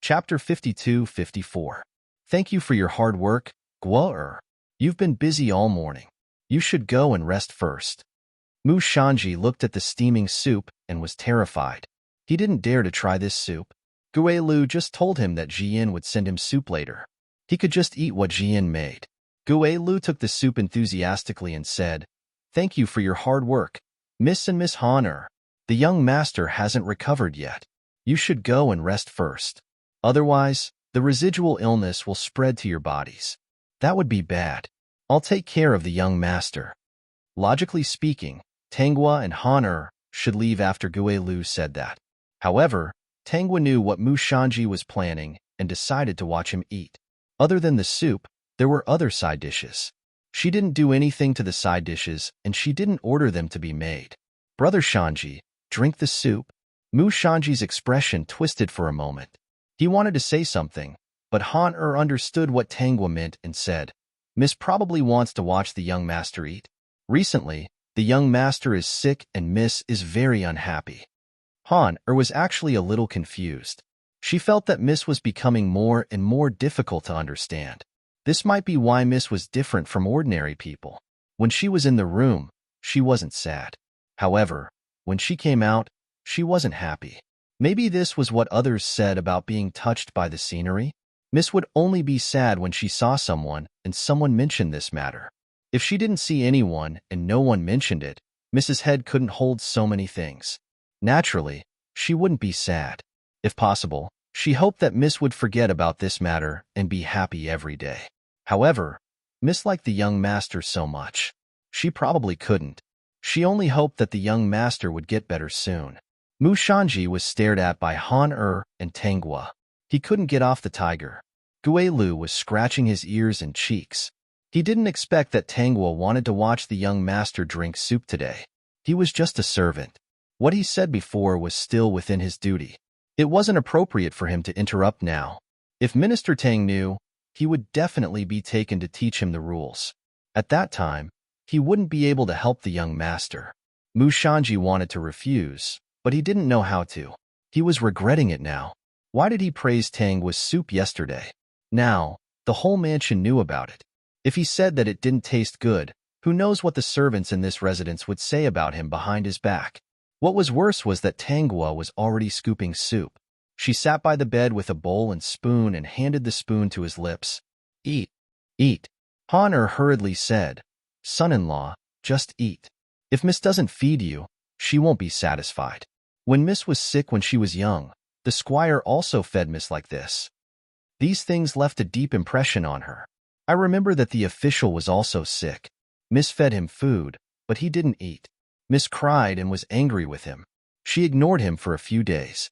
Chapter 52-54. Thank you for your hard work, Guo-er. You've been busy all morning. You should go and rest first. Mu Shanji looked at the steaming soup and was terrified. He didn't dare to try this soup. Gue Lu just told him that Jian would send him soup later. He could just eat what Jian made. Gue Lu took the soup enthusiastically and said, "Thank you for your hard work, Miss and Miss Han-er. The young master hasn't recovered yet. You should go and rest first. Otherwise, the residual illness will spread to your bodies. That would be bad. I'll take care of the young master." Logically speaking, Tanghua and Han-er should leave after Gue Lu said that. However, Tanghua knew what Mu Shanji was planning and decided to watch him eat. Other than the soup, there were other side dishes. She didn't do anything to the side dishes, and she didn't order them to be made. "Brother Shanji, drink the soup." Mu Shanji's expression twisted for a moment. He wanted to say something, but Han-er understood what Tanghua meant and said, "Miss probably wants to watch the young master eat. Recently, the young master is sick and Miss is very unhappy." Han-er was actually a little confused. She felt that Miss was becoming more and more difficult to understand. This might be why Miss was different from ordinary people. When she was in the room, she wasn't sad. However, when she came out, she wasn't happy. Maybe this was what others said about being touched by the scenery. Miss would only be sad when she saw someone and someone mentioned this matter. If she didn't see anyone and no one mentioned it, Miss's head couldn't hold so many things. Naturally, she wouldn't be sad. If possible, she hoped that Miss would forget about this matter and be happy every day. However, Miss liked the young master so much. She probably couldn't. She only hoped that the young master would get better soon. Mu Shanji was stared at by Han-er and Tanghua. He couldn't get off the tiger. Gue Lu was scratching his ears and cheeks. He didn't expect that Tanghua wanted to watch the young master drink soup today. He was just a servant. What he said before was still within his duty. It wasn't appropriate for him to interrupt now. If Minister Tang knew, he would definitely be taken to teach him the rules. At that time, he wouldn't be able to help the young master. Mu Shanji wanted to refuse, but he didn't know how to. He was regretting it now. Why did he praise Tanghua's soup yesterday? Now, the whole mansion knew about it. If he said that it didn't taste good, who knows what the servants in this residence would say about him behind his back. What was worse was that Tanghua was already scooping soup. She sat by the bed with a bowl and spoon and handed the spoon to his lips. "Eat, eat." Han-er hurriedly said, "Son-in-law, just eat. If Miss doesn't feed you, she won't be satisfied." When Miss was sick when she was young, the squire also fed Miss like this. These things left a deep impression on her. I remember that the official was also sick. Miss fed him food, but he didn't eat. Miss cried and was angry with him. She ignored him for a few days.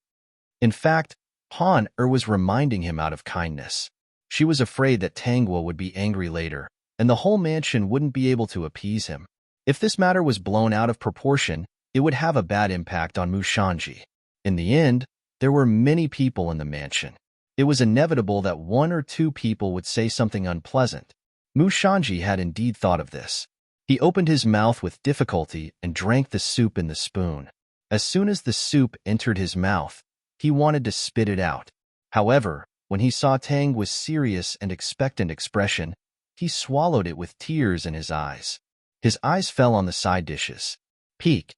In fact, Han-er was reminding him out of kindness. She was afraid that Tanghua would be angry later, and the whole mansion wouldn't be able to appease him. If this matter was blown out of proportion, it would have a bad impact on Mu Shanji. In the end, there were many people in the mansion. It was inevitable that one or two people would say something unpleasant. Mu Shanji had indeed thought of this. He opened his mouth with difficulty and drank the soup in the spoon. As soon as the soup entered his mouth, he wanted to spit it out. However, when he saw Tanghua's serious and expectant expression, he swallowed it with tears in his eyes. His eyes fell on the side dishes. Peak.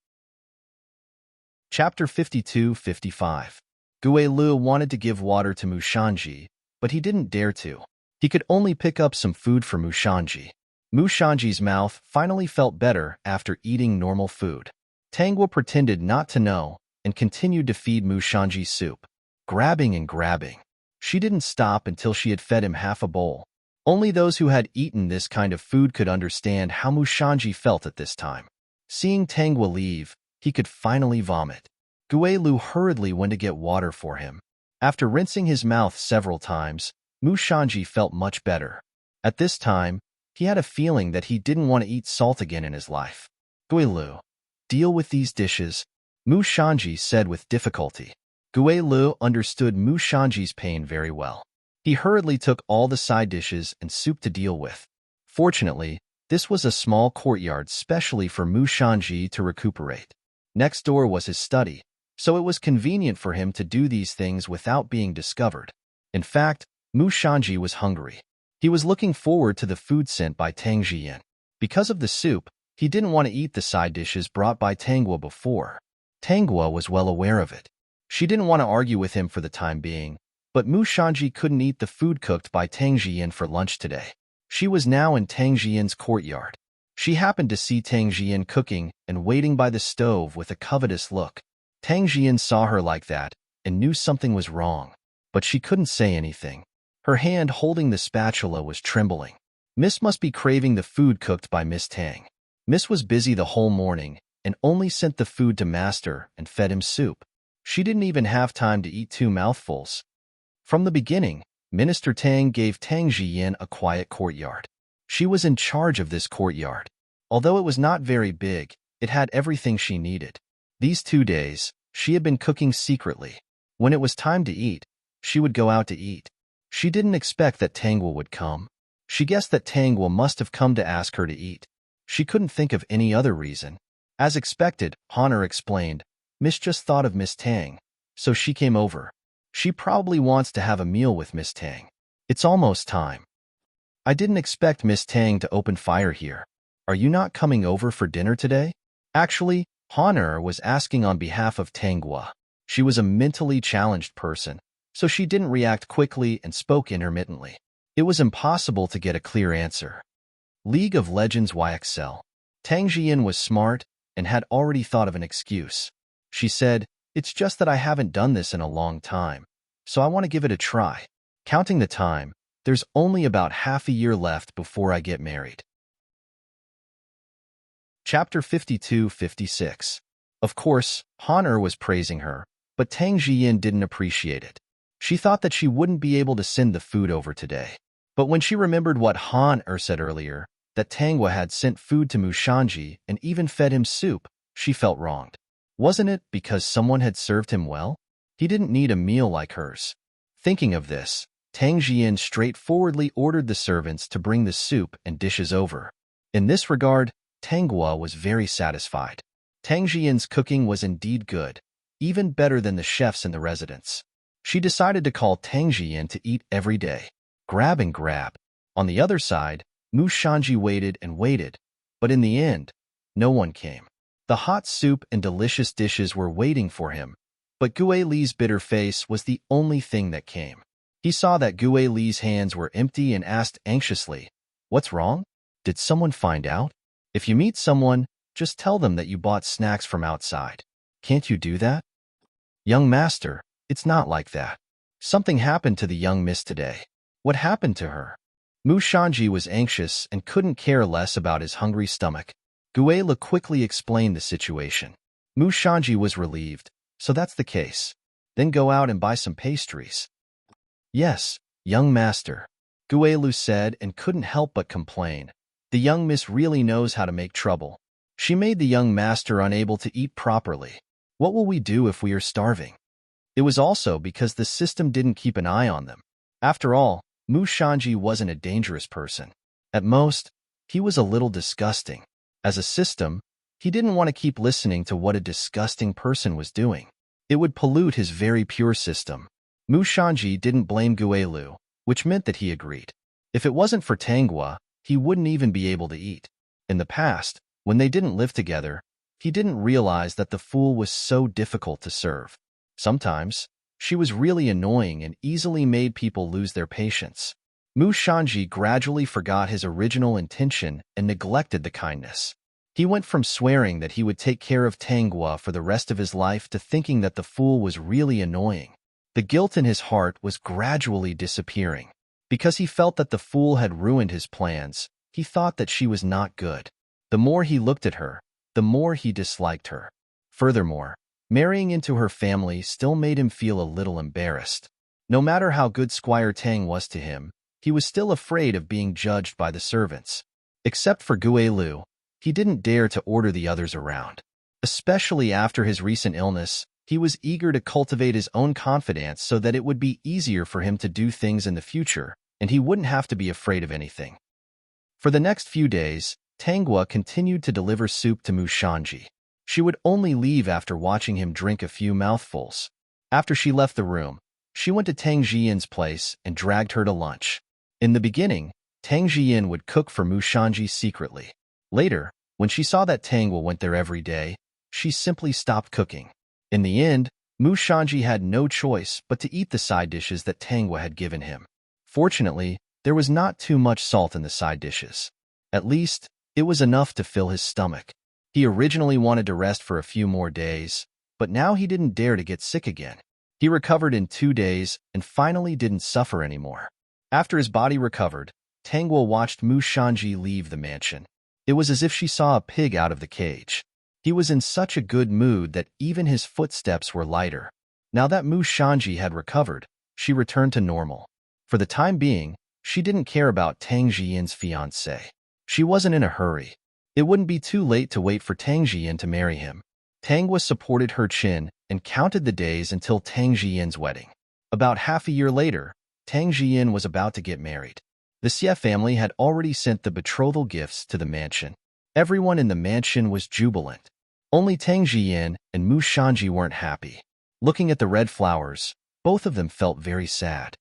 Chapter 52-55. Gue Lu wanted to give water to Mu Shanji, but he didn't dare to. He could only pick up some food for Mu Shanji. Mu Shanji's mouth finally felt better after eating normal food. Tanghua pretended not to know and continued to feed Mu Shanji soup, grabbing and grabbing. She didn't stop until she had fed him half a bowl. Only those who had eaten this kind of food could understand how Mu Shanji felt at this time. Seeing Tanghua leave, he could finally vomit. Gue Lu hurriedly went to get water for him. After rinsing his mouth several times, Mu Shanji felt much better. At this time, he had a feeling that he didn't want to eat salt again in his life. "Gue Lu, deal with these dishes," Mu Shanji said with difficulty. Gue Lu understood Mu Shanji's pain very well. He hurriedly took all the side dishes and soup to deal with. Fortunately, this was a small courtyard specially for Mu Shanji to recuperate. Next door was his study, so it was convenient for him to do these things without being discovered. In fact, Mu Shanji was hungry. He was looking forward to the food sent by Tang Jian. Because of the soup, he didn't want to eat the side dishes brought by Tangua before. Tangua was well aware of it. She didn't want to argue with him for the time being, but Mu Shanji couldn't eat the food cooked by Tang Jian for lunch today. She was now in Tang Jian's courtyard. She happened to see Tang Jian cooking and waiting by the stove with a covetous look. Tang Jian saw her like that and knew something was wrong, but she couldn't say anything. Her hand holding the spatula was trembling. Miss must be craving the food cooked by Miss Tang. Miss was busy the whole morning and only sent the food to Master and fed him soup. She didn't even have time to eat 2 mouthfuls. From the beginning, Minister Tang gave Tang Jian a quiet courtyard. She was in charge of this courtyard. Although it was not very big, it had everything she needed. These 2 days, she had been cooking secretly. When it was time to eat, she would go out to eat. She didn't expect that Tangwa would come. She guessed that Tangwa must have come to ask her to eat. She couldn't think of any other reason. As expected, Honor explained, Miss just thought of Miss Tang, so she came over. She probably wants to have a meal with Miss Tang. It's almost time. I didn't expect Miss Tang to open fire here. Are you not coming over for dinner today? Actually, Honor was asking on behalf of Tangwa. She was a mentally challenged person, so she didn't react quickly and spoke intermittently. It was impossible to get a clear answer. League of Legends YXL. Tang Jian was smart and had already thought of an excuse. She said, it's just that I haven't done this in a long time, so I want to give it a try. Counting the time, there's only about half a year left before I get married. Chapter 52-56. Of course, Honor was praising her, but Tang Jian didn't appreciate it. She thought that she wouldn't be able to send the food over today. But when she remembered what Honor said earlier, that Tangwa had sent food to Mu Shanji and even fed him soup, she felt wronged. Wasn't it because someone had served him well? He didn't need a meal like hers. Thinking of this, Tang Jian straightforwardly ordered the servants to bring the soup and dishes over. In this regard, Tangwa was very satisfied. Tang Jian's cooking was indeed good, even better than the chefs in the residence. She decided to call Tang Jian to eat every day. Grab and grab. On the other side, Mu Shanji waited and waited, but in the end, no one came. The hot soup and delicious dishes were waiting for him, but Gue Li's bitter face was the only thing that came. He saw that Gue Li's hands were empty and asked anxiously, "What's wrong? Did someone find out? If you meet someone, just tell them that you bought snacks from outside. Can't you do that?" "Young master, it's not like that. Something happened to the young miss today." "What happened to her?" Mu Shanji was anxious and couldn't care less about his hungry stomach. Gue Li quickly explained the situation. Mu Shanji was relieved. "So that's the case. Then go out and buy some pastries." "Yes, young master," Gue Li said and couldn't help but complain. The young miss really knows how to make trouble. She made the young master unable to eat properly. What will we do if we are starving? It was also because the system didn't keep an eye on them. After all, Mu Shanji wasn't a dangerous person. At most, he was a little disgusting. As a system, he didn't want to keep listening to what a disgusting person was doing. It would pollute his very pure system. Mu Shanji didn't blame Gue Li, which meant that he agreed. If it wasn't for Tangwa, he wouldn't even be able to eat. In the past, when they didn't live together, he didn't realize that the fool was so difficult to serve. Sometimes, she was really annoying and easily made people lose their patience. Mu Shanji gradually forgot his original intention and neglected the kindness. He went from swearing that he would take care of Tangwa for the rest of his life to thinking that the fool was really annoying. The guilt in his heart was gradually disappearing. Because he felt that the fool had ruined his plans, he thought that she was not good. The more he looked at her, the more he disliked her. Furthermore, marrying into her family still made him feel a little embarrassed. No matter how good Squire Tang was to him, he was still afraid of being judged by the servants. Except for Gue Li, he didn't dare to order the others around. Especially after his recent illness, he was eager to cultivate his own confidence so that it would be easier for him to do things in the future, and he wouldn't have to be afraid of anything. For the next few days, Tangwa continued to deliver soup to Mu Shanji. She would only leave after watching him drink a few mouthfuls. After she left the room, She went to Tang Zhiyin's place and dragged her to lunch. In the beginning, Tang Zhiyin would cook for Mu Shanji secretly. Later, when she saw that Tangwa went there every day, she simply stopped cooking. In the end, Mu Shanji had no choice but to eat the side dishes that Tangwa had given him. Fortunately, there was not too much salt in the side dishes. At least, it was enough to fill his stomach. He originally wanted to rest for a few more days, but now he didn't dare to get sick again. He recovered in 2 days and finally didn't suffer anymore. After his body recovered, Tangwa watched Mu Shanji leave the mansion. It was as if she saw a pig out of the cage. He was in such a good mood that even his footsteps were lighter. Now that Mu Shanji had recovered, she returned to normal. For the time being, she didn't care about Tang Zhiyin's fiancé. She wasn't in a hurry. It wouldn't be too late to wait for Tang Zhiyin to marry him. Tangwa supported her chin and counted the days until Tang Zhiyin's wedding. About half a year later, Tang Zhiyin was about to get married. The Xie family had already sent the betrothal gifts to the mansion. Everyone in the mansion was jubilant. Only Tang Zhiyin and Mu Shanji weren't happy. Looking at the red flowers, both of them felt very sad.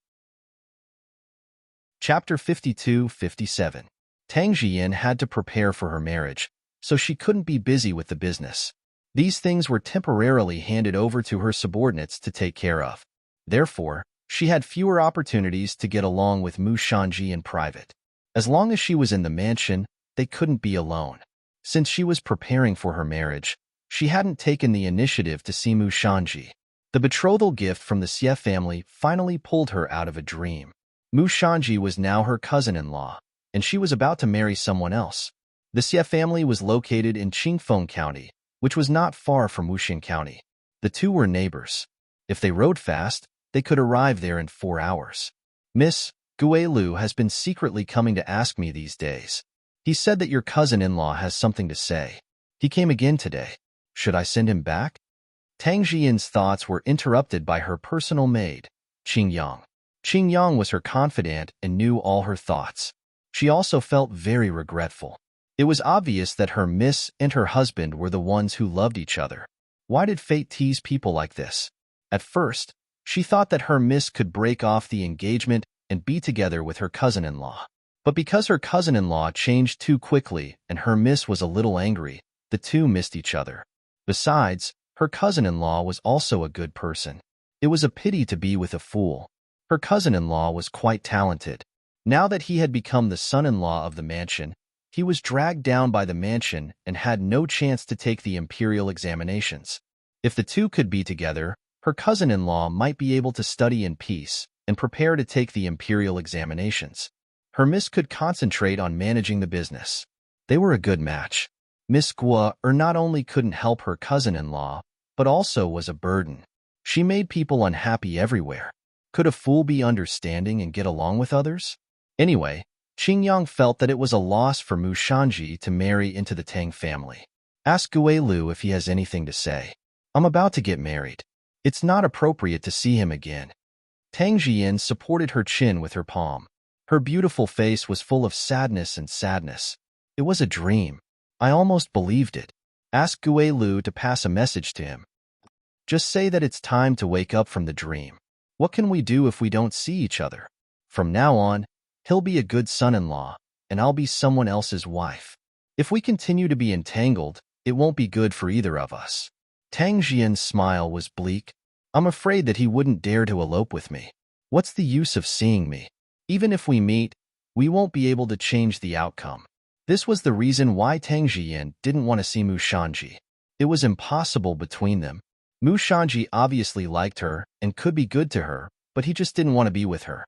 Chapter 52-57. Tang Zhiyin had to prepare for her marriage, so she couldn't be busy with the business. These things were temporarily handed over to her subordinates to take care of. Therefore, she had fewer opportunities to get along with Mu Shanji in private. As long as she was in the mansion, they couldn't be alone. Since she was preparing for her marriage, she hadn't taken the initiative to see Mu Shanji. The betrothal gift from the Xie family finally pulled her out of a dream. Mu Shanji was now her cousin-in-law, and she was about to marry someone else. The Xie family was located in Qingfeng County, which was not far from Wuxing County. The two were neighbors. If they rode fast, they could arrive there in 4 hours. Miss Guilu has been secretly coming to ask me these days. He said that your cousin-in-law has something to say. He came again today. Should I send him back? Tang Zhiyin's thoughts were interrupted by her personal maid, Qing Yang. Qing Yang was her confidant and knew all her thoughts. She also felt very regretful. It was obvious that her miss and her husband were the ones who loved each other. Why did fate tease people like this? At first, she thought that her miss could break off the engagement and be together with her cousin-in-law. But because her cousin-in-law changed too quickly and her miss was a little angry, the two missed each other. Besides, her cousin-in-law was also a good person. It was a pity to be with a fool. Her cousin-in-law was quite talented. Now that he had become the son-in-law of the mansion, he was dragged down by the mansion and had no chance to take the imperial examinations. If the two could be together, her cousin-in-law might be able to study in peace and prepare to take the imperial examinations. Her miss could concentrate on managing the business. They were a good match. Miss Guo not only couldn't help her cousin-in-law, but also was a burden. She made people unhappy everywhere. Could a fool be understanding and get along with others? Anyway, Qing Yang felt that it was a loss for Mu Shanji to marry into the Tang family. Ask Guilu if he has anything to say. I'm about to get married. It's not appropriate to see him again. Tang Zhiyin supported her chin with her palm. Her beautiful face was full of sadness and sadness. It was a dream. I almost believed it. Ask Guilu to pass a message to him. Just say that it's time to wake up from the dream. What can we do if we don't see each other? From now on, he'll be a good son-in-law, and I'll be someone else's wife. If we continue to be entangled, it won't be good for either of us. Tang Zhiyin's smile was bleak. I'm afraid that he wouldn't dare to elope with me. What's the use of seeing me? Even if we meet, we won't be able to change the outcome. This was the reason why Tang Zhiyin didn't want to see Mu Shanji. It was impossible between them. Mu Shanji obviously liked her and could be good to her, but he just didn't want to be with her.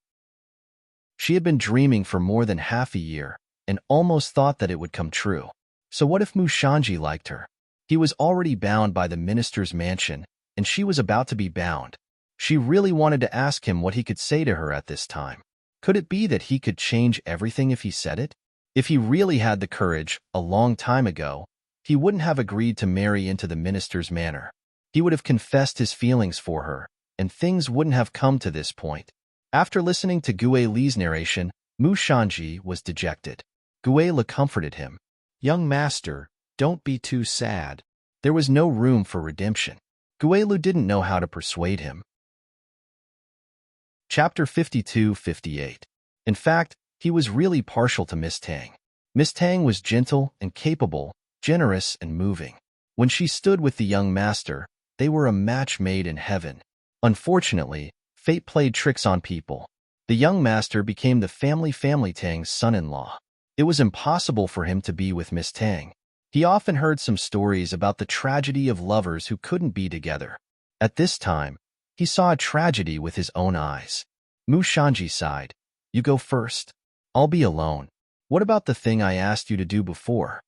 She had been dreaming for more than half a year and almost thought that it would come true. So what if Mu Shanji liked her? He was already bound by the minister's mansion, and she was about to be bound. She really wanted to ask him what he could say to her at this time. Could it be that he could change everything if he said it? If he really had the courage, a long time ago, he wouldn't have agreed to marry into the minister's manor. He would have confessed his feelings for her, and things wouldn't have come to this point. After listening to Guilu's narration, Mu Shanji was dejected. Guilu comforted him. Young master, don't be too sad. There was no room for redemption. Guilu didn't know how to persuade him. Chapter 52-58. In fact, he was really partial to Miss Tang. Miss Tang was gentle and capable, generous and moving. When she stood with the young master, they were a match made in heaven. Unfortunately, fate played tricks on people. The young master became the family Tang's son-in-law. It was impossible for him to be with Miss Tang. He often heard some stories about the tragedy of lovers who couldn't be together. At this time, he saw a tragedy with his own eyes. Mu Shanji sighed. You go first. I'll be alone. What about the thing I asked you to do before?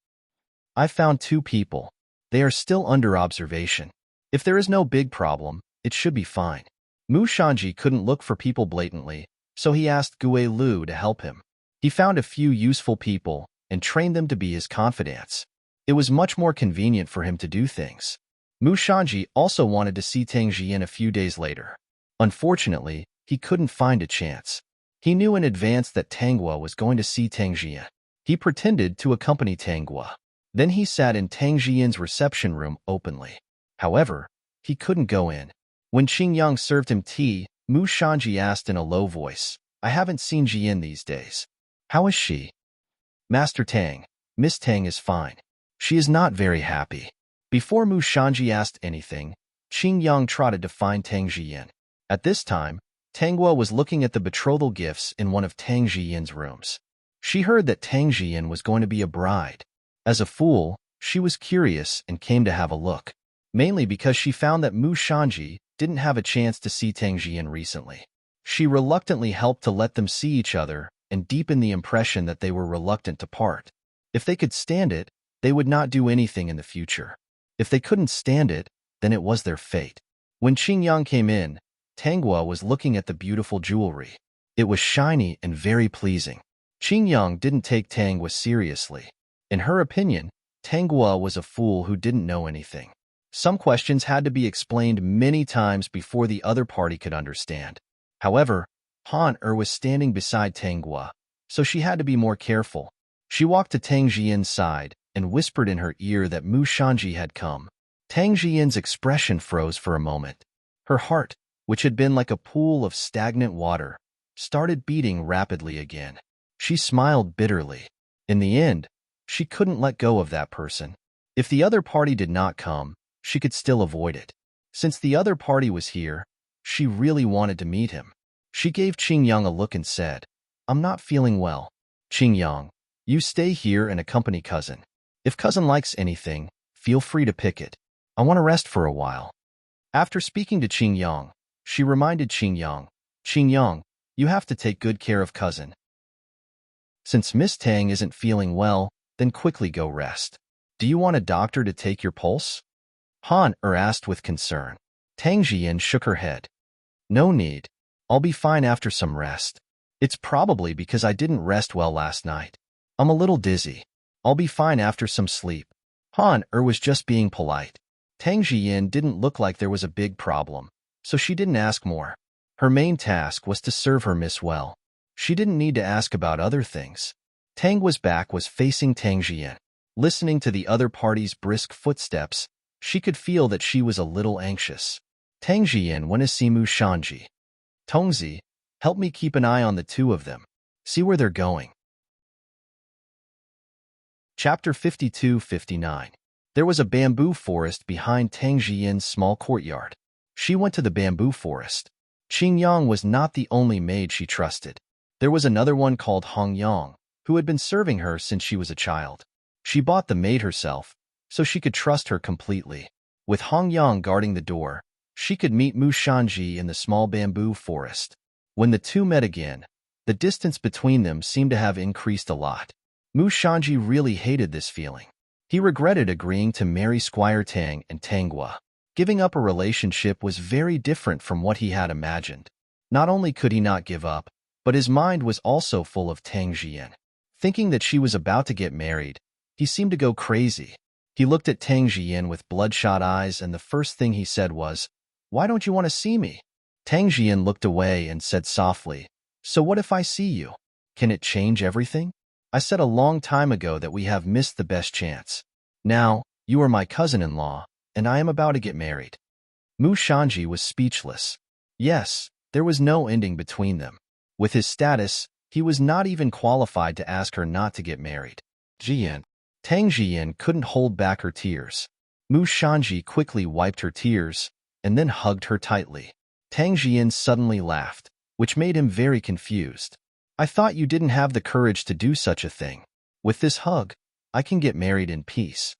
I found 2 people. They are still under observation. If there is no big problem, it should be fine. Mu Shanji couldn't look for people blatantly, so he asked Gue Lu to help him. He found a few useful people and trained them to be his confidants. It was much more convenient for him to do things. Mu Shanji also wanted to see Tang Jian a few days later. Unfortunately, he couldn't find a chance. He knew in advance that Tanghua was going to see Tang Jian. He pretended to accompany Tanghua. Then he sat in Tang Jian's reception room openly. However, he couldn't go in. When Qing Yang served him tea, Mu Shanji asked in a low voice, I haven't seen Jian these days. How is she? Master Tang, Miss Tang is fine. She is not very happy. Before Mu Shanji asked anything, Qing Yang trotted to find Tang Jian. At this time, Tanghua was looking at the betrothal gifts in one of Tang Jian's rooms. She heard that Tang Jian was going to be a bride. As a fool, she was curious and came to have a look, mainly because she found that Mu Shanji didn't have a chance to see Tang Jian recently. She reluctantly helped to let them see each other and deepen the impression that they were reluctant to part. If they could stand it, they would not do anything in the future. If they couldn't stand it, then it was their fate. When Qing Yang came in, Tanghua was looking at the beautiful jewelry. It was shiny and very pleasing. Qing Yang didn't take Tanghua seriously. In her opinion, Tanghua was a fool who didn't know anything. Some questions had to be explained many times before the other party could understand. However, Han was standing beside Tanghua, so she had to be more careful. She walked to Tang Jian's side and whispered in her ear that Mu Shanji had come. Tang Jian's expression froze for a moment. Her heart, which had been like a pool of stagnant water, started beating rapidly again. She smiled bitterly. In the end, she couldn't let go of that person. If the other party did not come, she could still avoid it. Since the other party was here, she really wanted to meet him. She gave Qing Yang a look and said, I'm not feeling well. Qing Yang, you stay here and accompany cousin. If cousin likes anything, feel free to pick it. I want to rest for a while. After speaking to Qing Yang, she reminded Qing Yang, you have to take good care of cousin. Since Miss Tang isn't feeling well, then quickly go rest. Do you want a doctor to take your pulse? Han asked with concern. Tang Jian shook her head. No need. I'll be fine after some rest. It's probably because I didn't rest well last night. I'm a little dizzy. I'll be fine after some sleep. Han was just being polite. Tang Jian didn't look like there was a big problem, so she didn't ask more. Her main task was to serve her miss well. She didn't need to ask about other things. Tangua's back was facing Tang Jian. Listening to the other party's brisk footsteps, she could feel that she was a little anxious. Tang Jian went to see Mu Shanji. Tongzi, help me keep an eye on the 2 of them. See where they're going. Chapter 52-59. There was a bamboo forest behind Tang Jian's small courtyard. She went to the bamboo forest. Qing Yang was not the only maid she trusted. There was another one called Hong Yang, who had been serving her since she was a child. She bought the maid herself, so she could trust her completely. With Hong Yang guarding the door, she could meet Mu Shanji in the small bamboo forest. When the 2 met again, the distance between them seemed to have increased a lot. Mu Shanji really hated this feeling. He regretted agreeing to marry Squire Tang and Tanghua. Giving up a relationship was very different from what he had imagined. Not only could he not give up, but his mind was also full of Tang Jian. Thinking that she was about to get married, he seemed to go crazy. He looked at Tang Jian with bloodshot eyes, and the first thing he said was, Why don't you want to see me? Tang Jian looked away and said softly, So what if I see you? Can it change everything? I said a long time ago that we have missed the best chance. Now, you are my cousin-in-law, and I am about to get married. Mu Shanji was speechless. Yes, There was no ending between them. With his status, he was not even qualified to ask her not to get married. Jian. Tang Jian couldn't hold back her tears. Mu Shanji quickly wiped her tears and then hugged her tightly. Tang Jian suddenly laughed, which made him very confused. I thought you didn't have the courage to do such a thing. With this hug, I can get married in peace.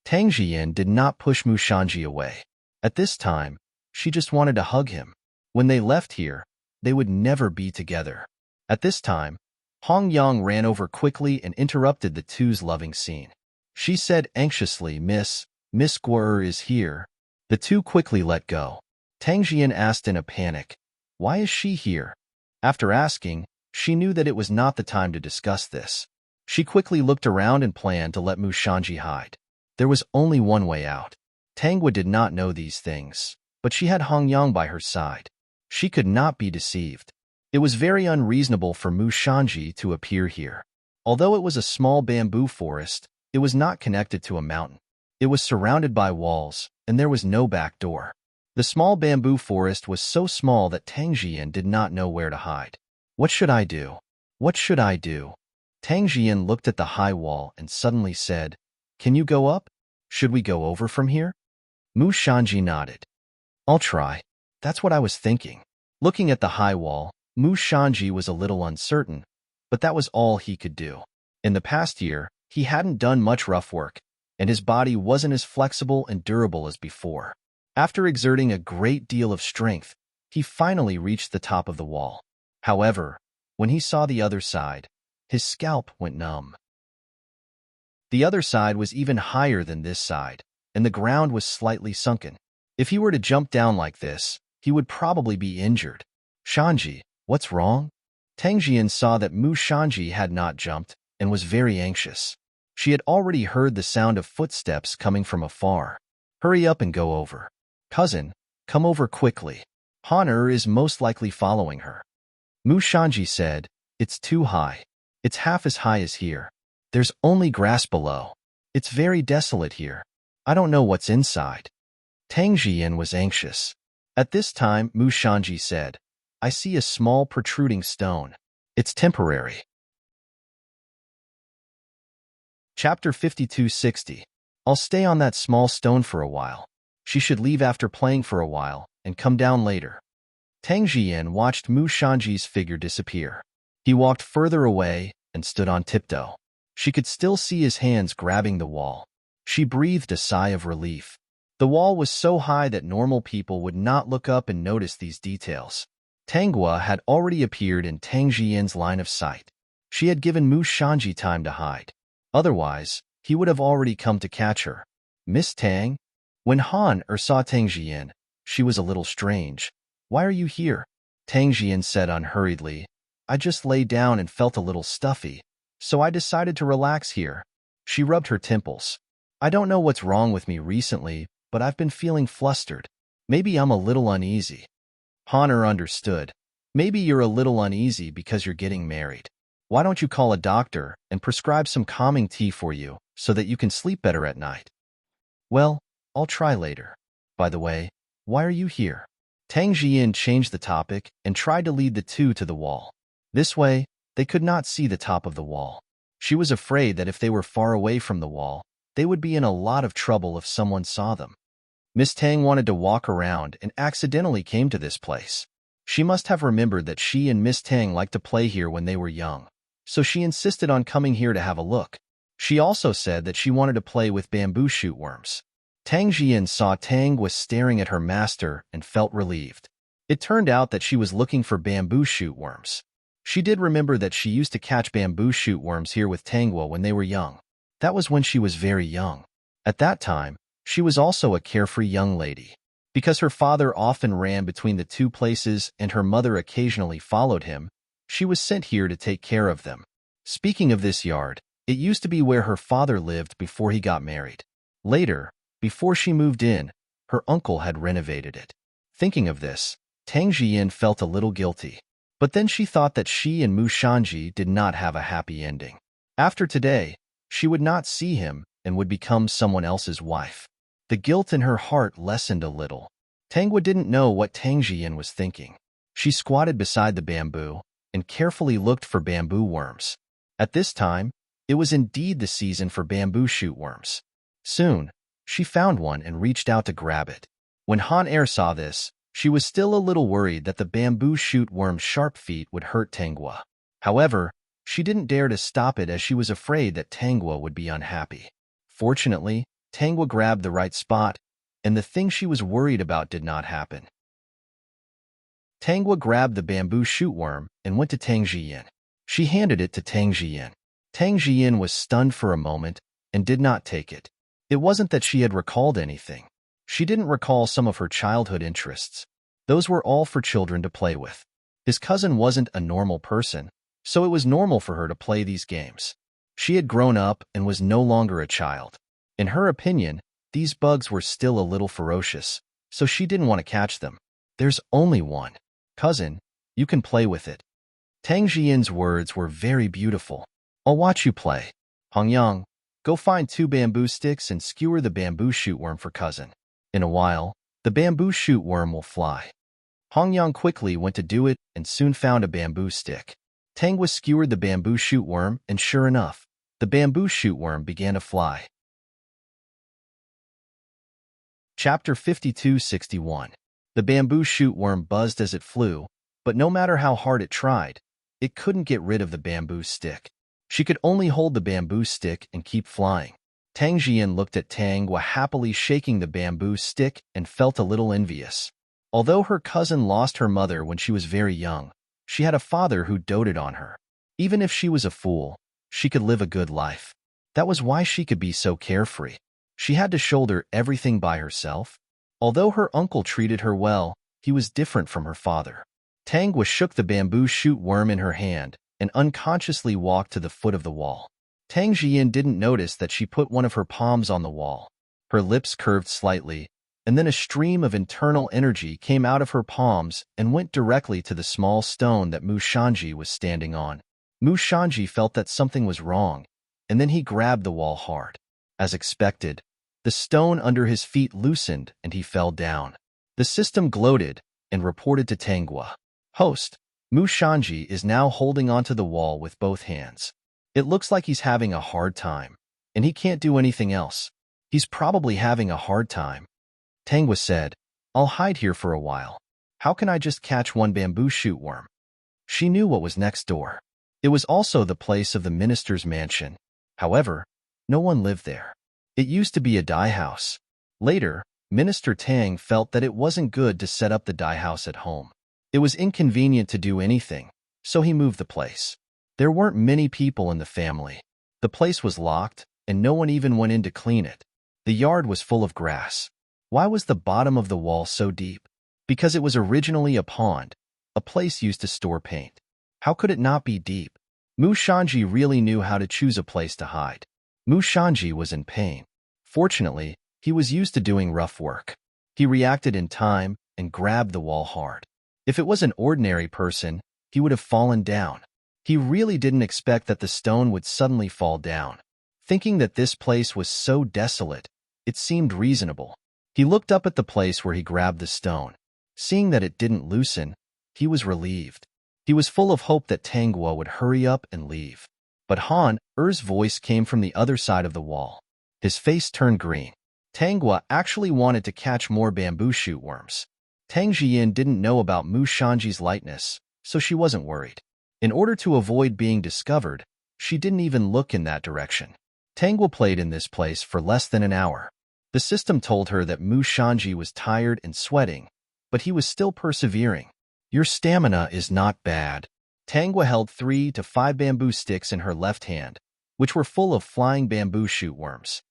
Tang Jian did not push Mu Shanji away. At this time, she just wanted to hug him. When they left here, they would never be together. At this time, Hong Yang ran over quickly and interrupted the two's loving scene. She said anxiously, Miss Guo is here. The two quickly let go. Tang Jian asked in a panic, why is she here? After asking, she knew that it was not the time to discuss this. She quickly looked around and planned to let Mu Shanji hide. There was only one way out. Tangwa did not know these things, but she had Hong Yang by her side. She could not be deceived. It was very unreasonable for Mu Shanji to appear here. Although it was a small bamboo forest, it was not connected to a mountain. It was surrounded by walls, and there was no back door. The small bamboo forest was so small that Tang Jian did not know where to hide. What should I do? What should I do? Tang Jian looked at the high wall and suddenly said, can you go up? Should we go over from here? Mu Shanji nodded. I'll try. That's what I was thinking. Looking at the high wall, Mu Shanji was a little uncertain, but that was all he could do. In the past year, he hadn't done much rough work, and his body wasn't as flexible and durable as before. After exerting a great deal of strength, he finally reached the top of the wall. However, when he saw the other side, his scalp went numb. The other side was even higher than this side, and the ground was slightly sunken. If he were to jump down like this, he would probably be injured. Shanji, what's wrong? Tang Jian saw that Mu Shanji had not jumped and was very anxious. She had already heard the sound of footsteps coming from afar. Hurry up and go over. Cousin, come over quickly. Han is most likely following her. Mu Shanji said, it's too high. It's half as high as here. There's only grass below. It's very desolate here. I don't know what's inside. Tang Jian was anxious. At this time, Mu Shanji said, I see a small protruding stone. It's temporary. Chapter 5260. I'll stay on that small stone for a while. She should leave after playing for a while and come down later. Tang Jian watched Mu Shanji's figure disappear. He walked further away and stood on tiptoe. She could still see his hands grabbing the wall. She breathed a sigh of relief. The wall was so high that normal people would not look up and notice these details. Tanghua had already appeared in Tang Jian's line of sight. She had given Mu Shanji time to hide. Otherwise, he would have already come to catch her. Miss Tang? When Han saw Tang Jian, she was a little strange. Why are you here? Tang Jian said unhurriedly. I just lay down and felt a little stuffy, so I decided to relax here. She rubbed her temples. I don't know what's wrong with me recently, but I've been feeling flustered. Maybe I'm a little uneasy. Han understood. Maybe you're a little uneasy because you're getting married. Why don't you call a doctor and prescribe some calming tea for you so that you can sleep better at night? Well, I'll try later. By the way, why are you here? Tang Jian changed the topic and tried to lead the two to the wall. This way, they could not see the top of the wall. She was afraid that if they were far away from the wall, they would be in a lot of trouble if someone saw them. Miss Tang wanted to walk around and accidentally came to this place. She must have remembered that she and Miss Tang liked to play here when they were young, so she insisted on coming here to have a look. She also said that she wanted to play with bamboo shoot worms. Tang Jian saw Tang was staring at her master and felt relieved. It turned out that she was looking for bamboo shoot worms. She did remember that she used to catch bamboo shoot worms here with Tangwa when they were young. That was when she was very young. At that time, she was also a carefree young lady. Because her father often ran between the two places and her mother occasionally followed him, she was sent here to take care of them. Speaking of this yard, it used to be where her father lived before he got married. Later, before she moved in, her uncle had renovated it. Thinking of this, Tang Jian felt a little guilty. But then she thought that she and Mu Shanji did not have a happy ending. After today, she would not see him and would become someone else's wife. The guilt in her heart lessened a little. Tangwa didn't know what Tang Jian was thinking. She squatted beside the bamboo and carefully looked for bamboo worms. At this time, it was indeed the season for bamboo shoot worms. Soon, she found one and reached out to grab it. When Han saw this, she was still a little worried that the bamboo shoot worm's sharp feet would hurt Tangua. However, she didn't dare to stop it as she was afraid that Tangua would be unhappy. Fortunately, Tangua grabbed the right spot, and the thing she was worried about did not happen. Tangua grabbed the bamboo shoot worm and went to Tang Jiyin. She handed it to Tang Jiyin. Tang Jiyin was stunned for a moment and did not take it. It wasn't that she had recalled anything. She didn't recall some of her childhood interests. Those were all for children to play with. His cousin wasn't a normal person, so it was normal for her to play these games. She had grown up and was no longer a child. In her opinion, these bugs were still a little ferocious, so she didn't want to catch them. There's only one. Cousin, you can play with it. Tang Jiyin's words were very beautiful. I'll watch you play. Hongyang, go find 2 bamboo sticks and skewer the bamboo shoot worm for cousin. In a while, the bamboo shoot worm will fly. Hongyang quickly went to do it and soon found a bamboo stick. Tangua skewered the bamboo shoot worm, and sure enough, the bamboo shoot worm began to fly. Chapter 5261. The bamboo shoot worm buzzed as it flew, but no matter how hard it tried, it couldn't get rid of the bamboo stick. She could only hold the bamboo stick and keep flying. Tang Jiyin looked at Tangua happily shaking the bamboo stick and felt a little envious. Although her cousin lost her mother when she was very young, she had a father who doted on her. Even if she was a fool, she could live a good life. That was why she could be so carefree. She had to shoulder everything by herself. Although her uncle treated her well, he was different from her father. Tangua shook the bamboo shoot worm in her hand and unconsciously walked to the foot of the wall. Tang Jiyin didn't notice that she put one of her palms on the wall. Her lips curved slightly, and then a stream of internal energy came out of her palms and went directly to the small stone that Mu Shanji was standing on. Mu Shanji felt that something was wrong, and then he grabbed the wall hard. As expected, the stone under his feet loosened and he fell down. The system gloated and reported to Tangua. Host, Mu Shanji is now holding onto the wall with both hands. It looks like he's having a hard time, and he can't do anything else. He's probably having a hard time. Tangua said, I'll hide here for a while. How can I just catch one bamboo shoot worm? She knew what was next door. It was also the place of the minister's mansion. However, no one lived there. It used to be a dye house. Later, Minister Tang felt that it wasn't good to set up the dye house at home. It was inconvenient to do anything, so he moved the place. There weren't many people in the family. The place was locked, and no one even went in to clean it. The yard was full of grass. Why was the bottom of the wall so deep? Because it was originally a pond, a place used to store paint. How could it not be deep? Mu Shanji really knew how to choose a place to hide. Mu Shanji was in pain. Fortunately, he was used to doing rough work. He reacted in time and grabbed the wall hard. If it was an ordinary person, he would have fallen down. He really didn't expect that the stone would suddenly fall down. Thinking that this place was so desolate, it seemed reasonable. He looked up at the place where he grabbed the stone. Seeing that it didn't loosen, he was relieved. He was full of hope that Tangua would hurry up and leave. But Han-Er's voice came from the other side of the wall. His face turned green. Tangua actually wanted to catch more bamboo shoot worms. Tang Jiyin didn't know about Mu Shanji's lightness, so she wasn't worried. In order to avoid being discovered, she didn't even look in that direction. Tangua played in this place for less than an hour. The system told her that Mu Shanji was tired and sweating, but he was still persevering. Your stamina is not bad. Tangua held 3 to 5 bamboo sticks in her left hand, which were full of flying bamboo shoot worms.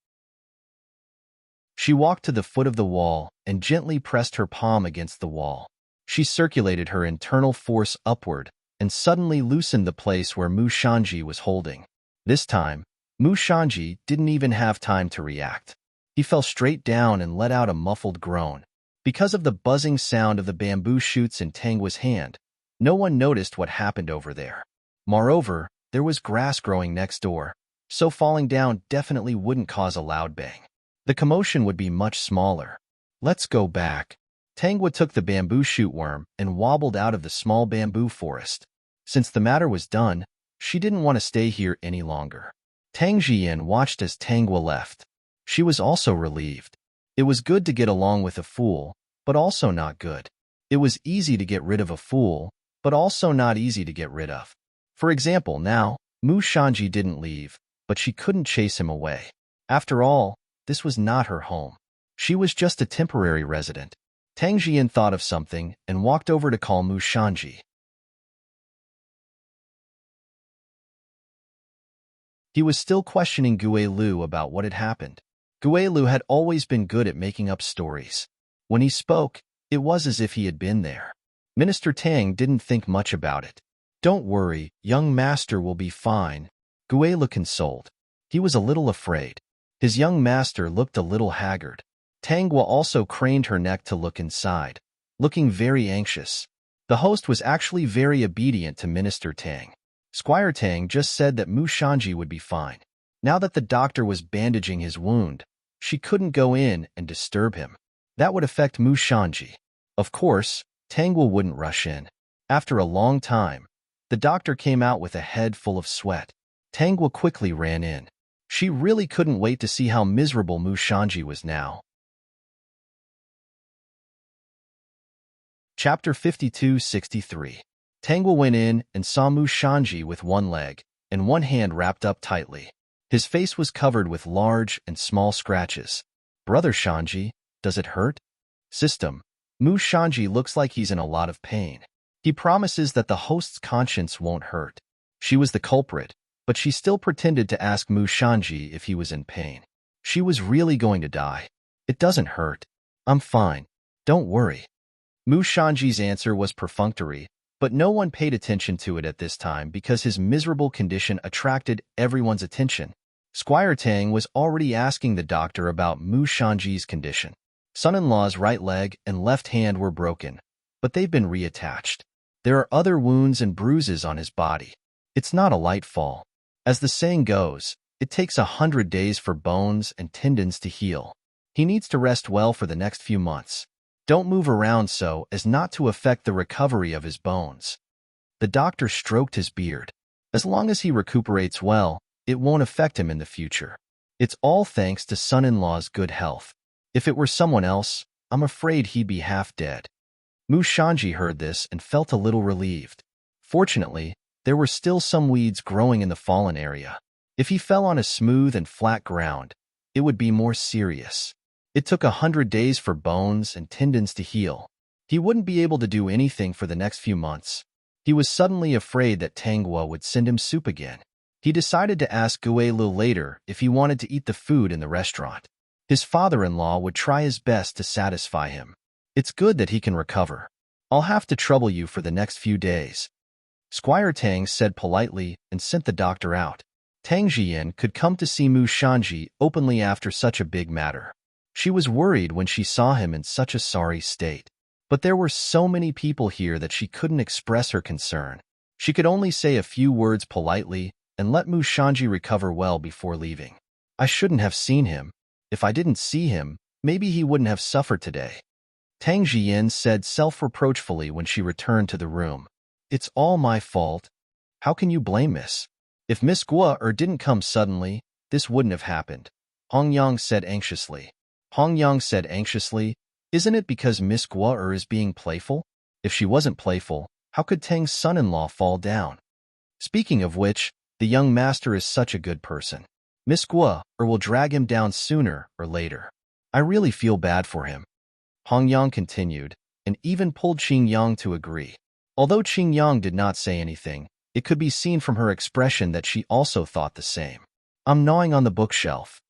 She walked to the foot of the wall and gently pressed her palm against the wall. She circulated her internal force upward and suddenly loosened the place where Mu Shanji was holding. This time, Mu Shanji didn't even have time to react. He fell straight down and let out a muffled groan. Because of the buzzing sound of the bamboo shoots in Tangua's hand, no one noticed what happened over there. Moreover, there was grass growing next door, so falling down definitely wouldn't cause a loud bang. The commotion would be much smaller. Let's go back. Tangwa took the bamboo shoot worm and wobbled out of the small bamboo forest. Since the matter was done, she didn't want to stay here any longer. Tang Jian watched as Tangwa left. She was also relieved. It was good to get along with a fool, but also not good. It was easy to get rid of a fool, but also not easy to get rid of. For example, now, Mu Shanji didn't leave, but she couldn't chase him away. After all, this was not her home. She was just a temporary resident. Tang Jian thought of something and walked over to call Mu Shanji. He was still questioning Gue Lu about what had happened. Gue Lu had always been good at making up stories. When he spoke, it was as if he had been there. Minister Tang didn't think much about it. "Don't worry, young master will be fine," Gue Lu consoled. He was a little afraid. His young master looked a little haggard. Tangwa also craned her neck to look inside, looking very anxious. The host was actually very obedient to Minister Tang. Squire Tang just said that Mu Shanji would be fine. Now that the doctor was bandaging his wound, she couldn't go in and disturb him. That would affect Mu Shanji. Of course, Tangwa wouldn't rush in. After a long time, the doctor came out with a head full of sweat. Tangwa quickly ran in. She really couldn't wait to see how miserable Mu Shanji was now. Chapter 52-63. Tangwa went in and saw Mu Shanji with one leg and one hand wrapped up tightly. His face was covered with large and small scratches. "Brother Shanji, does it hurt?" "System, Mu Shanji looks like he's in a lot of pain. He promises that the host's conscience won't hurt." She was the culprit, but she still pretended to ask Mu Shanji if he was in pain. She was really going to die. "It doesn't hurt. I'm fine. Don't worry." Mu Shanji's answer was perfunctory, but no one paid attention to it at this time because his miserable condition attracted everyone's attention. Squire Tang was already asking the doctor about Mu Shanji's condition. Son-in-law's right leg and left hand were broken, but they've been reattached. There are other wounds and bruises on his body. It's not a light fall. As the saying goes, it takes 100 days for bones and tendons to heal. He needs to rest well for the next few months. Don't move around so as not to affect the recovery of his bones. The doctor stroked his beard. As long as he recuperates well, it won't affect him in the future. It's all thanks to son-in-law's good health. If it were someone else, I'm afraid he'd be half dead. Mu Shanji heard this and felt a little relieved. Fortunately, there were still some weeds growing in the fallen area. If he fell on a smooth and flat ground, it would be more serious. It took 100 days for bones and tendons to heal. He wouldn't be able to do anything for the next few months. He was suddenly afraid that Tangwa would send him soup again. He decided to ask Gue Lu later if he wanted to eat the food in the restaurant. His father-in-law would try his best to satisfy him. It's good that he can recover. I'll have to trouble you for the next few days, Squire Tang said politely and sent the doctor out. Tang Jian could come to see Mu Shanji openly after such a big matter. She was worried when she saw him in such a sorry state. But there were so many people here that she couldn't express her concern. She could only say a few words politely and let Mu Shanji recover well before leaving. "I shouldn't have seen him. If I didn't see him, maybe he wouldn't have suffered today," Tang Jian said self-reproachfully when she returned to the room. "It's all my fault. How can you blame Miss? If Miss Guo didn't come suddenly, this wouldn't have happened," Hong Yang said anxiously. Hong Yang said anxiously, "Isn't it because Miss Guo is being playful? If she wasn't playful, how could Tang's son-in-law fall down? Speaking of which, the young master is such a good person. Miss Guo will drag him down sooner or later. I really feel bad for him," Hong Yang continued, and even pulled Qing Yang to agree. Although Qing Yang did not say anything, it could be seen from her expression that she also thought the same. "I'm gnawing on the bookshelf."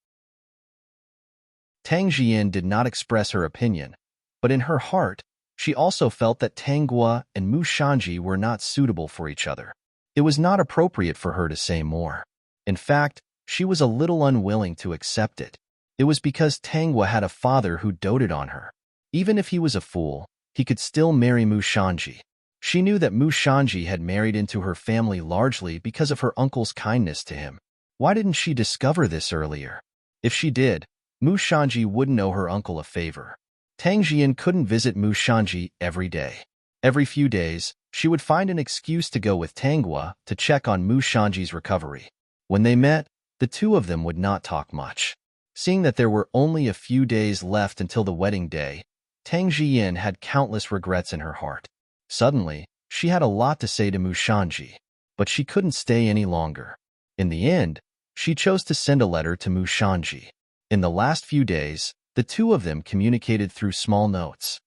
Tang Jian did not express her opinion, but in her heart, she also felt that Tang Guo and Mu Shanji were not suitable for each other. It was not appropriate for her to say more. In fact, she was a little unwilling to accept it. It was because Tang Guo had a father who doted on her. Even if he was a fool, he could still marry Mu Shanji. She knew that Mu Shanji had married into her family largely because of her uncle's kindness to him. Why didn't she discover this earlier? If she did, Mu Shanji wouldn't owe her uncle a favor. Tang Jian couldn't visit Mu Shanji every day. Every few days, she would find an excuse to go with Tanghua to check on Mu Shanji's recovery. When they met, the two of them would not talk much. Seeing that there were only a few days left until the wedding day, Tang Jian had countless regrets in her heart. Suddenly, she had a lot to say to Mu Shanji, but she couldn't stay any longer. In the end, she chose to send a letter to Mu Shanji. In the last few days, the two of them communicated through small notes.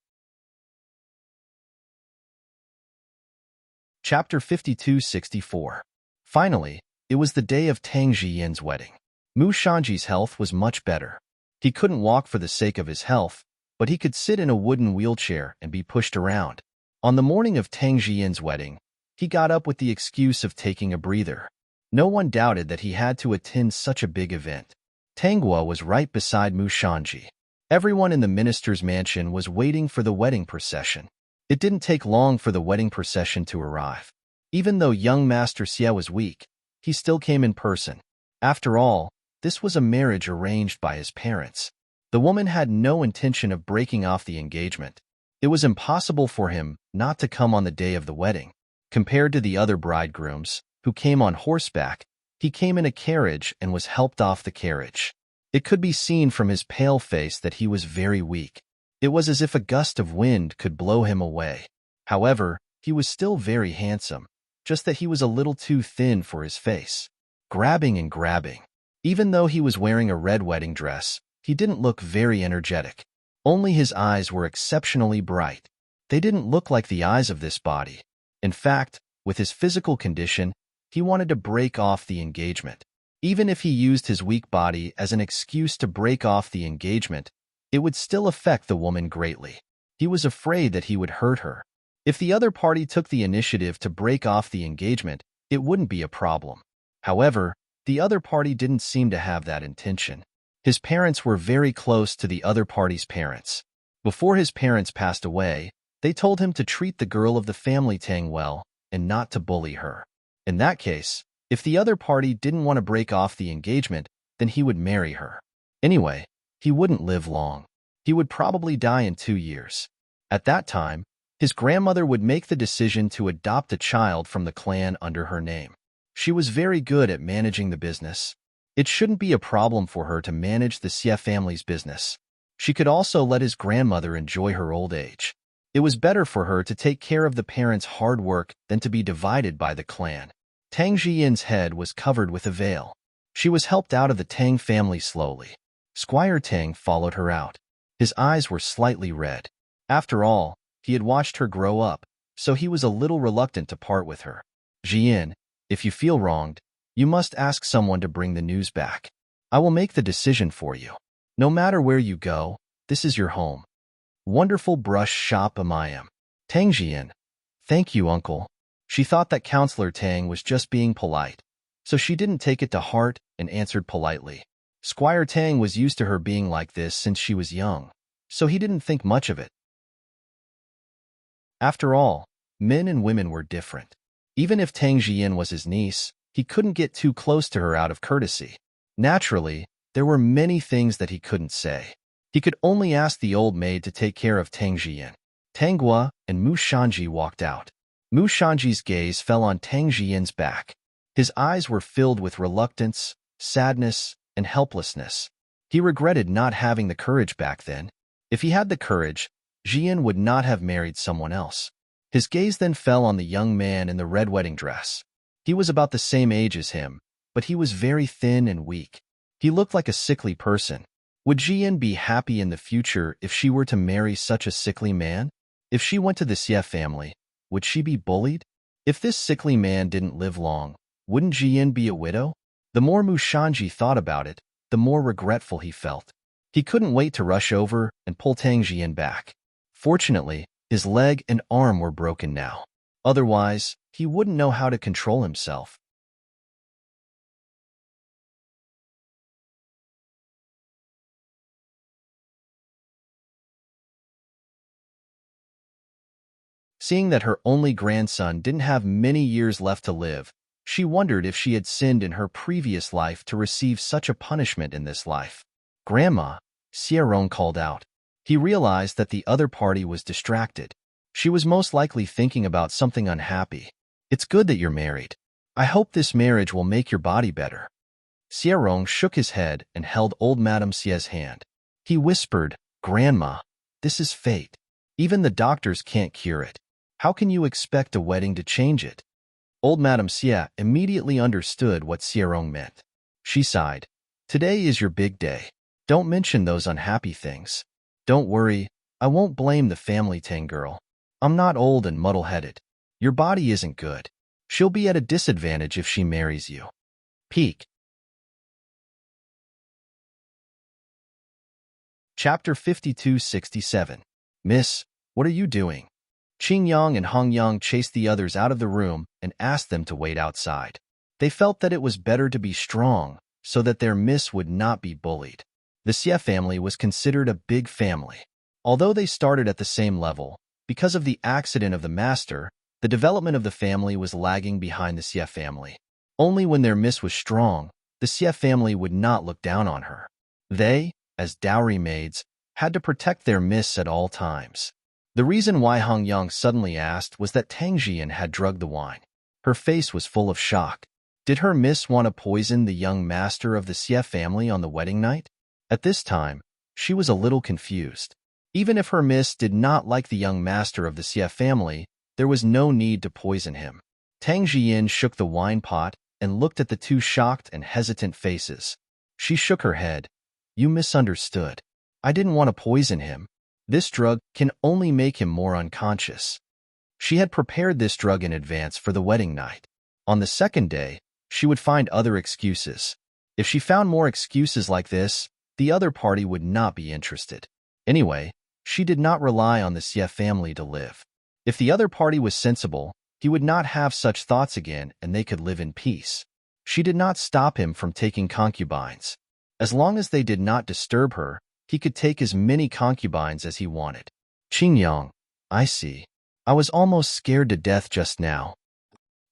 Chapter 52-64. Finally, it was the day of Tang Jian's wedding. Mu Shanji's health was much better. He couldn't walk for the sake of his health, but he could sit in a wooden wheelchair and be pushed around. On the morning of Tang Jian's wedding, he got up with the excuse of taking a breather. No one doubted that he had to attend such a big event. Tanghua was right beside Mu Shanji. Everyone in the minister's mansion was waiting for the wedding procession. It didn't take long for the wedding procession to arrive. Even though young Master Xie was weak, he still came in person. After all, this was a marriage arranged by his parents. The woman had no intention of breaking off the engagement. It was impossible for him not to come on the day of the wedding. Compared to the other bridegrooms, who came on horseback, he came in a carriage and was helped off the carriage. It could be seen from his pale face that he was very weak. It was as if a gust of wind could blow him away. However, he was still very handsome, just that he was a little too thin for his face. Grabbing and grabbing. Even though he was wearing a red wedding dress, he didn't look very energetic. Only his eyes were exceptionally bright. They didn't look like the eyes of this body. In fact, with his physical condition, he wanted to break off the engagement. Even if he used his weak body as an excuse to break off the engagement, it would still affect the woman greatly. He was afraid that he would hurt her. If the other party took the initiative to break off the engagement, it wouldn't be a problem. However, the other party didn't seem to have that intention. His parents were very close to the other party's parents. Before his parents passed away, they told him to treat the girl of the family Tang well and not to bully her. In that case, if the other party didn't want to break off the engagement, then he would marry her. Anyway, he wouldn't live long. He would probably die in 2 years. At that time, his grandmother would make the decision to adopt a child from the clan under her name. She was very good at managing the business. It shouldn't be a problem for her to manage the Xie family's business. She could also let his grandmother enjoy her old age. It was better for her to take care of the parents' hard work than to be divided by the clan. Tang Jian's head was covered with a veil. She was helped out of the Tang family slowly. Squire Tang followed her out. His eyes were slightly red. After all, he had watched her grow up, so he was a little reluctant to part with her. Jian, if you feel wronged, you must ask someone to bring the news back. I will make the decision for you. No matter where you go, this is your home. Wonderful brush shop Amayam. Tang Jian. Thank you, uncle. She thought that Counselor Tang was just being polite, so she didn't take it to heart and answered politely. Squire Tang was used to her being like this since she was young, so he didn't think much of it. After all, men and women were different. Even if Tang Jian was his niece, he couldn't get too close to her out of courtesy. Naturally, there were many things that he couldn't say. He could only ask the old maid to take care of Tang Jian. Tanghua and Mu Shanji walked out. Mu Shanji's gaze fell on Tang Jian's back. His eyes were filled with reluctance, sadness, and helplessness. He regretted not having the courage back then. If he had the courage, Jian would not have married someone else. His gaze then fell on the young man in the red wedding dress. He was about the same age as him, but he was very thin and weak. He looked like a sickly person. Would Jian be happy in the future if she were to marry such a sickly man? If she went to the Xie family, would she be bullied? If this sickly man didn't live long, wouldn't Jian be a widow? The more Mu Shanji thought about it, the more regretful he felt. He couldn't wait to rush over and pull Tang Jian back. Fortunately, his leg and arm were broken now. Otherwise, he wouldn't know how to control himself. Seeing that her only grandson didn't have many years left to live, she wondered if she had sinned in her previous life to receive such a punishment in this life. Grandma, Xie Rong called out. He realized that the other party was distracted. She was most likely thinking about something unhappy. It's good that you're married. I hope this marriage will make your body better. Xierong shook his head and held old Madame Xie's hand. He whispered, Grandma, this is fate. Even the doctors can't cure it. How can you expect a wedding to change it? Old Madame Xie immediately understood what Xierong meant. She sighed. Today is your big day. Don't mention those unhappy things. Don't worry, I won't blame the family Tang girl. I'm not old and muddle-headed. Your body isn't good. She'll be at a disadvantage if she marries you. Peak. Chapter 5267. Miss, what are you doing? Qing Yang and Hong Yang chased the others out of the room and asked them to wait outside. They felt that it was better to be strong so that their miss would not be bullied. The Xie family was considered a big family. Although they started at the same level, because of the accident of the master, the development of the family was lagging behind the Xie family. Only when their miss was strong, the Xie family would not look down on her. They, as dowry maids, had to protect their miss at all times. The reason why Hong Yang suddenly asked was that Tang Jian had drugged the wine. Her face was full of shock. Did her miss want to poison the young master of the Xie family on the wedding night? At this time, she was a little confused. Even if her miss did not like the young master of the Xie family, there was no need to poison him. Tang Jian shook the wine pot and looked at the two shocked and hesitant faces. She shook her head. You misunderstood. I didn't want to poison him. This drug can only make him more unconscious. She had prepared this drug in advance for the wedding night. On the second day, she would find other excuses. If she found more excuses like this, the other party would not be interested. Anyway, she did not rely on the Xie family to live. If the other party was sensible, he would not have such thoughts again and they could live in peace. She did not stop him from taking concubines. As long as they did not disturb her, he could take as many concubines as he wanted. Qing Yang, I see. I was almost scared to death just now.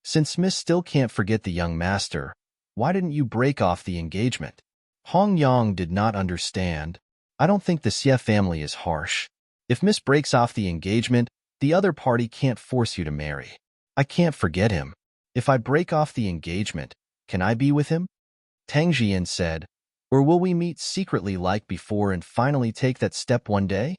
Since Miss still can't forget the young master, why didn't you break off the engagement? Hong Yang did not understand. I don't think the Xie family is harsh. If Miss breaks off the engagement, the other party can't force you to marry. I can't forget him. If I break off the engagement, can I be with him? Tang Jian said, or will we meet secretly like before and finally take that step one day?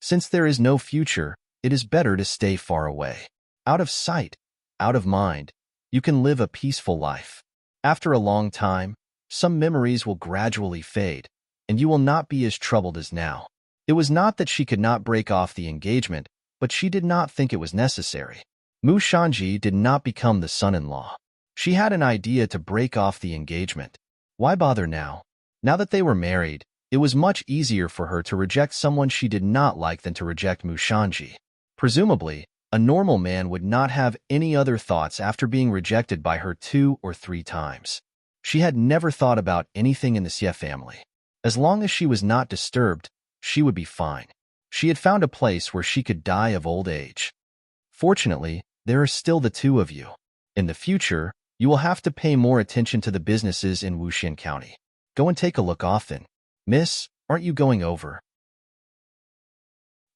Since there is no future, it is better to stay far away. Out of sight, out of mind, you can live a peaceful life. After a long time, some memories will gradually fade, and you will not be as troubled as now. It was not that she could not break off the engagement, but she did not think it was necessary. Mu Shanji did not become the son-in-law. She had an idea to break off the engagement. Why bother now? Now that they were married, it was much easier for her to reject someone she did not like than to reject Mu Shanji. Presumably, a normal man would not have any other thoughts after being rejected by her 2 or 3 times. She had never thought about anything in the Xie family. As long as she was not disturbed, she would be fine. She had found a place where she could die of old age. Fortunately, there are still the 2 of you. In the future, you will have to pay more attention to the businesses in Wuxian County. Go and take a look often. Miss, aren't you going over?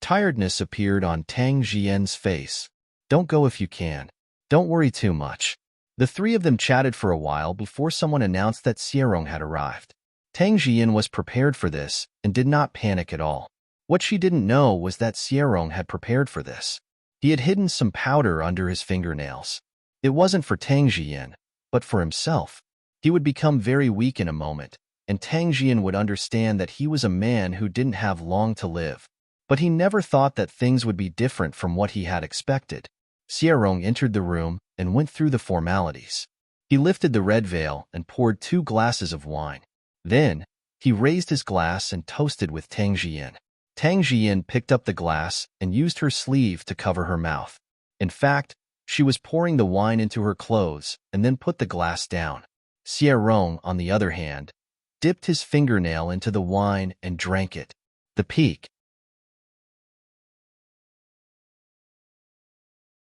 Tiredness appeared on Tang Jian's face. Don't go if you can. Don't worry too much. The 3 of them chatted for a while before someone announced that Xierong had arrived. Tang Jian was prepared for this and did not panic at all. What she didn't know was that Xierong had prepared for this. He had hidden some powder under his fingernails. It wasn't for Tang Jian, but for himself. He would become very weak in a moment, and Tang Jian would understand that he was a man who didn't have long to live. But he never thought that things would be different from what he had expected. Xierong entered the room and went through the formalities. He lifted the red veil and poured 2 glasses of wine. Then, he raised his glass and toasted with Tang Jian. Tang Jian picked up the glass and used her sleeve to cover her mouth. In fact, she was pouring the wine into her clothes and then put the glass down. Xierong, on the other hand, dipped his fingernail into the wine and drank it. The peak.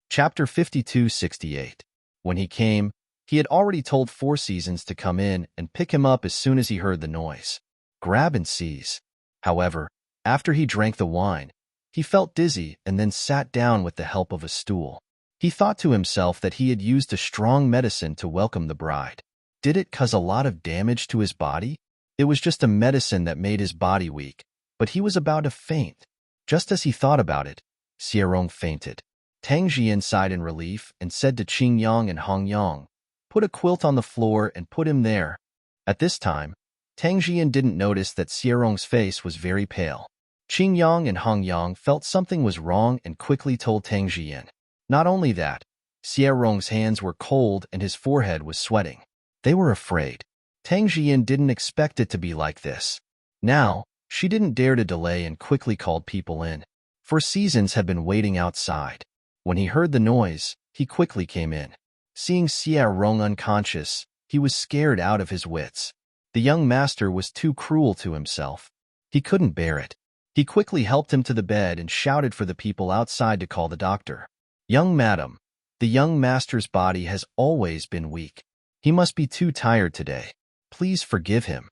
Chapter 5268. When he came, he had already told 4 Seasons to come in and pick him up as soon as he heard the noise. Grab and seize. However, After he drank the wine, he felt dizzy and then sat down with the help of a stool. He thought to himself that he had used a strong medicine to welcome the bride. Did it cause a lot of damage to his body? It was just a medicine that made his body weak, but he was about to faint. Just as he thought about it, Xierong fainted. Tang Jian sighed in relief and said to Qing Yang and Hong Yang, "Put a quilt on the floor and put him there." At this time, Tang Jian didn't notice that Xierong's face was very pale. Qing Yang and Hong Yang felt something was wrong and quickly told Tang Jian. Not only that, Xierong's hands were cold and his forehead was sweating. They were afraid. Tang Jian didn't expect it to be like this. Now, she didn't dare to delay and quickly called people in. 4 Seasons had been waiting outside. When he heard the noise, he quickly came in. Seeing Xierong unconscious, he was scared out of his wits. The young master was too cruel to himself. He couldn't bear it. He quickly helped him to the bed and shouted for the people outside to call the doctor. "Young madam, the young master's body has always been weak. He must be too tired today. Please forgive him."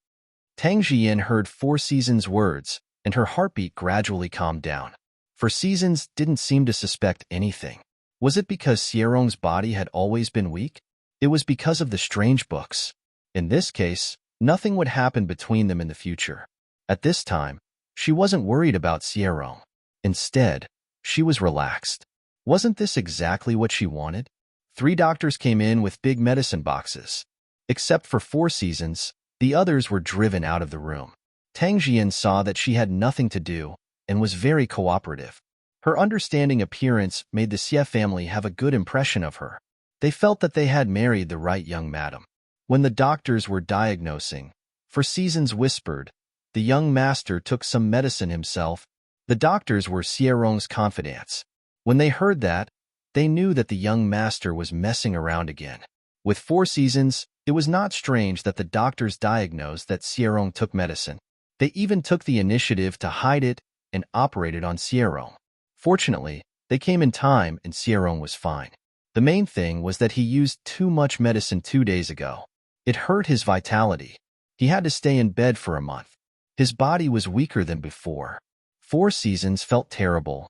Tang Jian heard 4 Seasons' words, and her heartbeat gradually calmed down. 4 Seasons didn't seem to suspect anything. Was it because Xierong's body had always been weak? It was because of the strange books. In this case, nothing would happen between them in the future. At this time, she wasn't worried about Xierong. Instead, she was relaxed. Wasn't this exactly what she wanted? 3 doctors came in with big medicine boxes. Except for 4 Seasons, the others were driven out of the room. Tang Jian saw that she had nothing to do and was very cooperative. Her understanding appearance made the Xie family have a good impression of her. They felt that they had married the right young madam. When the doctors were diagnosing, 4 Seasons whispered, "The young master took some medicine himself." The doctors were Xierong's confidants. When they heard that, they knew that the young master was messing around again. With 4 Seasons, it was not strange that the doctors diagnosed that Xierong took medicine. They even took the initiative to hide it and operated on Xierong. Fortunately, they came in time and Xierong was fine. The main thing was that he used too much medicine 2 days ago. It hurt his vitality. He had to stay in bed for a month. His body was weaker than before. 4 Seasons felt terrible.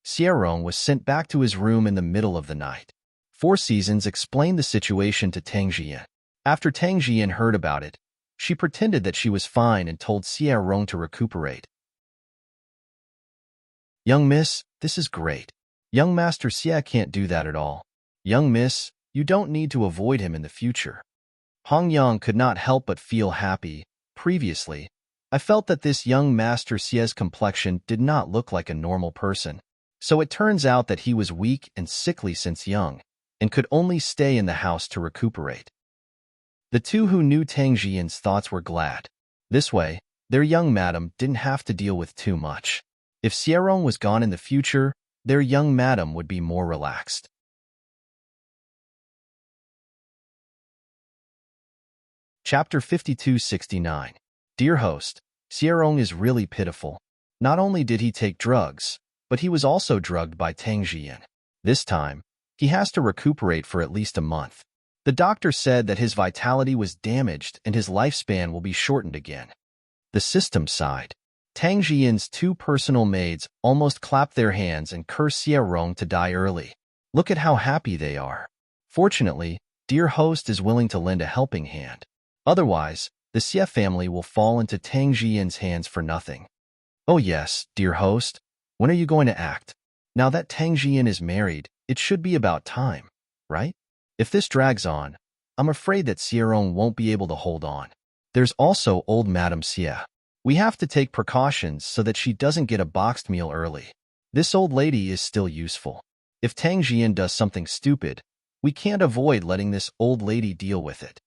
Xierong was sent back to his room in the middle of the night. 4 Seasons explained the situation to Tang Jian. After Tang Jian heard about it, she pretended that she was fine and told Xierong to recuperate. "Young miss, this is great. Young Master Xie can't do that at all. Young miss, you don't need to avoid him in the future." Hong Yang could not help but feel happy. Previously, I felt that this young Master Xie's complexion did not look like a normal person. So it turns out that he was weak and sickly since young, and could only stay in the house to recuperate. The 2 who knew Tang Jian's thoughts were glad. This way, their young madam didn't have to deal with too much. If Xierong was gone in the future, their young madam would be more relaxed. Chapter 5269. Dear host, Xierong is really pitiful. Not only did he take drugs, but he was also drugged by Tang Jian. This time, he has to recuperate for at least a month. The doctor said that his vitality was damaged and his lifespan will be shortened again. The system sighed. Tang Jian's 2 personal maids almost clapped their hands and cursed Xierong to die early. Look at how happy they are. Fortunately, dear host is willing to lend a helping hand. Otherwise, the Xie family will fall into Tang Jian's hands for nothing. "Oh yes, dear host. When are you going to act? Now that Tang Jian is married, it should be about time, right? If this drags on, I'm afraid that Xierong won't be able to hold on. There's also old Madame Xie. We have to take precautions so that she doesn't get a boxed meal early. This old lady is still useful. If Tang Jian does something stupid, we can't avoid letting this old lady deal with it."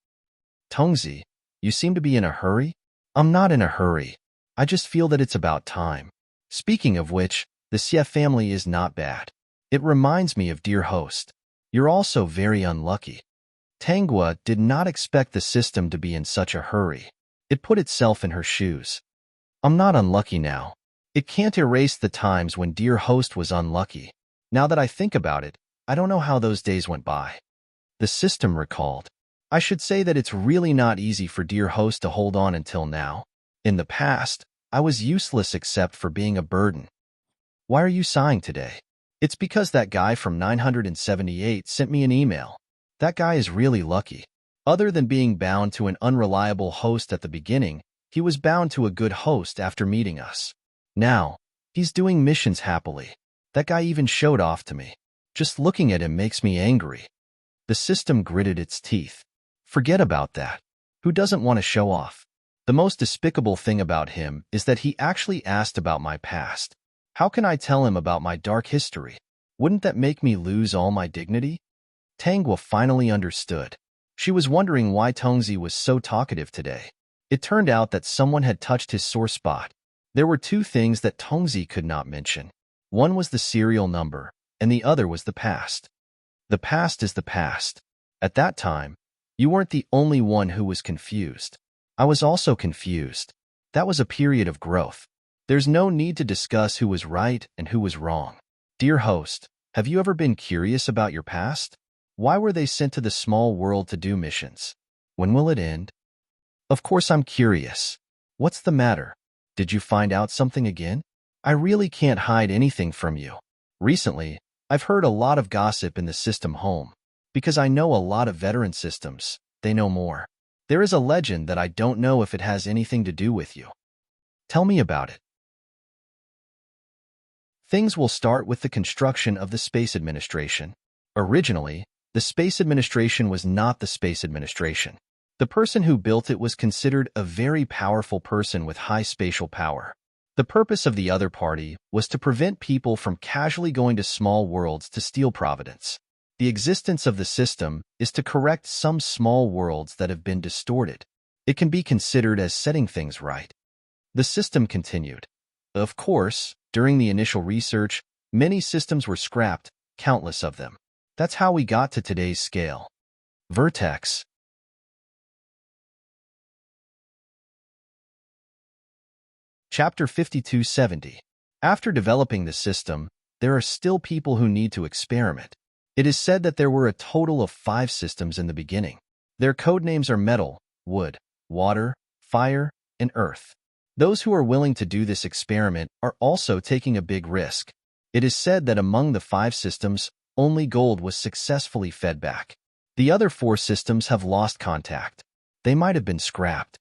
"Tongzi, you seem to be in a hurry?" "I'm not in a hurry. I just feel that it's about time. Speaking of which, the Xie family is not bad. It reminds me of dear host. You're also very unlucky." Tanghua did not expect the system to be in such a hurry. It put itself in her shoes. "I'm not unlucky now. It can't erase the times when dear host was unlucky. Now that I think about it, I don't know how those days went by." The system recalled. "I should say that it's really not easy for dear host to hold on until now. In the past, I was useless except for being a burden. Why are you sighing today? It's because that guy from 978 sent me an email. That guy is really lucky. Other than being bound to an unreliable host at the beginning, he was bound to a good host after meeting us. Now, he's doing missions happily. That guy even showed off to me. Just looking at him makes me angry. The system gritted its teeth. Forget about that. Who doesn't want to show off? The most despicable thing about him is that he actually asked about my past. How can I tell him about my dark history? Wouldn't that make me lose all my dignity? Tangwa finally understood. She was wondering why Tongzi was so talkative today. It turned out that someone had touched his sore spot. There were two things that Tongzi could not mention. One was the serial number, and the other was the past. The past is the past. At that time, you weren't the only one who was confused. I was also confused. That was a period of growth. There's no need to discuss who was right and who was wrong. Dear host, have you ever been curious about your past? Why were they sent to the small world to do missions? When will it end? Of course I'm curious. What's the matter? Did you find out something again? I really can't hide anything from you. Recently, I've heard a lot of gossip in the system home. Because I know a lot of veteran systems, they know more. There is a legend that I don't know if it has anything to do with you. Tell me about it. Things will start with the construction of the Space Administration. Originally, the Space Administration was not the Space Administration. The person who built it was considered a very powerful person with high spatial power. The purpose of the other party was to prevent people from casually going to small worlds to steal providence. The existence of the system is to correct some small worlds that have been distorted. It can be considered as setting things right. The system continued. Of course, during the initial research, many systems were scrapped, countless of them. That's how we got to today's scale. Vertex. Chapter 5270. After developing the system, there are still people who need to experiment. It is said that there were a total of 5 systems in the beginning. Their codenames are metal, wood, water, fire, and earth. Those who are willing to do this experiment are also taking a big risk. It is said that among the 5 systems, only gold was successfully fed back. The other 4 systems have lost contact. They might have been scrapped.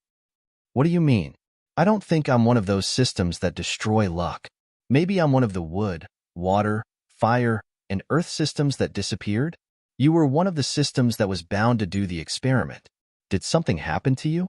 What do you mean? I don't think I'm one of those systems that destroy luck. Maybe I'm one of the wood, water, fire, and earth systems that disappeared? You were one of the systems that was bound to do the experiment. Did something happen to you?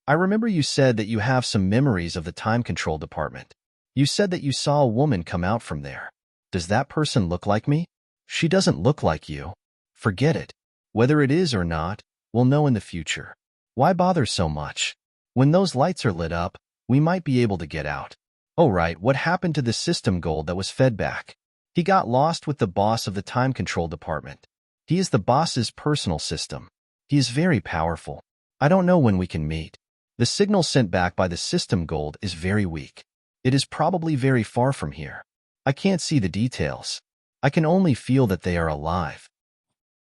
I remember you said that you have some memories of the time control department. You said that you saw a woman come out from there. Does that person look like me? She doesn't look like you. Forget it. Whether it is or not, we'll know in the future. Why bother so much? When those lights are lit up, we might be able to get out. Oh right, what happened to the system gold that was fed back? He got lost with the boss of the time control department. He is the boss's personal system. He is very powerful. I don't know when we can meet. The signal sent back by the system gold is very weak. It is probably very far from here. I can't see the details. I can only feel that they are alive.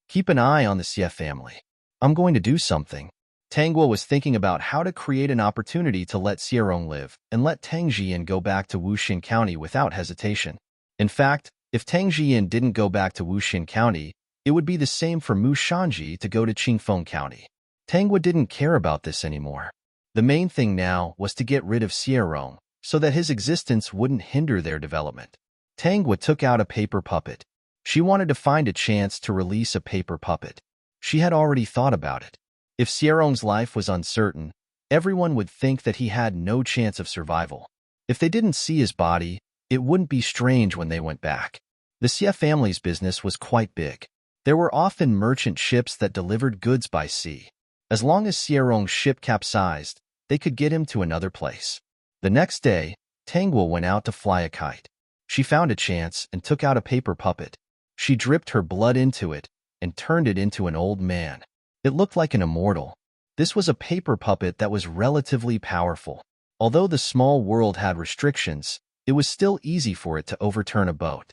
Keep an eye on the Xie family. I'm going to do something. Tangwa was thinking about how to create an opportunity to let Xierong live and let Tang Jian go back to Wuxin County without hesitation. In fact, if Tang Jian didn't go back to Wuxin County, it would be the same for Mu Shanji to go to Qingfeng County. Tangwa didn't care about this anymore. The main thing now was to get rid of Xierong so that his existence wouldn't hinder their development. Tangwa took out a paper puppet. She wanted to find a chance to release a paper puppet. She had already thought about it. If Xierong's life was uncertain, everyone would think that he had no chance of survival. If they didn't see his body, it wouldn't be strange when they went back. The Xie family's business was quite big. There were often merchant ships that delivered goods by sea. As long as Xierong's ship capsized, they could get him to another place. The next day, Tangwa went out to fly a kite. She found a chance and took out a paper puppet. She dripped her blood into it and turned it into an old man. It looked like an immortal. This was a paper puppet that was relatively powerful. Although the small world had restrictions, it was still easy for it to overturn a boat.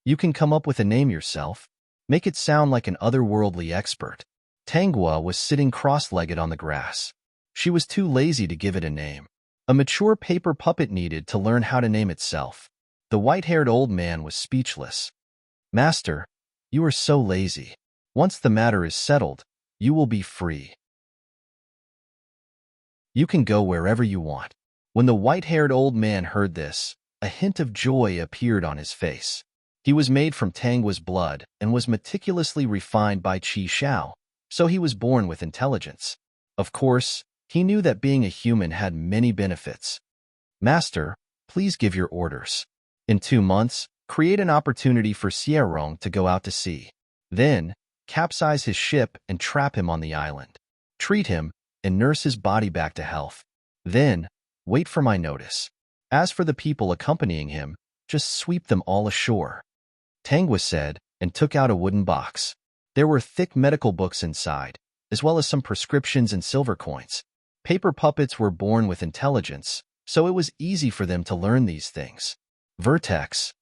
You can come up with a name yourself. Make it sound like an otherworldly expert. Tangwa was sitting cross-legged on the grass. She was too lazy to give it a name. A mature paper puppet needed to learn how to name itself. The white-haired old man was speechless. Master, you are so lazy. Once the matter is settled, you will be free. You can go wherever you want. When the white-haired old man heard this, a hint of joy appeared on his face. He was made from Tangwa's blood and was meticulously refined by Qi Shao, so he was born with intelligence. Of course, he knew that being a human had many benefits. Master, please give your orders. In 2 months, create an opportunity for Xierong to go out to sea. Then, capsize his ship and trap him on the island. Treat him and nurse his body back to health. Then, wait for my notice. As for the people accompanying him, just sweep them all ashore. Tangwa said, and took out a wooden box. There were thick medical books inside, as well as some prescriptions and silver coins. Paper puppets were born with intelligence, so it was easy for them to learn these things. Vertex.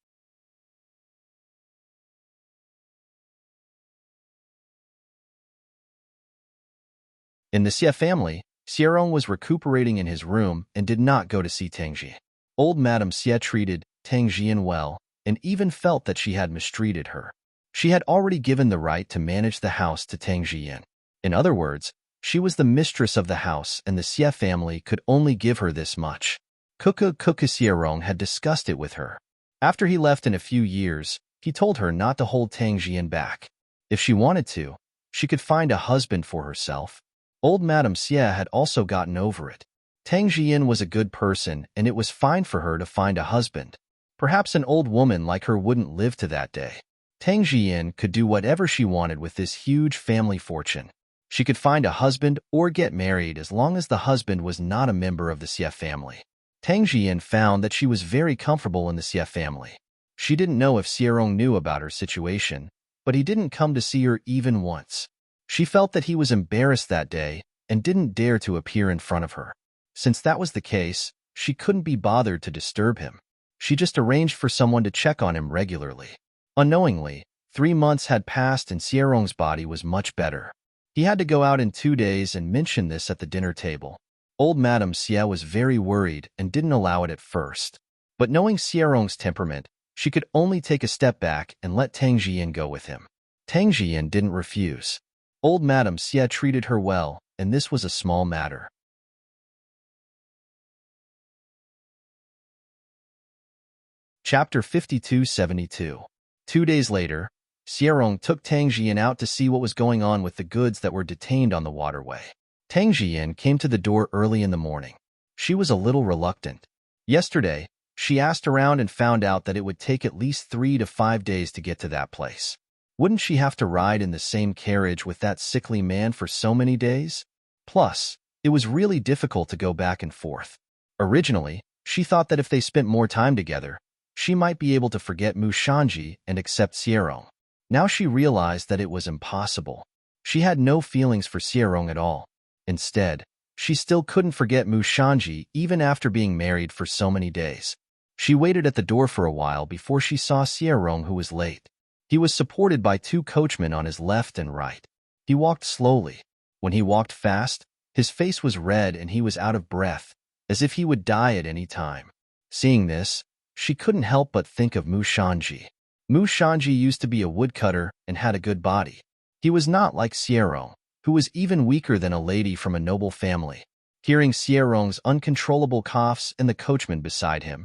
In the Xie family, Xierong was recuperating in his room and did not go to see Tangji. Old Madame Xie treated Tangjian well and even felt that she had mistreated her. She had already given the right to manage the house to Tangjian. In other words, she was the mistress of the house and the Xie family could only give her this much. Kuka Xierong had discussed it with her. After he left in a few years, he told her not to hold Tangjian back. If she wanted to, she could find a husband for herself. Old Madame Xie had also gotten over it. Tangjian was a good person and it was fine for her to find a husband. Perhaps an old woman like her wouldn't live to that day. Tangjian could do whatever she wanted with this huge family fortune. She could find a husband or get married as long as the husband was not a member of the Xie family. Tangjian found that she was very comfortable in the Xie family. She didn't know if Xierong knew about her situation, but he didn't come to see her even once. She felt that he was embarrassed that day and didn't dare to appear in front of her. Since that was the case, she couldn't be bothered to disturb him. She just arranged for someone to check on him regularly. Unknowingly, 3 months had passed and Xierong's body was much better. He had to go out in 2 days and mentioned this at the dinner table. Old Madame Xie was very worried and didn't allow it at first. But knowing Xierong's temperament, she could only take a step back and let Tangjian go with him. Tangjian didn't refuse. Old Madame Xie treated her well, and this was a small matter. Chapter 5272. 2 days later, Xierong took Tangjian out to see what was going on with the goods that were detained on the waterway. Tangjian came to the door early in the morning. She was a little reluctant. Yesterday, she asked around and found out that it would take at least 3 to 5 days to get to that place. Wouldn't she have to ride in the same carriage with that sickly man for so many days? Plus, it was really difficult to go back and forth. Originally, she thought that if they spent more time together, she might be able to forget Mu Shanji and accept Xierong. Now she realized that it was impossible. She had no feelings for Xierong at all. Instead, she still couldn't forget Mu Shanji even after being married for so many days. She waited at the door for a while before she saw Xierong, who was late. He was supported by 2 coachmen on his left and right. He walked slowly. When he walked fast, his face was red and he was out of breath, as if he would die at any time. Seeing this, she couldn't help but think of Mu Shanji. Mu Shanji used to be a woodcutter and had a good body. He was not like Xierong, who was even weaker than a lady from a noble family. Hearing Xierong's uncontrollable coughs and the coachman beside him,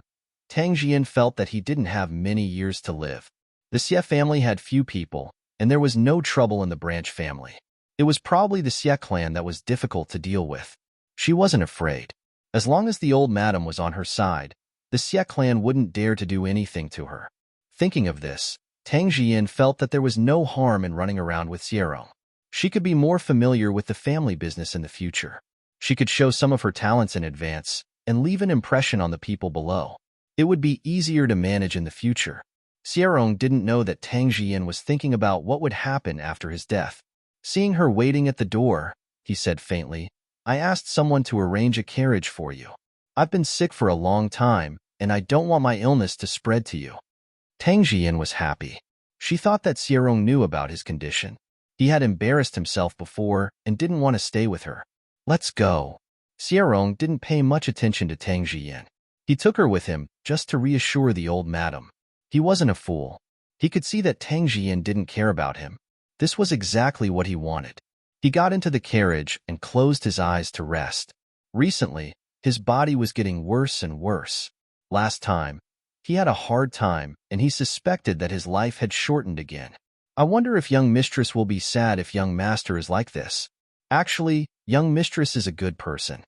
Tangjian felt that he didn't have many years to live. The Xie family had few people, and there was no trouble in the branch family. It was probably the Xie clan that was difficult to deal with. She wasn't afraid. As long as the old madam was on her side, the Xie clan wouldn't dare to do anything to her. Thinking of this, Tangjian felt that there was no harm in running around with Xierong. She could be more familiar with the family business in the future. She could show some of her talents in advance and leave an impression on the people below. It would be easier to manage in the future. Xierong didn't know that Tangjian was thinking about what would happen after his death. Seeing her waiting at the door, he said faintly, "I asked someone to arrange a carriage for you. I've been sick for a long time, and I don't want my illness to spread to you." Tangjian was happy. She thought that Xierong knew about his condition. He had embarrassed himself before and didn't want to stay with her. "Let's go." Xiaorong didn't pay much attention to Tang Jiyan. He took her with him just to reassure the old madam. He wasn't a fool. He could see that Tang Jiyan didn't care about him. This was exactly what he wanted. He got into the carriage and closed his eyes to rest. Recently, his body was getting worse and worse. Last time, he had a hard time, and he suspected that his life had shortened again. I wonder if young mistress will be sad if young master is like this. Actually, young mistress is a good person.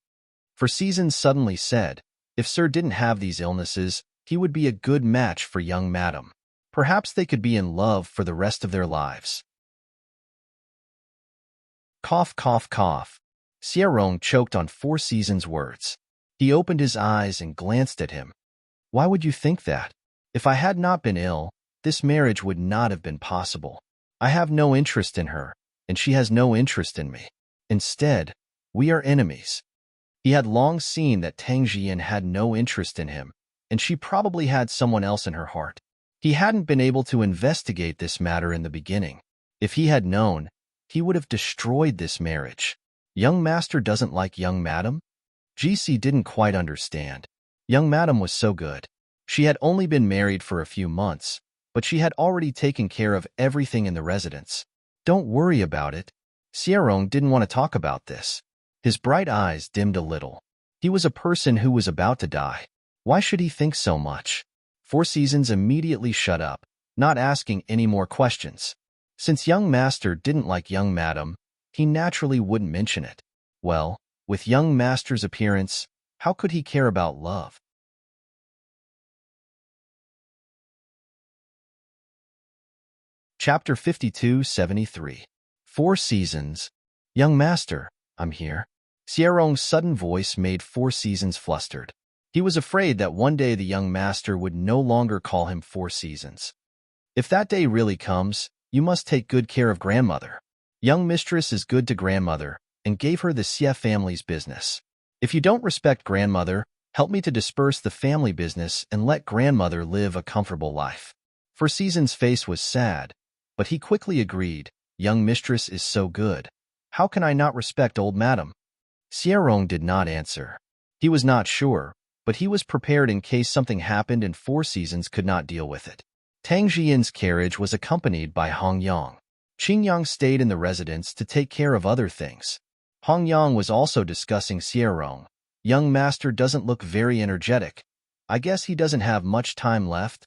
For Seasons suddenly said, if Sir didn't have these illnesses, he would be a good match for young madam. Perhaps they could be in love for the rest of their lives. Cough, cough, cough. Xiaorong choked on Four Seasons' words. He opened his eyes and glanced at him. Why would you think that? If I had not been ill, this marriage would not have been possible. I have no interest in her, and she has no interest in me. Instead, we are enemies. He had long seen that Tang Jiyan had no interest in him, and she probably had someone else in her heart. He hadn't been able to investigate this matter in the beginning. If he had known, he would have destroyed this marriage. Young master doesn't like young madam? GC didn't quite understand. Young madam was so good. She had only been married for a few months, but she had already taken care of everything in the residence. Don't worry about it. Xiaorong didn't want to talk about this. His bright eyes dimmed a little. He was a person who was about to die. Why should he think so much? Four Seasons immediately shut up, not asking any more questions. Since young master didn't like young madam, he naturally wouldn't mention it. Well, with young master's appearance, how could he care about love? Chapter 52-73. Four Seasons. Young master, I'm here. Xiaorong's sudden voice made Four Seasons flustered. He was afraid that one day the young master would no longer call him Four Seasons. If that day really comes, you must take good care of grandmother. Young mistress is good to grandmother and gave her the Xie family's business. If you don't respect grandmother, help me to disperse the family business and let grandmother live a comfortable life. Four Seasons' face was sad, but he quickly agreed, young mistress is so good. How can I not respect old madam? Xiaorong did not answer. He was not sure, but he was prepared in case something happened and Four Seasons could not deal with it. Tang Jiyan's carriage was accompanied by Hong Yang. Qing Yang stayed in the residence to take care of other things. Hong Yang was also discussing Xiaorong. Young master doesn't look very energetic. I guess he doesn't have much time left.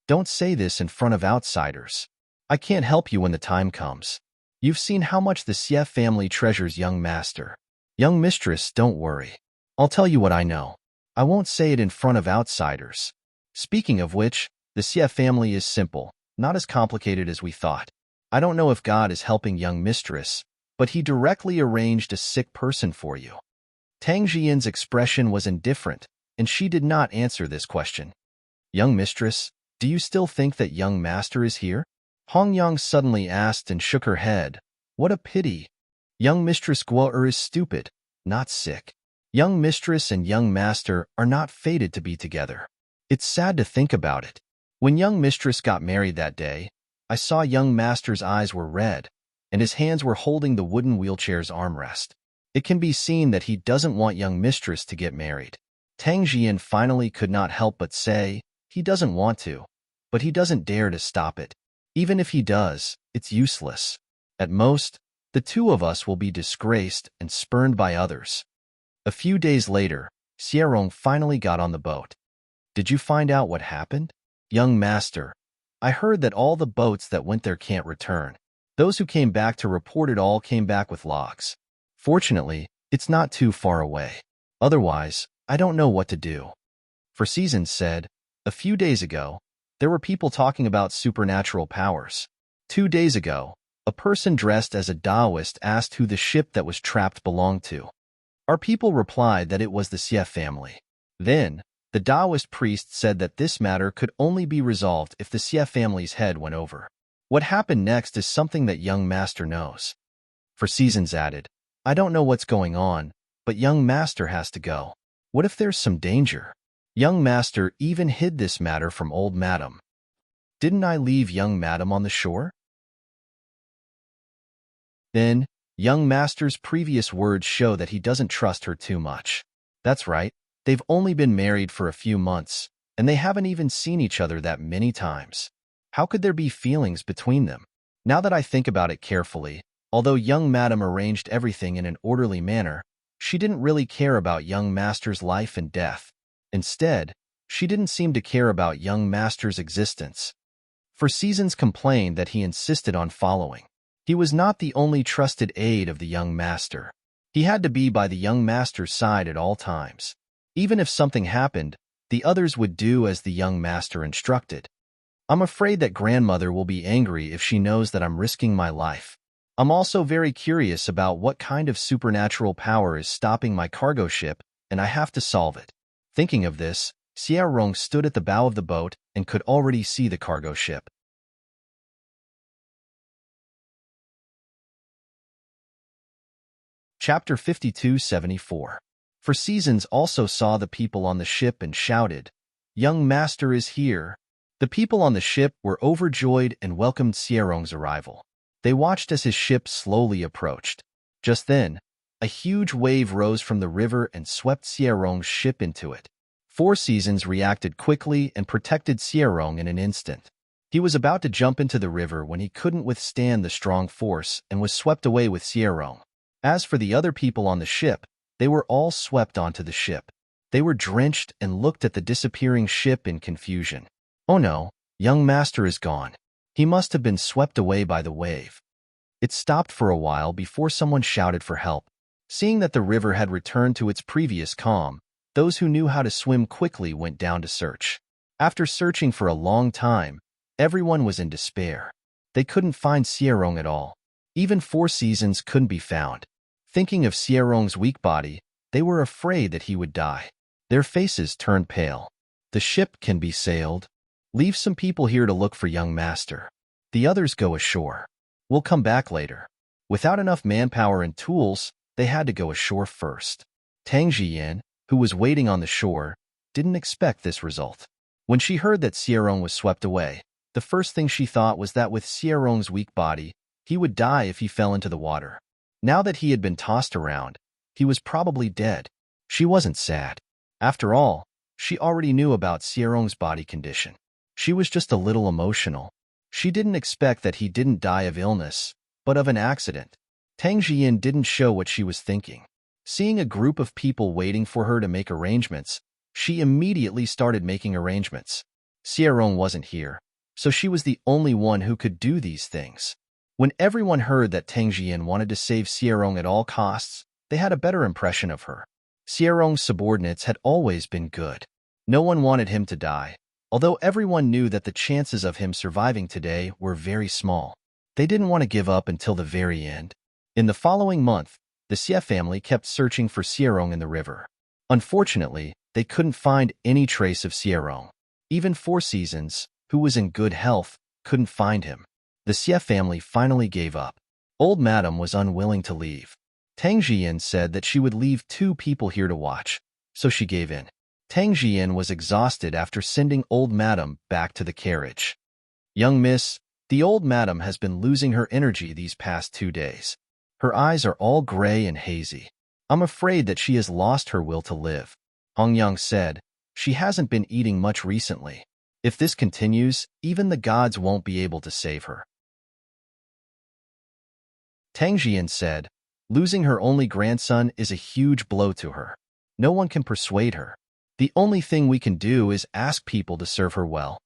Don't say this in front of outsiders. I can't help you when the time comes. You've seen how much the Xie family treasures young master. Young mistress, don't worry. I'll tell you what I know. I won't say it in front of outsiders. Speaking of which, the Xie family is simple, not as complicated as we thought. I don't know if God is helping young mistress, but he directly arranged a sick person for you. Tang Jiyan's expression was indifferent, and she did not answer this question. Young mistress, do you still think that young master is here? Hong Yang suddenly asked and shook her head. What a pity. Young mistress Guo is stupid, not sick. Young mistress and young master are not fated to be together. It's sad to think about it. When young mistress got married that day, I saw young master's eyes were red, and his hands were holding the wooden wheelchair's armrest. It can be seen that he doesn't want young mistress to get married. Tang Jiyan finally could not help but say, he doesn't want to, but he doesn't dare to stop it. Even if he does, it's useless. At most, the two of us will be disgraced and spurned by others. A few days later, Xiaorong finally got on the boat. Did you find out what happened? Young master, I heard that all the boats that went there can't return. Those who came back to report it all came back with logs. Fortunately, it's not too far away. Otherwise, I don't know what to do. For Seasons said, a few days ago, there were people talking about supernatural powers. 2 days ago, a person dressed as a Taoist asked who the ship that was trapped belonged to. Our people replied that it was the Xie family. Then, the Taoist priest said that this matter could only be resolved if the Xie family's head went over. What happened next is something that young master knows. For Seasons added, I don't know what's going on, but young master has to go. What if there's some danger? Young master even hid this matter from old madam. Didn't I leave young madam on the shore? Then, Young master's previous words show that he doesn't trust her too much. That's right, they've only been married for a few months, and they haven't even seen each other that many times. How could there be feelings between them? Now that I think about it carefully, although young madam arranged everything in an orderly manner, she didn't really care about young master's life and death. Instead, she didn't seem to care about young master's existence. For seasons complained that he insisted on following. He was not the only trusted aide of the young master. He had to be by the young master's side at all times. Even if something happened, the others would do as the young master instructed. I'm afraid that grandmother will be angry if she knows that I'm risking my life. I'm also very curious about what kind of supernatural power is stopping my cargo ship, and I have to solve it. Thinking of this, Xiaorong stood at the bow of the boat and could already see the cargo ship. Chapter 5274. For seasons also saw the people on the ship and shouted, "Young master is here!" The people on the ship were overjoyed and welcomed Xiaorong's arrival. They watched as his ship slowly approached. Just then, a huge wave rose from the river and swept Xiaorong's ship into it. Four Seasons reacted quickly and protected Xiaorong in an instant. He was about to jump into the river when he couldn't withstand the strong force and was swept away with Xiaorong. As for the other people on the ship, they were all swept onto the ship. They were drenched and looked at the disappearing ship in confusion. Oh no, young master is gone. He must have been swept away by the wave. It stopped for a while before someone shouted for help. Seeing that the river had returned to its previous calm, those who knew how to swim quickly went down to search. After searching for a long time, everyone was in despair. They couldn't find Xiaorong at all. Even Four Seasons couldn't be found. Thinking of Xiaorong's weak body, they were afraid that he would die. Their faces turned pale. The ship can be sailed. Leave some people here to look for young master. The others go ashore. We'll come back later. Without enough manpower and tools, they had to go ashore first. Tang Jiyan, who was waiting on the shore, didn't expect this result. When she heard that Xiaorong was swept away, the first thing she thought was that with Xiaorong's weak body, he would die if he fell into the water. Now that he had been tossed around, he was probably dead. She wasn't sad. After all, she already knew about Xiaorong's body condition. She was just a little emotional. She didn't expect that he didn't die of illness, but of an accident. Tang Jiyan didn't show what she was thinking. Seeing a group of people waiting for her to make arrangements, she immediately started making arrangements. Xiaorong wasn't here, so she was the only one who could do these things. When everyone heard that Tang Jiyan wanted to save Xiaorong at all costs, they had a better impression of her. Xiaorong's subordinates had always been good. No one wanted him to die, although everyone knew that the chances of him surviving today were very small. They didn't want to give up until the very end. In the following month, the Xie family kept searching for Xiaorong in the river. Unfortunately, they couldn't find any trace of Xiaorong. Even Four Seasons, who was in good health, couldn't find him. The Xie family finally gave up. Old Madam was unwilling to leave. Tang Jiyan said that she would leave 2 people here to watch, so she gave in. Tang Jiyan was exhausted after sending Old Madam back to the carriage. "Young miss, the old madam has been losing her energy these past 2 days. Her eyes are all gray and hazy. I'm afraid that she has lost her will to live," Hong Yang said. "She hasn't been eating much recently. If this continues, even the gods won't be able to save her." Tang Jiyan said, "Losing her only grandson is a huge blow to her. No one can persuade her. The only thing we can do is ask people to serve her well."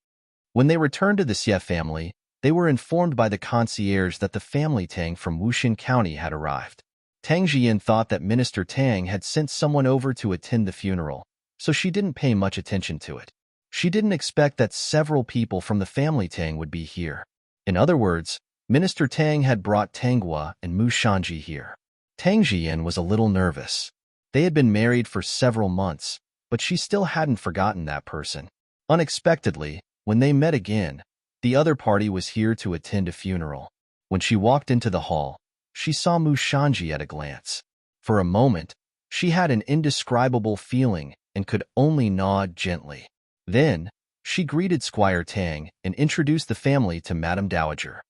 When they returned to the Xie family, they were informed by the concierge that the family Tang from Wuxin County had arrived. Tang Jiyan thought that Minister Tang had sent someone over to attend the funeral, so she didn't pay much attention to it. She didn't expect that several people from the family Tang would be here. In other words, Minister Tang had brought Tanghua and Mu Shanji here. Tang Jiyan was a little nervous. They had been married for several months, but she still hadn't forgotten that person. Unexpectedly, when they met again, the other party was here to attend a funeral. When she walked into the hall, she saw Mu Shanji at a glance. For a moment, she had an indescribable feeling and could only nod gently. Then, she greeted Squire Tang and introduced the family to Madame Dowager.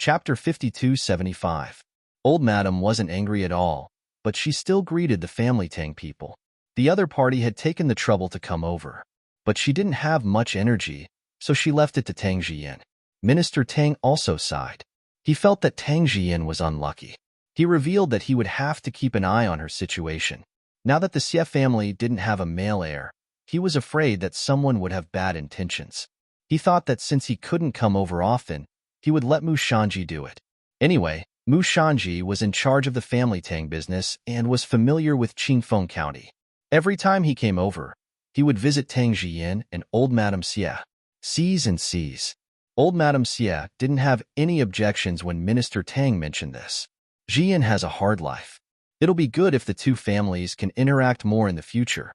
Chapter 5275. Old Madam wasn't angry at all, but she still greeted the family Tang people. The other party had taken the trouble to come over, but she didn't have much energy, so she left it to Tang Jian. Minister Tang also sighed. He felt that Tang Jian was unlucky. He revealed that he would have to keep an eye on her situation. Now that the Xie family didn't have a male heir, he was afraid that someone would have bad intentions. He thought that since he couldn't come over often, he would let Mu Shanji do it. Anyway, Mu Shanji was in charge of the family Tang business and was familiar with Qingfeng County. Every time he came over, he would visit Tang Jian and old Madame Xie. C's and C's. Old Madame Xie didn't have any objections when Minister Tang mentioned this. Jian has a hard life. It'll be good if the two families can interact more in the future.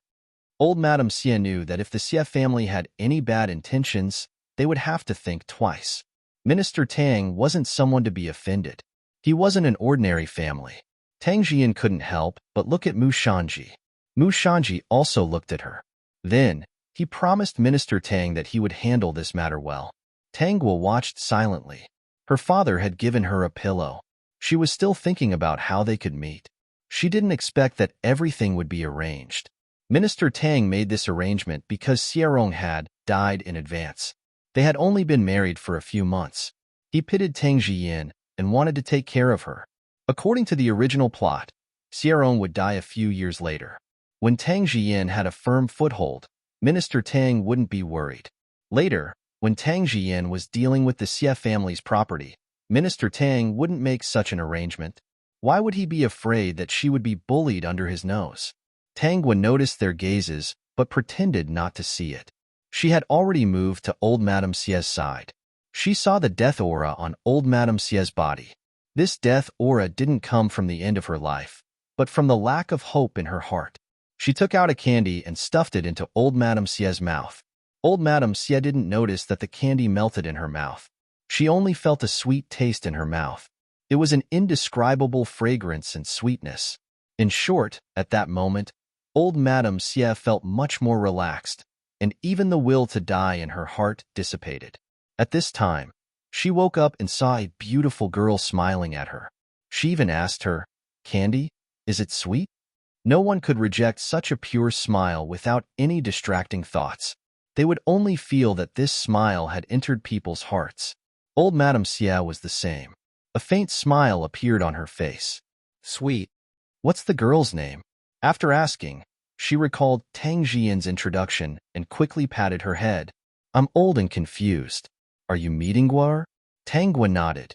Old Madame Xie knew that if the Xie family had any bad intentions, they would have to think twice. Minister Tang wasn't someone to be offended. He wasn't an ordinary family. Tang Jian couldn't help but look at Mu Shanji. Mu Shanji also looked at her. Then, he promised Minister Tang that he would handle this matter well. Tang Guo watched silently. Her father had given her a pillow. She was still thinking about how they could meet. She didn't expect that everything would be arranged. Minister Tang made this arrangement because Xierong had died in advance. They had only been married for a few months. He pitied Tang Jian and wanted to take care of her. According to the original plot, Xierong would die a few years later. When Tang Jian had a firm foothold, Minister Tang wouldn't be worried. Later, when Tang Jian was dealing with the Xie family's property, Minister Tang wouldn't make such an arrangement. Why would he be afraid that she would be bullied under his nose? Tang Guo noticed their gazes, but pretended not to see it. She had already moved to old Madame Xie's side. She saw the death aura on old Madame Xie's body. This death aura didn't come from the end of her life, but from the lack of hope in her heart. She took out a candy and stuffed it into old Madame Xie's mouth. Old Madame Xie didn't notice that the candy melted in her mouth. She only felt a sweet taste in her mouth. It was an indescribable fragrance and sweetness. In short, at that moment, old Madame Xie felt much more relaxed, and even the will to die in her heart dissipated. At this time, she woke up and saw a beautiful girl smiling at her. She even asked her, "Candy, is it sweet?" No one could reject such a pure smile without any distracting thoughts. They would only feel that this smile had entered people's hearts. Old Madame Xie was the same. A faint smile appeared on her face. "Sweet. What's the girl's name?" After asking, she recalled Tang Jian's introduction and quickly patted her head. "I'm old and confused. Are you meeting Guo?" Tang Guo nodded.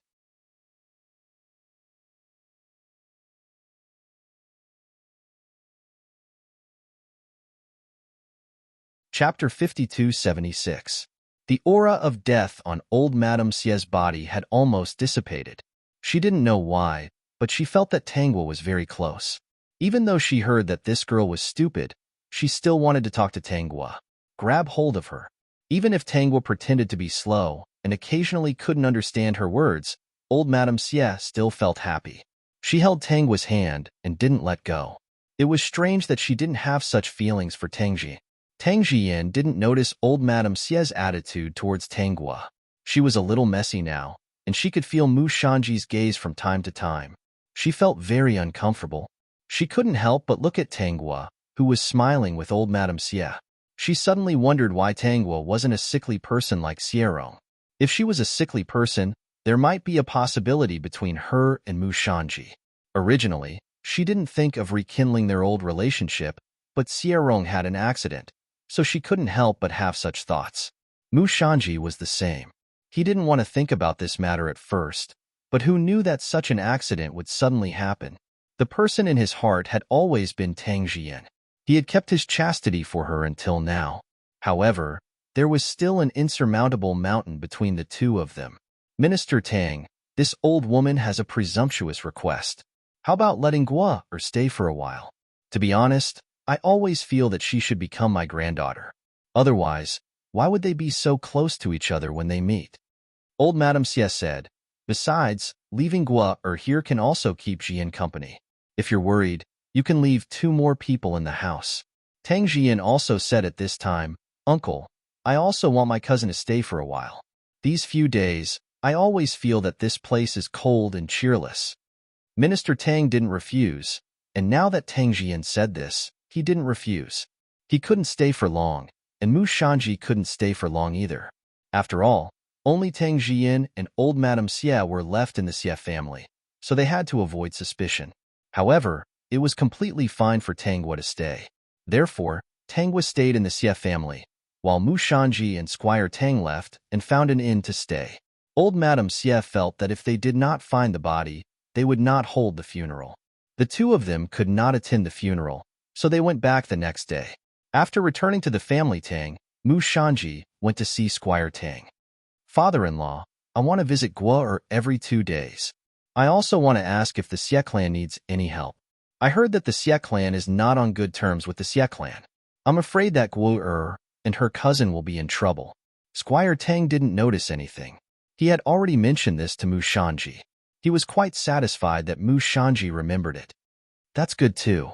Chapter 5276. The aura of death on old Madame Xie's body had almost dissipated. She didn't know why, but she felt that Tang Guo was very close. Even though she heard that this girl was stupid, she still wanted to talk to Tang Guo. Grab hold of her. Even if Tang Guo pretended to be slow and occasionally couldn't understand her words, old Madame Xie still felt happy. She held Tang Guo's hand and didn't let go. It was strange that she didn't have such feelings for Tang Ji. Tang Jian didn't notice old Madame Xie's attitude towards Tang Guo. She was a little messy now, and she could feel Mu Shanji's gaze from time to time. She felt very uncomfortable. She couldn't help but look at Tang Guo, who was smiling with old Madame Xie. She suddenly wondered why Tang Guo wasn't a sickly person like Xierong. If she was a sickly person, there might be a possibility between her and Mu Shanji. Originally, she didn't think of rekindling their old relationship, but Xierong had an accident, so she couldn't help but have such thoughts. Mu Shanji was the same. He didn't want to think about this matter at first, but who knew that such an accident would suddenly happen? The person in his heart had always been Tang Jian. He had kept his chastity for her until now. However, there was still an insurmountable mountain between the two of them. "Minister Tang, this old woman has a presumptuous request. How about letting Guo stay for a while? To be honest, I always feel that she should become my granddaughter. Otherwise, why would they be so close to each other when they meet?" Old Madame Xie said. "Besides, leaving Guo here can also keep Jian company. If you're worried, you can leave 2 more people in the house." Tang Jian also said at this time, "Uncle, I also want my cousin to stay for a while. These few days, I always feel that this place is cold and cheerless. Minister Tang didn't refuse, and now that Tang Jian said this, he didn't refuse. He couldn't stay for long, and Mu Shanji couldn't stay for long either. After all, only Tang Jian and old Madame Xie were left in the Xie family, so they had to avoid suspicion. However, it was completely fine for Tangwa to stay. Therefore, Tangwa stayed in the Xie family, while Mu Shanji and Squire Tang left and found an inn to stay. Old Madame Xie felt that if they did not find the body, they would not hold the funeral. The two of them could not attend the funeral, so they went back the next day. After returning to the family Tang, Mu Shanji went to see Squire Tang. Father-in-law, I want to visit Guo every 2 days. I also want to ask if the Xie clan needs any help. I heard that the Xie clan is not on good terms with the Xie clan. I'm afraid that Guo and her cousin will be in trouble. Squire Tang didn't notice anything. He had already mentioned this to Mu Shanji. He was quite satisfied that Mu Shanji remembered it. That's good too.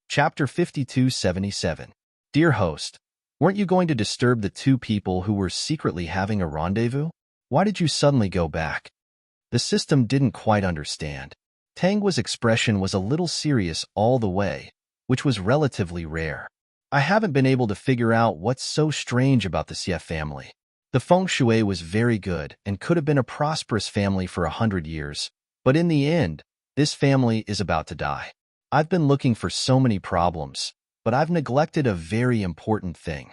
Chapter 5277. Dear host, weren't you going to disturb the two people who were secretly having a rendezvous? Why did you suddenly go back? The system didn't quite understand. Tangwa's expression was a little serious all the way, which was relatively rare. I haven't been able to figure out what's so strange about the Xie family. The feng shui was very good and could have been a prosperous family for 100 years, but in the end, this family is about to die. I've been looking for so many problems, but I've neglected a very important thing.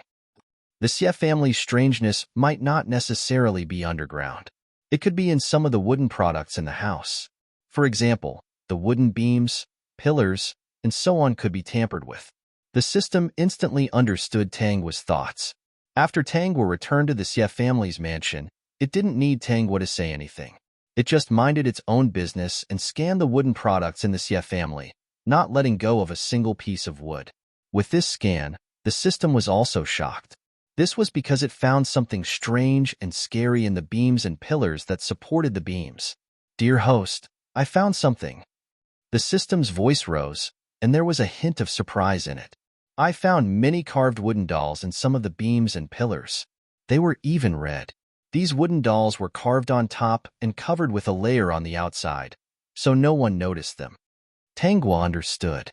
The Xie family's strangeness might not necessarily be underground. It could be in some of the wooden products in the house. For example, the wooden beams, pillars, and so on could be tampered with. The system instantly understood Tangwa's thoughts. After Tangwa returned to the Xie family's mansion, it didn't need Tangwa to say anything. It just minded its own business and scanned the wooden products in the Xie family, not letting go of a single piece of wood. With this scan, the system was also shocked. This was because it found something strange and scary in the beams and pillars that supported the beams. Dear host, I found something. The system's voice rose, and there was a hint of surprise in it. I found many carved wooden dolls in some of the beams and pillars. They were even red. These wooden dolls were carved on top and covered with a layer on the outside, so no one noticed them. Tangwa understood.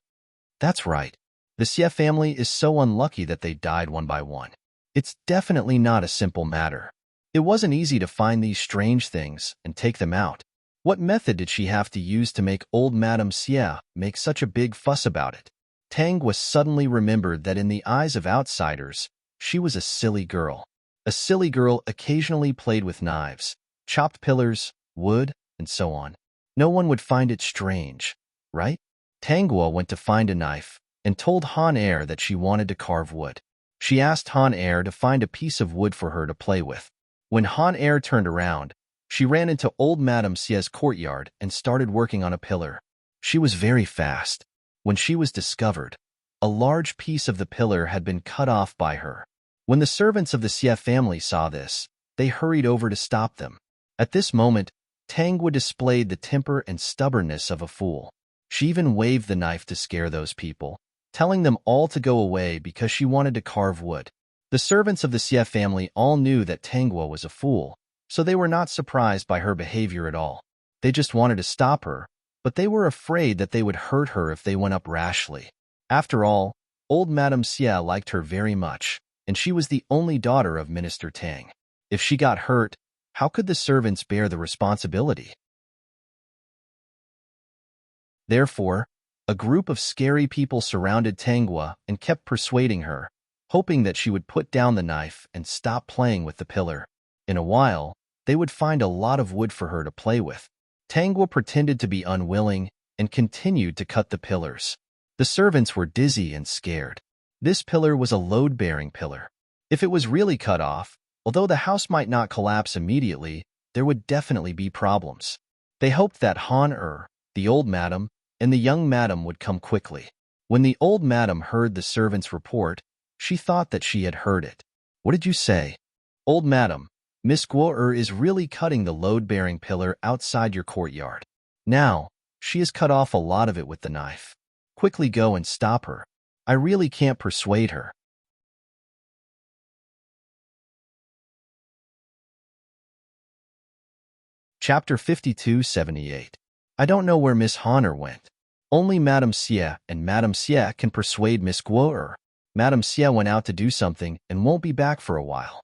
That's right. The Xie family is so unlucky that they died one by one. It's definitely not a simple matter. It wasn't easy to find these strange things and take them out. What method did she have to use to make old Madame Xie make such a big fuss about it? Tangwa suddenly remembered that in the eyes of outsiders, she was a silly girl. A silly girl occasionally played with knives, chopped pillars, wood, and so on. No one would find it strange, right? Tangwa went to find a knife and told Han Er that she wanted to carve wood. She asked Han Er to find a piece of wood for her to play with. When Han Er turned around, she ran into old Madame Xie's courtyard and started working on a pillar. She was very fast. When she was discovered, a large piece of the pillar had been cut off by her. When the servants of the Xie family saw this, they hurried over to stop them. At this moment, Tangwa displayed the temper and stubbornness of a fool. She even waved the knife to scare those people, telling them all to go away because she wanted to carve wood. The servants of the Xie family all knew that Tangwa was a fool, so they were not surprised by her behavior at all. They just wanted to stop her, but they were afraid that they would hurt her if they went up rashly. After all, old Madame Xie liked her very much, and she was the only daughter of Minister Tang. If she got hurt, how could the servants bear the responsibility? Therefore, a group of scary people surrounded Tangwa and kept persuading her, hoping that she would put down the knife and stop playing with the pillar. In a while, they would find a lot of wood for her to play with. Tangwa pretended to be unwilling and continued to cut the pillars. The servants were dizzy and scared. This pillar was a load-bearing pillar. If it was really cut off, although the house might not collapse immediately, there would definitely be problems. They hoped that Han Er, the old madam, and the young madam would come quickly. When the old madam heard the servant's report, she thought that she had heard it. What did you say? Old madam, Miss Guo is really cutting the load-bearing pillar outside your courtyard. Now, she has cut off a lot of it with the knife. Quickly go and stop her. I really can't persuade her. Chapter 5278. I don't know where Miss Honor went. Only Madame Xie and Madame Xie can persuade Miss Guo. Madame Xie went out to do something and won't be back for a while.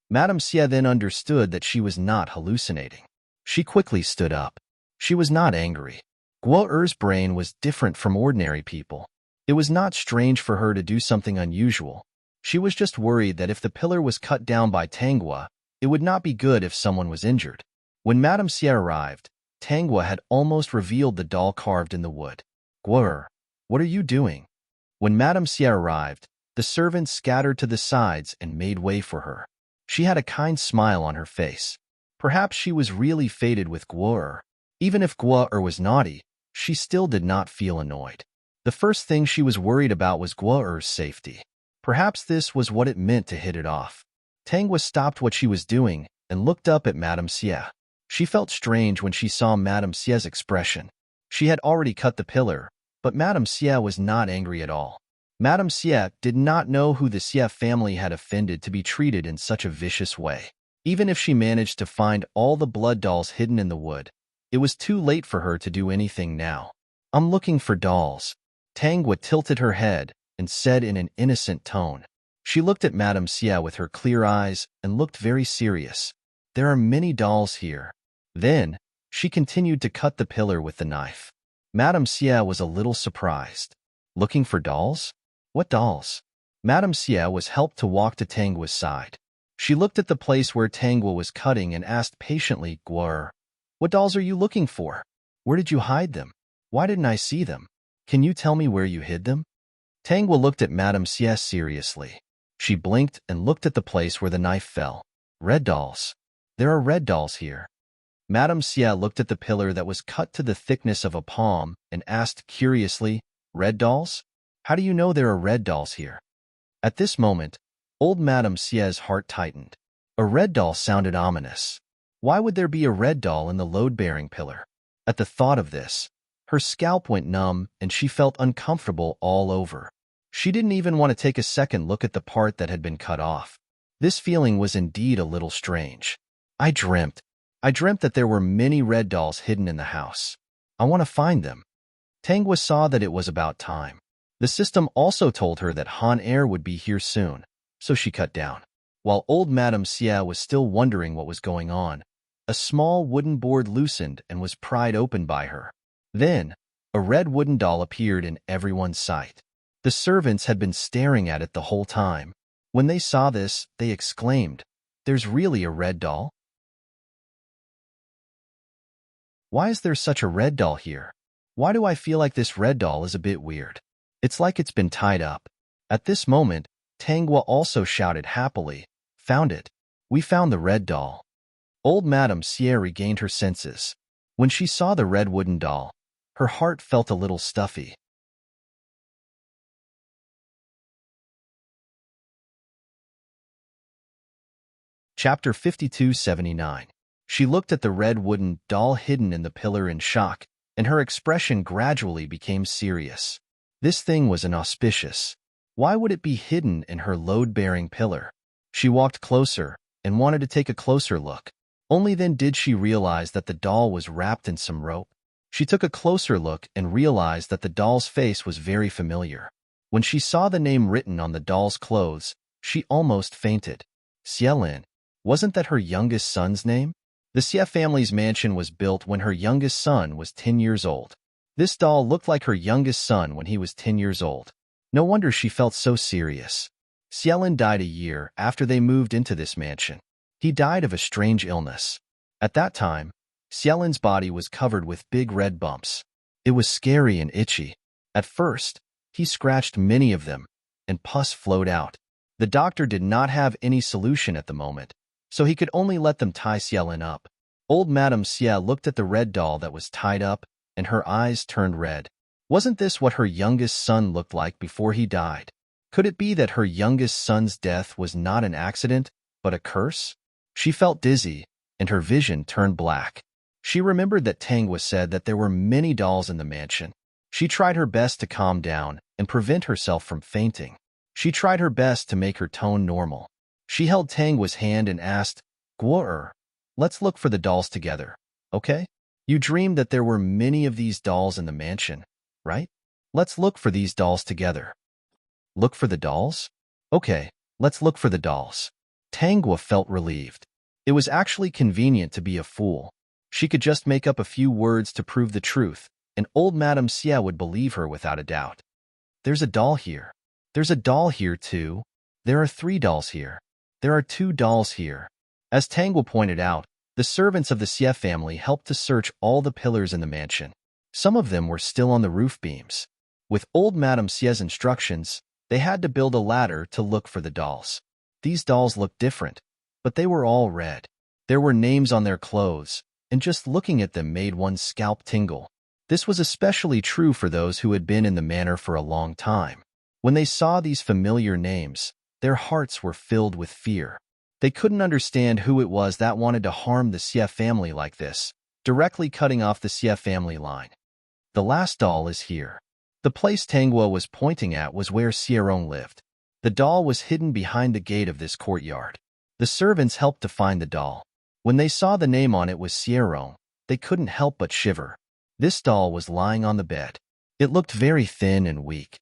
Madame Xie then understood that she was not hallucinating. She quickly stood up. She was not angry. Guo'er's brain was different from ordinary people. It was not strange for her to do something unusual. She was just worried that if the pillar was cut down by Tanghua, it would not be good if someone was injured. When Madame Xie arrived, Tanghua had almost revealed the doll carved in the wood. Guo'er, what are you doing? When Madame Xie arrived, the servants scattered to the sides and made way for her. She had a kind smile on her face. Perhaps she was really fated with Guo'er. Even if Guo'er was naughty, she still did not feel annoyed. The first thing she was worried about was Guo'er's safety. Perhaps this was what it meant to hit it off. Tanghua stopped what she was doing and looked up at Madame Xie. She felt strange when she saw Madame Xie's expression. She had already cut the pillar, but Madame Xie was not angry at all. Madame Xie did not know who the Xie family had offended to be treated in such a vicious way. Even if she managed to find all the blood dolls hidden in the wood, it was too late for her to do anything now. I'm looking for dolls. Tanghua tilted her head and said in an innocent tone. She looked at Madame Xie with her clear eyes and looked very serious. There are many dolls here. Then, she continued to cut the pillar with the knife. Madame Xie was a little surprised. Looking for dolls? What dolls? Madame Xie was helped to walk to Tanghua's side. She looked at the place where Tanghua was cutting and asked patiently, Guo'er, what dolls are you looking for? Where did you hide them? Why didn't I see them? Can you tell me where you hid them? Tanghua looked at Madame Xie seriously. She blinked and looked at the place where the knife fell. Red dolls. There are red dolls here. Madame Xie looked at the pillar that was cut to the thickness of a palm and asked curiously, Red dolls? How do you know there are red dolls here? At this moment, old Madame Xie's heart tightened. A red doll sounded ominous. Why would there be a red doll in the load-bearing pillar? At the thought of this, her scalp went numb and she felt uncomfortable all over. She didn't even want to take a second look at the part that had been cut off. This feeling was indeed a little strange. I dreamt that there were many red dolls hidden in the house. I want to find them. Tanghua saw that it was about time. The system also told her that Han Er would be here soon, so she cut down. While old Madame Xie was still wondering what was going on, a small wooden board loosened and was pried open by her. Then, a red wooden doll appeared in everyone's sight. The servants had been staring at it the whole time. When they saw this, they exclaimed, There's really a red doll? Why is there such a red doll here? Why do I feel like this red doll is a bit weird? It's like it's been tied up. At this moment, Tanghua also shouted happily, Found it. We found the red doll. Old Madame Xie regained her senses. When she saw the red wooden doll, her heart felt a little stuffy. Chapter 5279. She looked at the red wooden doll hidden in the pillar in shock, and her expression gradually became serious. This thing was inauspicious. Why would it be hidden in her load-bearing pillar? She walked closer and wanted to take a closer look. Only then did she realize that the doll was wrapped in some rope. She took a closer look and realized that the doll's face was very familiar. When she saw the name written on the doll's clothes, she almost fainted. Xielin. Wasn't that her youngest son's name? The Xie family's mansion was built when her youngest son was 10 years old. This doll looked like her youngest son when he was 10 years old. No wonder she felt so serious. Xielin died a year after they moved into this mansion. He died of a strange illness. At that time, Xielin's body was covered with big red bumps. It was scary and itchy. At first, he scratched many of them, and pus flowed out. The doctor did not have any solution at the moment, so he could only let them tie Xielin up. Old Madame Xie looked at the red doll that was tied up, and her eyes turned red. Wasn't this what her youngest son looked like before he died? Could it be that her youngest son's death was not an accident, but a curse? She felt dizzy, and her vision turned black. She remembered that Tanghua said that there were many dolls in the mansion. She tried her best to calm down and prevent herself from fainting. She tried her best to make her tone normal. She held Tangua's hand and asked, Guo, let's look for the dolls together, okay? You dreamed that there were many of these dolls in the mansion, right? Let's look for these dolls together. Look for the dolls? Okay, let's look for the dolls. Tangua felt relieved. It was actually convenient to be a fool. She could just make up a few words to prove the truth, and old Madame Xie would believe her without a doubt. There's a doll here. There's a doll here too. There are 3 dolls here. There are 2 dolls here. As Tangua pointed out, the servants of the Xie family helped to search all the pillars in the mansion. Some of them were still on the roof beams. With old Madame Xie's instructions, they had to build a ladder to look for the dolls. These dolls looked different, but they were all red. There were names on their clothes, and just looking at them made one's scalp tingle. This was especially true for those who had been in the manor for a long time. When they saw these familiar names, their hearts were filled with fear. They couldn't understand who it was that wanted to harm the Xie family like this, directly cutting off the Xie family line. The last doll is here. The place Tangua was pointing at was where Xierong lived. The doll was hidden behind the gate of this courtyard. The servants helped to find the doll. When they saw the name on it was Xierong, they couldn't help but shiver. This doll was lying on the bed. It looked very thin and weak.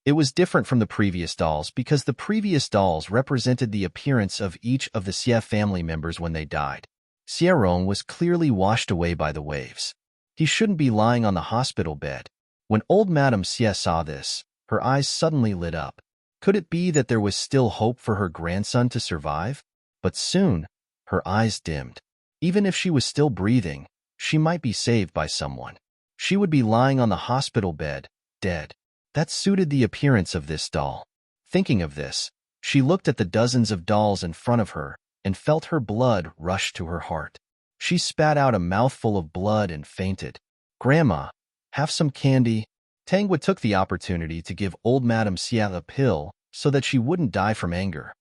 It was different from the previous dolls because the previous dolls represented the appearance of each of the Xie family members when they died. Xierong was clearly washed away by the waves. He shouldn't be lying on the hospital bed. When old Madame Xie saw this, her eyes suddenly lit up. Could it be that there was still hope for her grandson to survive? But soon, her eyes dimmed. Even if she was still breathing, she might be saved by someone. She would be lying on the hospital bed, dead. That suited the appearance of this doll. Thinking of this, she looked at the dozens of dolls in front of her and felt her blood rush to her heart. She spat out a mouthful of blood and fainted. Grandma, have some candy. Tangua took the opportunity to give old Madame Xie a pill so that she wouldn't die from anger.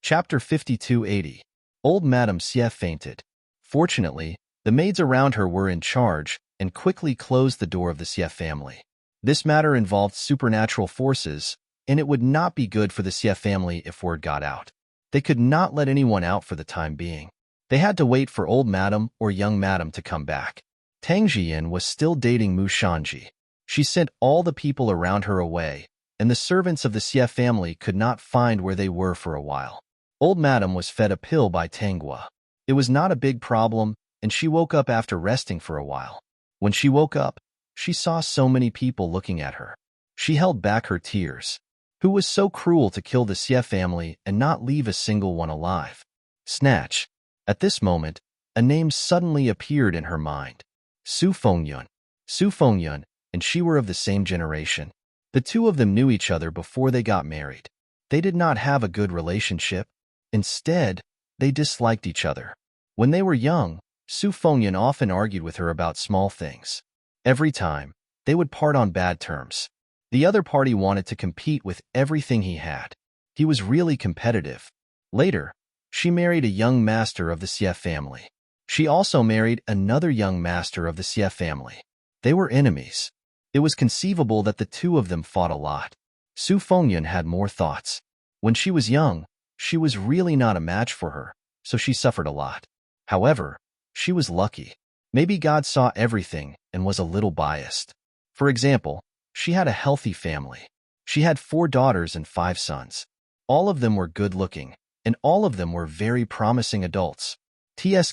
Chapter 5280. Old Madame Xie fainted. Fortunately, the maids around her were in charge and quickly closed the door of the Xie family. This matter involved supernatural forces, and it would not be good for the Xie family if word got out. They could not let anyone out for the time being. They had to wait for old Madame or young Madame to come back. Tang Jian was still dating Mu Shanji. She sent all the people around her away, and the servants of the Xie family could not find where they were for a while. Old Madame was fed a pill by Tangua. It was not a big problem, and she woke up after resting for a while. When she woke up, she saw so many people looking at her. She held back her tears. Who was so cruel to kill the Xie family and not leave a single one alive? Snatch. At this moment, a name suddenly appeared in her mind. Su Fengyun. Su Fengyun and she were of the same generation. The two of them knew each other before they got married. They did not have a good relationship. Instead, they disliked each other. When they were young, Su Fengyun often argued with her about small things. Every time, they would part on bad terms. The other party wanted to compete with everything he had. He was really competitive. Later, she married a young master of the Xie family. She also married another young master of the Xie family. They were enemies. It was conceivable that the two of them fought a lot. Su Fengyun had more thoughts. When she was young, she was really not a match for her, so she suffered a lot. However, she was lucky. Maybe God saw everything and was a little biased. For example, she had a healthy family. She had 4 daughters and 5 sons. All of them were good-looking, and all of them were very promising adults. TSK.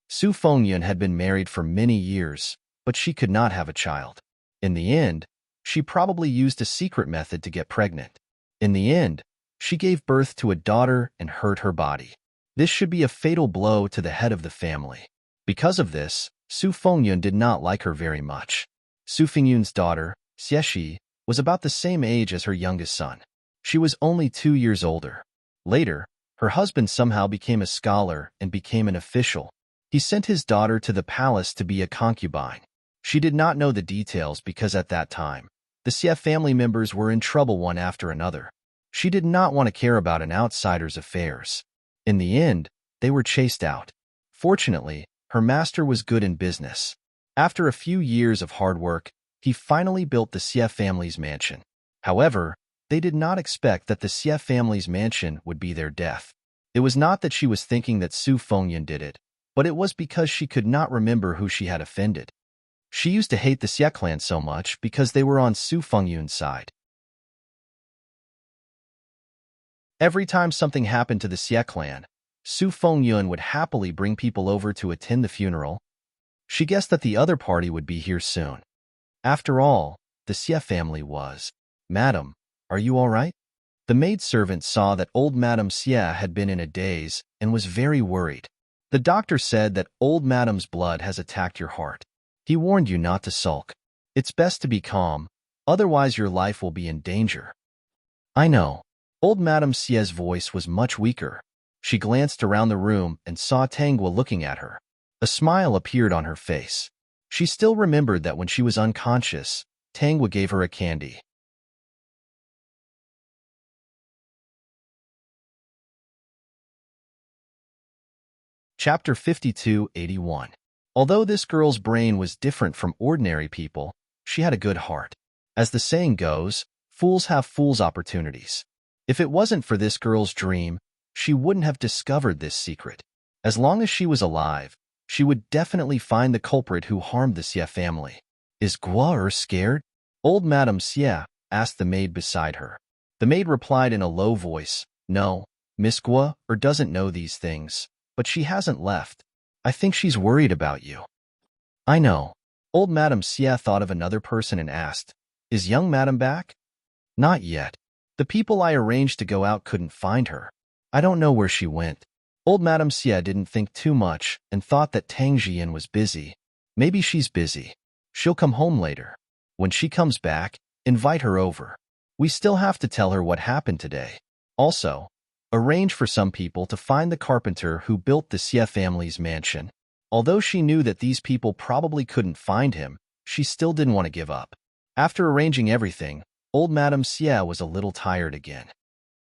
Su Fengyun had been married for many years, but she could not have a child. In the end, she probably used a secret method to get pregnant. In the end, she gave birth to a daughter and hurt her body. This should be a fatal blow to the head of the family. Because of this, Su Fengyun did not like her very much. Su Fengyun's daughter, Xieshi, was about the same age as her youngest son. She was only 2 years older. Later, her husband somehow became a scholar and became an official. He sent his daughter to the palace to be a concubine. She did not know the details because at that time, the Xie family members were in trouble one after another. She did not want to care about an outsider's affairs. In the end, they were chased out. Fortunately, her master was good in business. After a few years of hard work, he finally built the Xie family's mansion. However, they did not expect that the Xie family's mansion would be their death. It was not that she was thinking that Su Fengyan did it, but it was because she could not remember who she had offended. She used to hate the Xie clan so much because they were on Su Fengyun's side. Every time something happened to the Xie clan, Su Fengyun would happily bring people over to attend the funeral. She guessed that the other party would be here soon. After all, the Xie family was. "Madam, are you all right?" The maidservant saw that old Madame Xie had been in a daze and was very worried. "The doctor said that old Madame's blood has attacked your heart. He warned you not to sulk. It's best to be calm, otherwise your life will be in danger." "I know." Old Madame Xie's voice was much weaker. She glanced around the room and saw Tanghua looking at her. A smile appeared on her face. She still remembered that when she was unconscious, Tanghua gave her a candy. Chapter 5281. Although this girl's brain was different from ordinary people, she had a good heart. As the saying goes, fools have fools' opportunities. If it wasn't for this girl's dream, she wouldn't have discovered this secret. As long as she was alive, she would definitely find the culprit who harmed the Xie family. "Is Guo scared?" Old Madame Xie asked the maid beside her. The maid replied in a low voice, "No, Miss Guo doesn't know these things, but she hasn't left. I think she's worried about you." "I know." Old Madame Xie thought of another person and asked, "Is young Madame back?" "Not yet. The people I arranged to go out couldn't find her. I don't know where she went." Old Madame Xie didn't think too much and thought that Tang Jian was busy. "Maybe she's busy. She'll come home later. When she comes back, invite her over. We still have to tell her what happened today. Also, arrange for some people to find the carpenter who built the Xie family's mansion." Although she knew that these people probably couldn't find him, she still didn't want to give up. After arranging everything, old Madame Xie was a little tired again.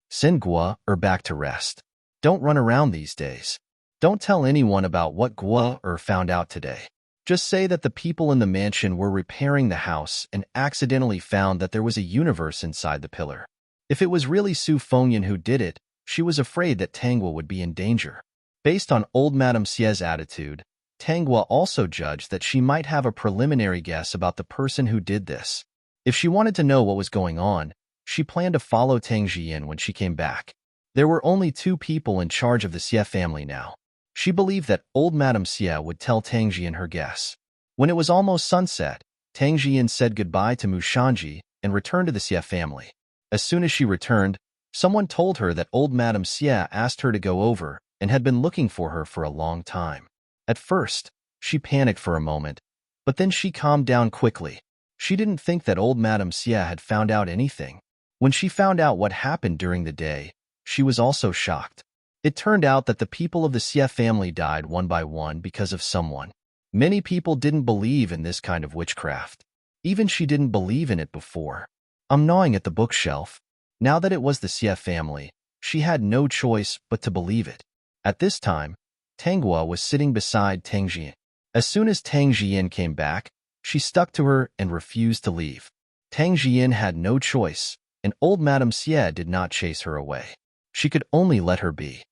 "Send Guo back to rest. Don't run around these days. Don't tell anyone about what Guo found out today. Just say that the people in the mansion were repairing the house and accidentally found that there was a universe inside the pillar. If it was really Su Fengyan who did it, she was afraid that Tanghua would be in danger." Based on old Madame Xie's attitude, Tanghua also judged that she might have a preliminary guess about the person who did this. If she wanted to know what was going on, she planned to follow Tang Jian when she came back. There were only 2 people in charge of the Xie family now. She believed that old Madame Xie would tell Tang Jian her guess. When it was almost sunset, Tang Jian said goodbye to Mu Shanji and returned to the Xie family. As soon as she returned, someone told her that old Madame Xie asked her to go over and had been looking for her for a long time. At first, she panicked for a moment, but then she calmed down quickly. She didn't think that old Madame Xie had found out anything. When she found out what happened during the day, she was also shocked. It turned out that the people of the Xie family died one by one because of someone. Many people didn't believe in this kind of witchcraft. Even she didn't believe in it before. I'm gnawing at the bookshelf. Now that it was the Xie family, she had no choice but to believe it. At this time, Tanghua was sitting beside Tang Jian. As soon as Tang Jian came back, she stuck to her and refused to leave. Tang Jian had no choice, and old Madame Xie did not chase her away. She could only let her be.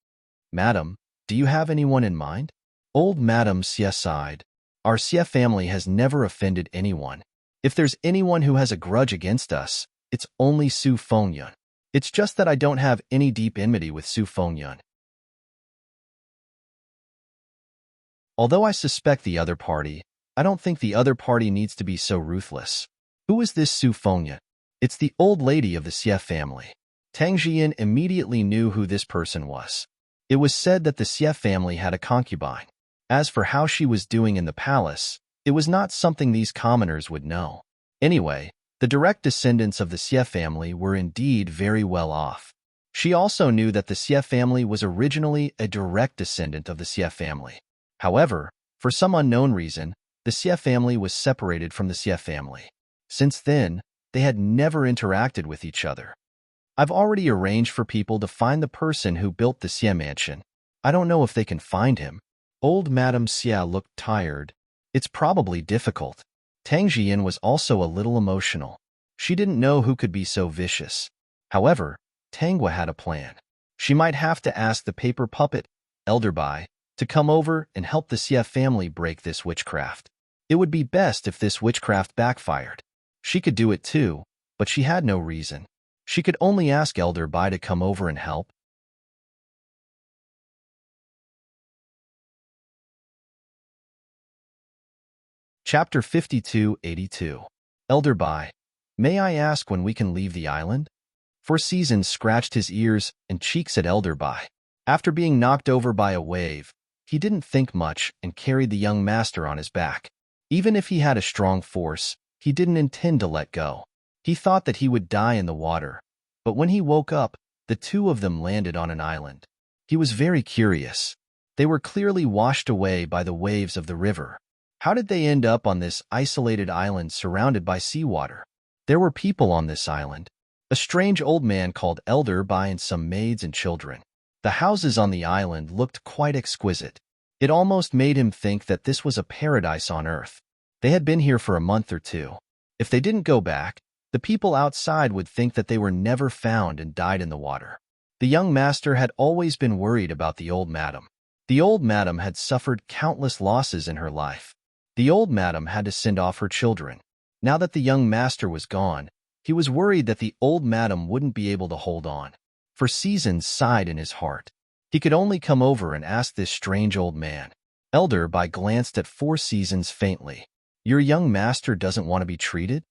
"Madam, do you have anyone in mind?" Old Madame Xie sighed. "Our Xie family has never offended anyone. If there's anyone who has a grudge against us, it's only Su Fengyan. It's just that I don't have any deep enmity with Su Fengyan. Although I suspect the other party, I don't think the other party needs to be so ruthless. Who is this Su Fengyan?" "It's the old lady of the Xie family." Tang Jian immediately knew who this person was. It was said that the Xie family had a concubine. As for how she was doing in the palace, it was not something these commoners would know. Anyway, the direct descendants of the Xie family were indeed very well off. She also knew that the Xie family was originally a direct descendant of the Xie family. However, for some unknown reason, the Xie family was separated from the Xie family. Since then, they had never interacted with each other. I've already arranged for people to find the person who built the Xie mansion. I don't know if they can find him. Old Madame Xie looked tired. It's probably difficult. Tang Jian was also a little emotional. She didn't know who could be so vicious. However, Tangwa had a plan. She might have to ask the paper puppet, Elder Bai, to come over and help the Xie family break this witchcraft. It would be best if this witchcraft backfired. She could do it too, but she had no reason. She could only ask Elder Bai to come over and help. Chapter 5282. Elder Bai, may I ask when we can leave the island? Four Seasons scratched his ears and cheeks at Elder Bai. After being knocked over by a wave, he didn't think much and carried the young master on his back. Even if he had a strong force, he didn't intend to let go. He thought that he would die in the water, but when he woke up, the two of them landed on an island. He was very curious. They were clearly washed away by the waves of the river. How did they end up on this isolated island surrounded by seawater? There were people on this island. A strange old man called Elder Bai and some maids and children. The houses on the island looked quite exquisite. It almost made him think that this was a paradise on earth. They had been here for a month or two. If they didn't go back, the people outside would think that they were never found and died in the water. The young master had always been worried about the old madam. The old madam had suffered countless losses in her life. The old madam had to send off her children. Now that the young master was gone, he was worried that the old madam wouldn't be able to hold on. For Seasons sighed in his heart. He could only come over and ask this strange old man. Elder Bai glanced at Four Seasons faintly. Your young master doesn't want to be treated?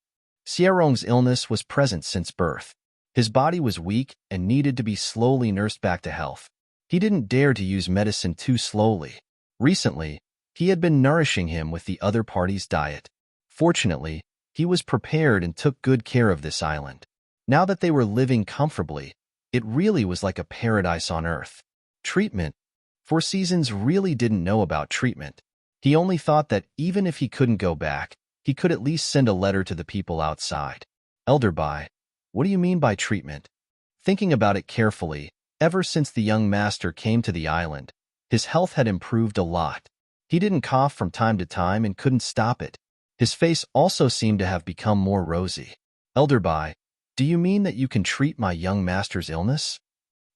Xiaorong's illness was present since birth. His body was weak and needed to be slowly nursed back to health. He didn't dare to use medicine too slowly. Recently, he had been nourishing him with the other party's diet. Fortunately, he was prepared and took good care of this island. Now that they were living comfortably, it really was like a paradise on earth. Treatment. Four Seasons really didn't know about treatment. He only thought that even if he couldn't go back, he could at least send a letter to the people outside. Elder Bai, what do you mean by treatment? Thinking about it carefully, ever since the young master came to the island, his health had improved a lot. He didn't cough from time to time and couldn't stop it. His face also seemed to have become more rosy. Elder Bai, do you mean that you can treat my young master's illness?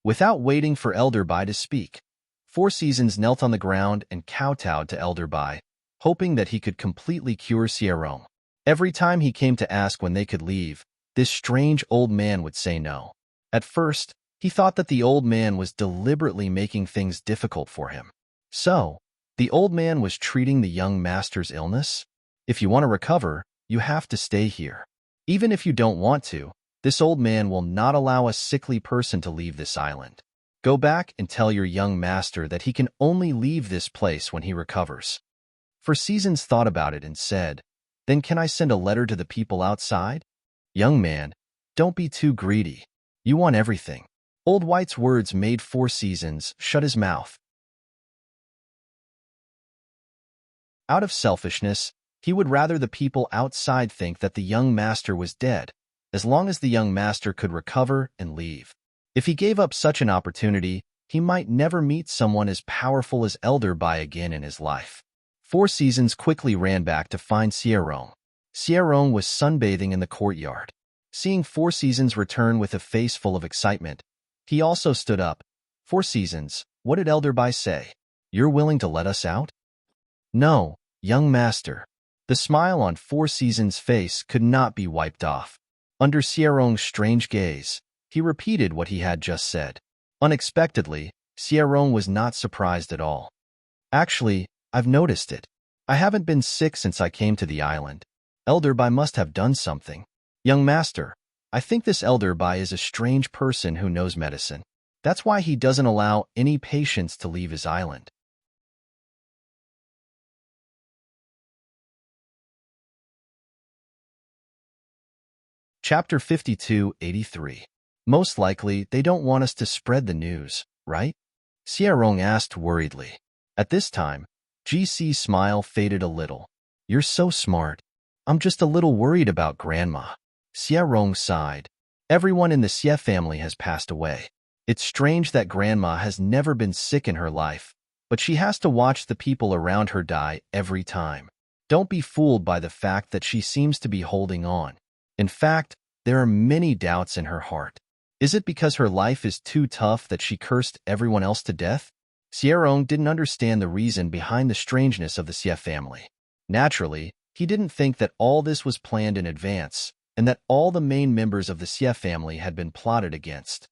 Without waiting for Elder Bai to speak, Four Seasons knelt on the ground and kowtowed to Elder Bai, hoping that he could completely cure Xiaorong. Every time he came to ask when they could leave, this strange old man would say no. At first, he thought that the old man was deliberately making things difficult for him. So, the old man was treating the young master's illness? If you want to recover, you have to stay here. Even if you don't want to, this old man will not allow a sickly person to leave this island. Go back and tell your young master that he can only leave this place when he recovers. For Seasons thought about it and said, then can I send a letter to the people outside? Young man, don't be too greedy. You want everything. Old White's words made Four Seasons shut his mouth. Out of selfishness, he would rather the people outside think that the young master was dead, as long as the young master could recover and leave. If he gave up such an opportunity, he might never meet someone as powerful as Elder Bai again in his life. Four Seasons quickly ran back to find Xiaorong. Xiaorong was sunbathing in the courtyard. Seeing Four Seasons return with a face full of excitement, he also stood up. Four Seasons, what did Elder Bai say? You're willing to let us out? No, young master. The smile on Four Seasons' face could not be wiped off. Under Xiaorong's strange gaze, he repeated what he had just said. Unexpectedly, Xiaorong was not surprised at all. Actually, I've noticed it. I haven't been sick since I came to the island. Elder Bai must have done something. Young master, I think this Elder Bai is a strange person who knows medicine. That's why he doesn't allow any patients to leave his island. Chapter 5283. Most likely, they don't want us to spread the news, right? Xiaorong asked worriedly. At this time, GC's smile faded a little. You're so smart. I'm just a little worried about Grandma. Xiaorong sighed. Everyone in the Xie family has passed away. It's strange that Grandma has never been sick in her life, but she has to watch the people around her die every time. Don't be fooled by the fact that she seems to be holding on. In fact, there are many doubts in her heart. Is it because her life is too tough that she cursed everyone else to death? Xierong didn't understand the reason behind the strangeness of the Xie family. Naturally, he didn't think that all this was planned in advance, and that all the main members of the Xie family had been plotted against.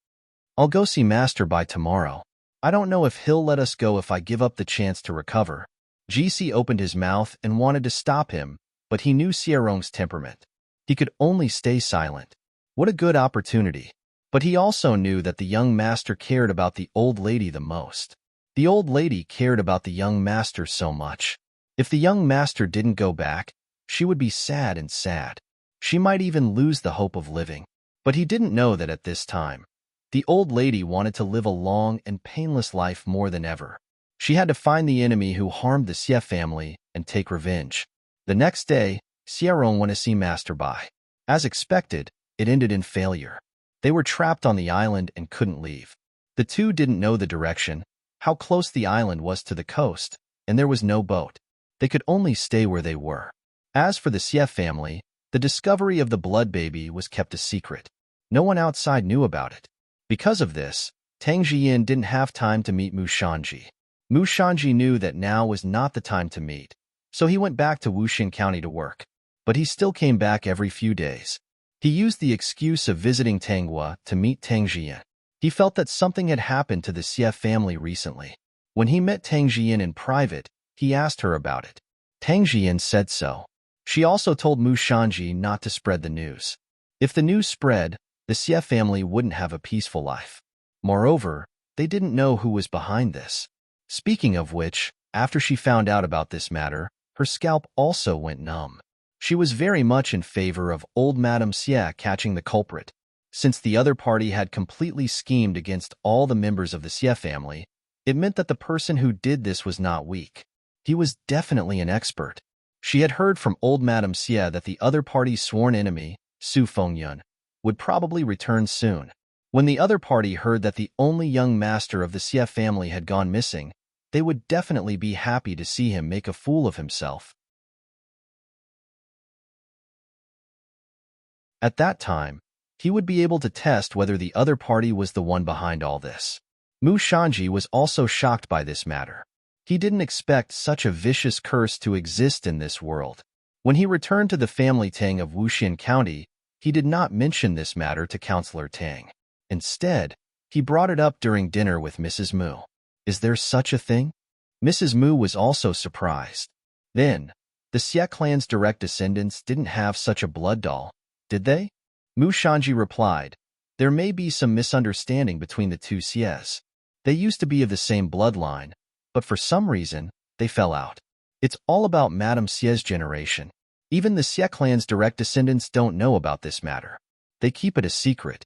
I'll go see Master by tomorrow. I don't know if he'll let us go if I give up the chance to recover. GC opened his mouth and wanted to stop him, but he knew Xierong's temperament. He could only stay silent. What a good opportunity. But he also knew that the young master cared about the old lady the most. The old lady cared about the young master so much. If the young master didn't go back, she would be sad and sad. She might even lose the hope of living. But he didn't know that at this time. The old lady wanted to live a long and painless life more than ever. She had to find the enemy who harmed the Xie family and take revenge. The next day, Xierong went to see Master Bai. As expected, it ended in failure. They were trapped on the island and couldn't leave. The two didn't know the direction, how close the island was to the coast, and there was no boat. They could only stay where they were. As for the Xie family, the discovery of the blood baby was kept a secret. No one outside knew about it. Because of this, Tang Jian didn't have time to meet Mu Shanji. Mu Shanji knew that now was not the time to meet, so he went back to Wuxin County to work. But he still came back every few days. He used the excuse of visiting Tanghua to meet Tang Jian. He felt that something had happened to the Xie family recently. When he met Tang Jian in private, he asked her about it. Tang Jian said so. She also told Mu Shanji not to spread the news. If the news spread, the Xie family wouldn't have a peaceful life. Moreover, they didn't know who was behind this. Speaking of which, after she found out about this matter, her scalp also went numb. She was very much in favor of old Madame Xie catching the culprit. Since the other party had completely schemed against all the members of the Xie family, it meant that the person who did this was not weak. He was definitely an expert. She had heard from old Madame Xie that the other party's sworn enemy, Su Fengyun, would probably return soon. When the other party heard that the only young master of the Xie family had gone missing, they would definitely be happy to see him make a fool of himself. At that time, he would be able to test whether the other party was the one behind all this. Mu Shanji was also shocked by this matter. He didn't expect such a vicious curse to exist in this world. When he returned to the family Tang of Wuxin County, he did not mention this matter to Counselor Tang. Instead, he brought it up during dinner with Mrs. Mu. Is there such a thing? Mrs. Mu was also surprised. Then, the Xie clan's direct descendants didn't have such a blood doll, did they? Mu Shanji replied, there may be some misunderstanding between the two Xies. They used to be of the same bloodline, but for some reason, they fell out. It's all about Madame Xie's generation. Even the Xie clan's direct descendants don't know about this matter. They keep it a secret.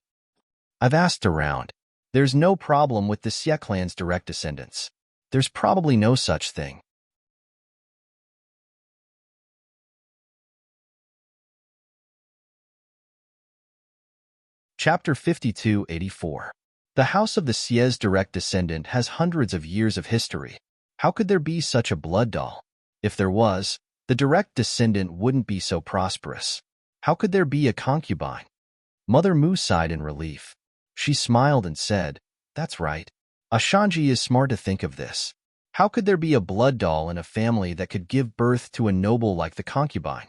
I've asked around. There's no problem with the Xie clan's direct descendants. There's probably no such thing. Chapter 5284. The house of the Xie's direct descendant has hundreds of years of history. How could there be such a blood doll? If there was, the direct descendant wouldn't be so prosperous. How could there be a concubine? Mother Mu sighed in relief. She smiled and said, that's right. Ashanji is smart to think of this. How could there be a blood doll in a family that could give birth to a noble like the concubine?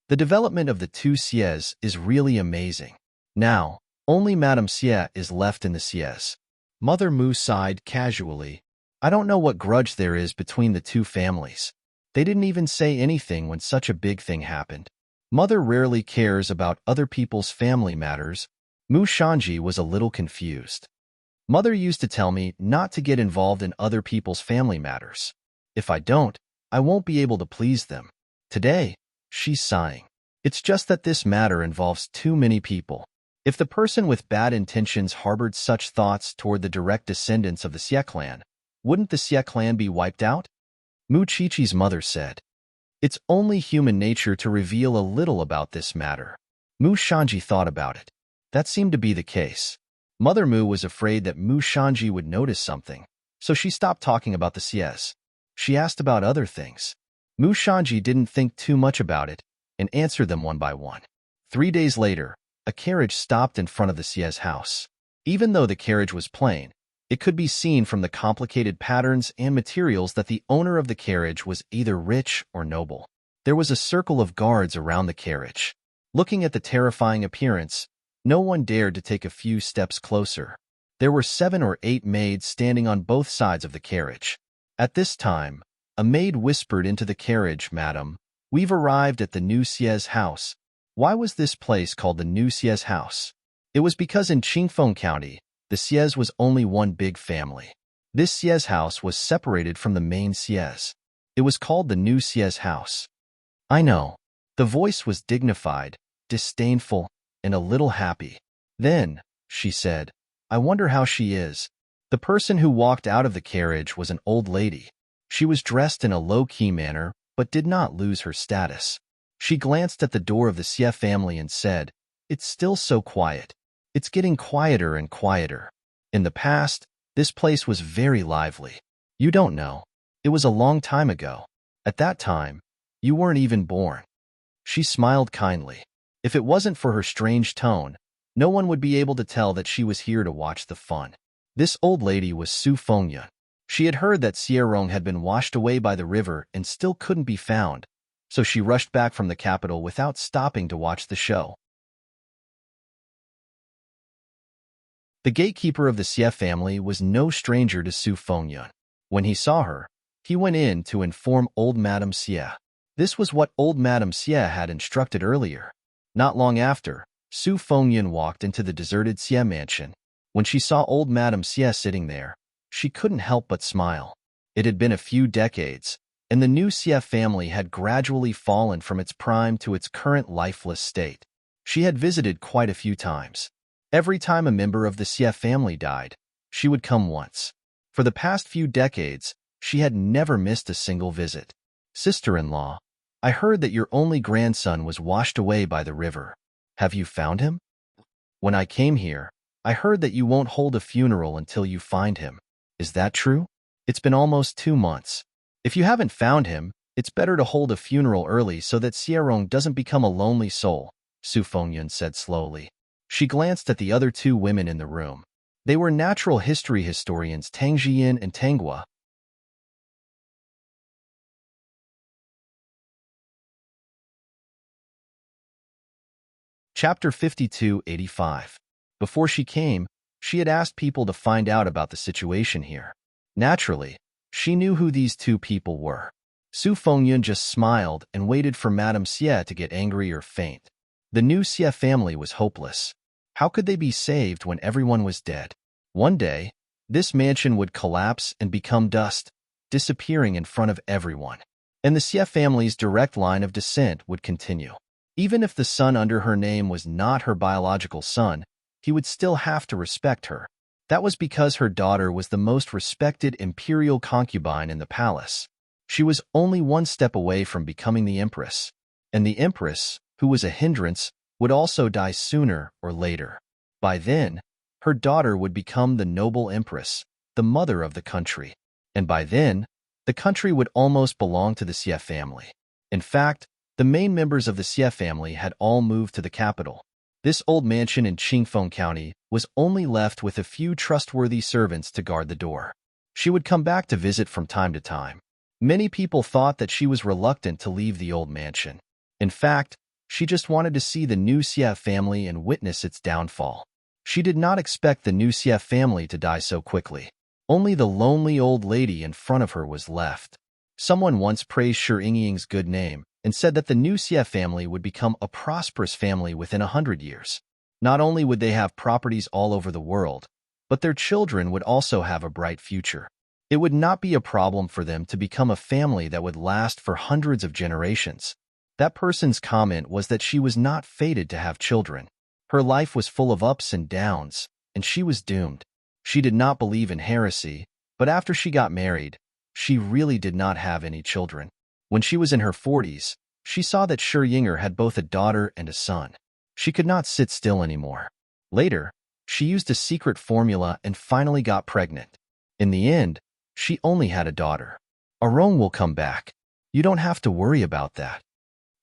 The development of the two Xies is really amazing. Now, only Madame Xie is left in the Xies. Mother Mu sighed casually. I don't know what grudge there is between the two families. They didn't even say anything when such a big thing happened. Mother rarely cares about other people's family matters. Mu Shanji was a little confused. Mother used to tell me not to get involved in other people's family matters. If I don't, I won't be able to please them. Today, she's sighing. It's just that this matter involves too many people. If the person with bad intentions harbored such thoughts toward the direct descendants of the Xie clan, wouldn't the Xie clan be wiped out? Mu Qiqi's mother said. It's only human nature to reveal a little about this matter. Mu Shanji thought about it. That seemed to be the case. Mother Mu was afraid that Mu Shanji would notice something, so she stopped talking about the siege. She asked about other things. Mu Shanji didn't think too much about it and answered them one by one. 3 days later, a carriage stopped in front of the siege house. Even though the carriage was plain, it could be seen from the complicated patterns and materials that the owner of the carriage was either rich or noble. There was a circle of guards around the carriage. Looking at the terrifying appearance, no one dared to take a few steps closer. There were 7 or 8 maids standing on both sides of the carriage. At this time, a maid whispered into the carriage, "Madam, we've arrived at the new siege house." Why was this place called the new siege house? It was because in Qingfeng County, the siege was only one big family. This siege house was separated from the main siege. It was called the new siege house. I know. The voice was dignified, disdainful, and a little happy. Then, she said, "I wonder how she is." The person who walked out of the carriage was an old lady. She was dressed in a low-key manner, but did not lose her status. She glanced at the door of the Xie family and said, "It's still so quiet. It's getting quieter and quieter. In the past, this place was very lively. You don't know. It was a long time ago. At that time, you weren't even born." She smiled kindly. If it wasn't for her strange tone, no one would be able to tell that she was here to watch the fun. This old lady was Su Fengyun. She had heard that Xierong had been washed away by the river and still couldn't be found, so she rushed back from the capital without stopping to watch the show. The gatekeeper of the Xie family was no stranger to Su Fengyun. When he saw her, he went in to inform old Madame Xie. This was what old Madame Xie had instructed earlier. Not long after, Su Fengyun walked into the deserted Xie mansion. When she saw old Madame Xie sitting there, she couldn't help but smile. It had been a few decades, and the new Xie family had gradually fallen from its prime to its current lifeless state. She had visited quite a few times. Every time a member of the Xie family died, she would come once. For the past few decades, she had never missed a single visit. "Sister-in-law, I heard that your only grandson was washed away by the river. Have you found him? When I came here, I heard that you won't hold a funeral until you find him. Is that true? It's been almost 2 months. If you haven't found him, it's better to hold a funeral early so that Xierong doesn't become a lonely soul," Su Fengyun said slowly. She glanced at the other 2 women in the room. They were natural history historians Tang Jian and Tanghua. Chapter 5285. Before she came, she had asked people to find out about the situation here. Naturally, she knew who these 2 people were. Su Fengyun just smiled and waited for Madame Xie to get angry or faint. The new Xie family was hopeless. How could they be saved when everyone was dead? One day, this mansion would collapse and become dust, disappearing in front of everyone. And the Xie family's direct line of descent would continue. Even if the son under her name was not her biological son, he would still have to respect her. That was because her daughter was the most respected imperial concubine in the palace. She was only one step away from becoming the empress. And the empress, who was a hindrance, would also die sooner or later. By then, her daughter would become the noble empress, the mother of the country. And by then, the country would almost belong to the Xie family. In fact, the main members of the Xie family had all moved to the capital. This old mansion in Qingfeng County was only left with a few trustworthy servants to guard the door. She would come back to visit from time to time. Many people thought that she was reluctant to leave the old mansion. In fact, she just wanted to see the new Xie family and witness its downfall. She did not expect the new Xie family to die so quickly. Only the lonely old lady in front of her was left. Someone once praised Shi Yingying's good name and said that the new Xie family would become a prosperous family within 100 years. Not only would they have properties all over the world, but their children would also have a bright future. It would not be a problem for them to become a family that would last for hundreds of generations. That person's comment was that she was not fated to have children. Her life was full of ups and downs, and she was doomed. She did not believe in heresy, but after she got married, she really did not have any children. When she was in her 40s, she saw that Shi Yinger had both a daughter and a son. She could not sit still anymore. Later, she used a secret formula and finally got pregnant. In the end, she only had a daughter. Arong will come back. You don't have to worry about that.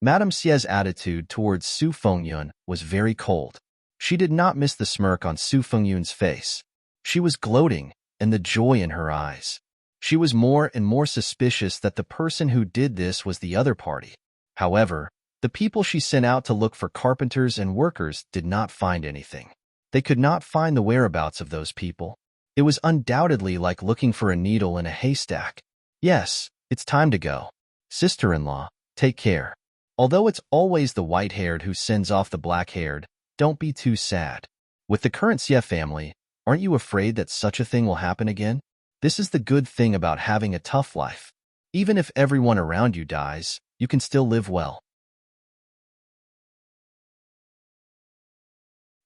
Madame Xie's attitude towards Su Fengyun was very cold. She did not miss the smirk on Su Fengyun's face. She was gloating, and the joy in her eyes. She was more and more suspicious that the person who did this was the other party. However, the people she sent out to look for carpenters and workers did not find anything. They could not find the whereabouts of those people. It was undoubtedly like looking for a needle in a haystack. Yes, it's time to go. Sister-in-law, take care. Although it's always the white-haired who sends off the black-haired, don't be too sad. With the current Xie family, aren't you afraid that such a thing will happen again? This is the good thing about having a tough life. Even if everyone around you dies, you can still live well.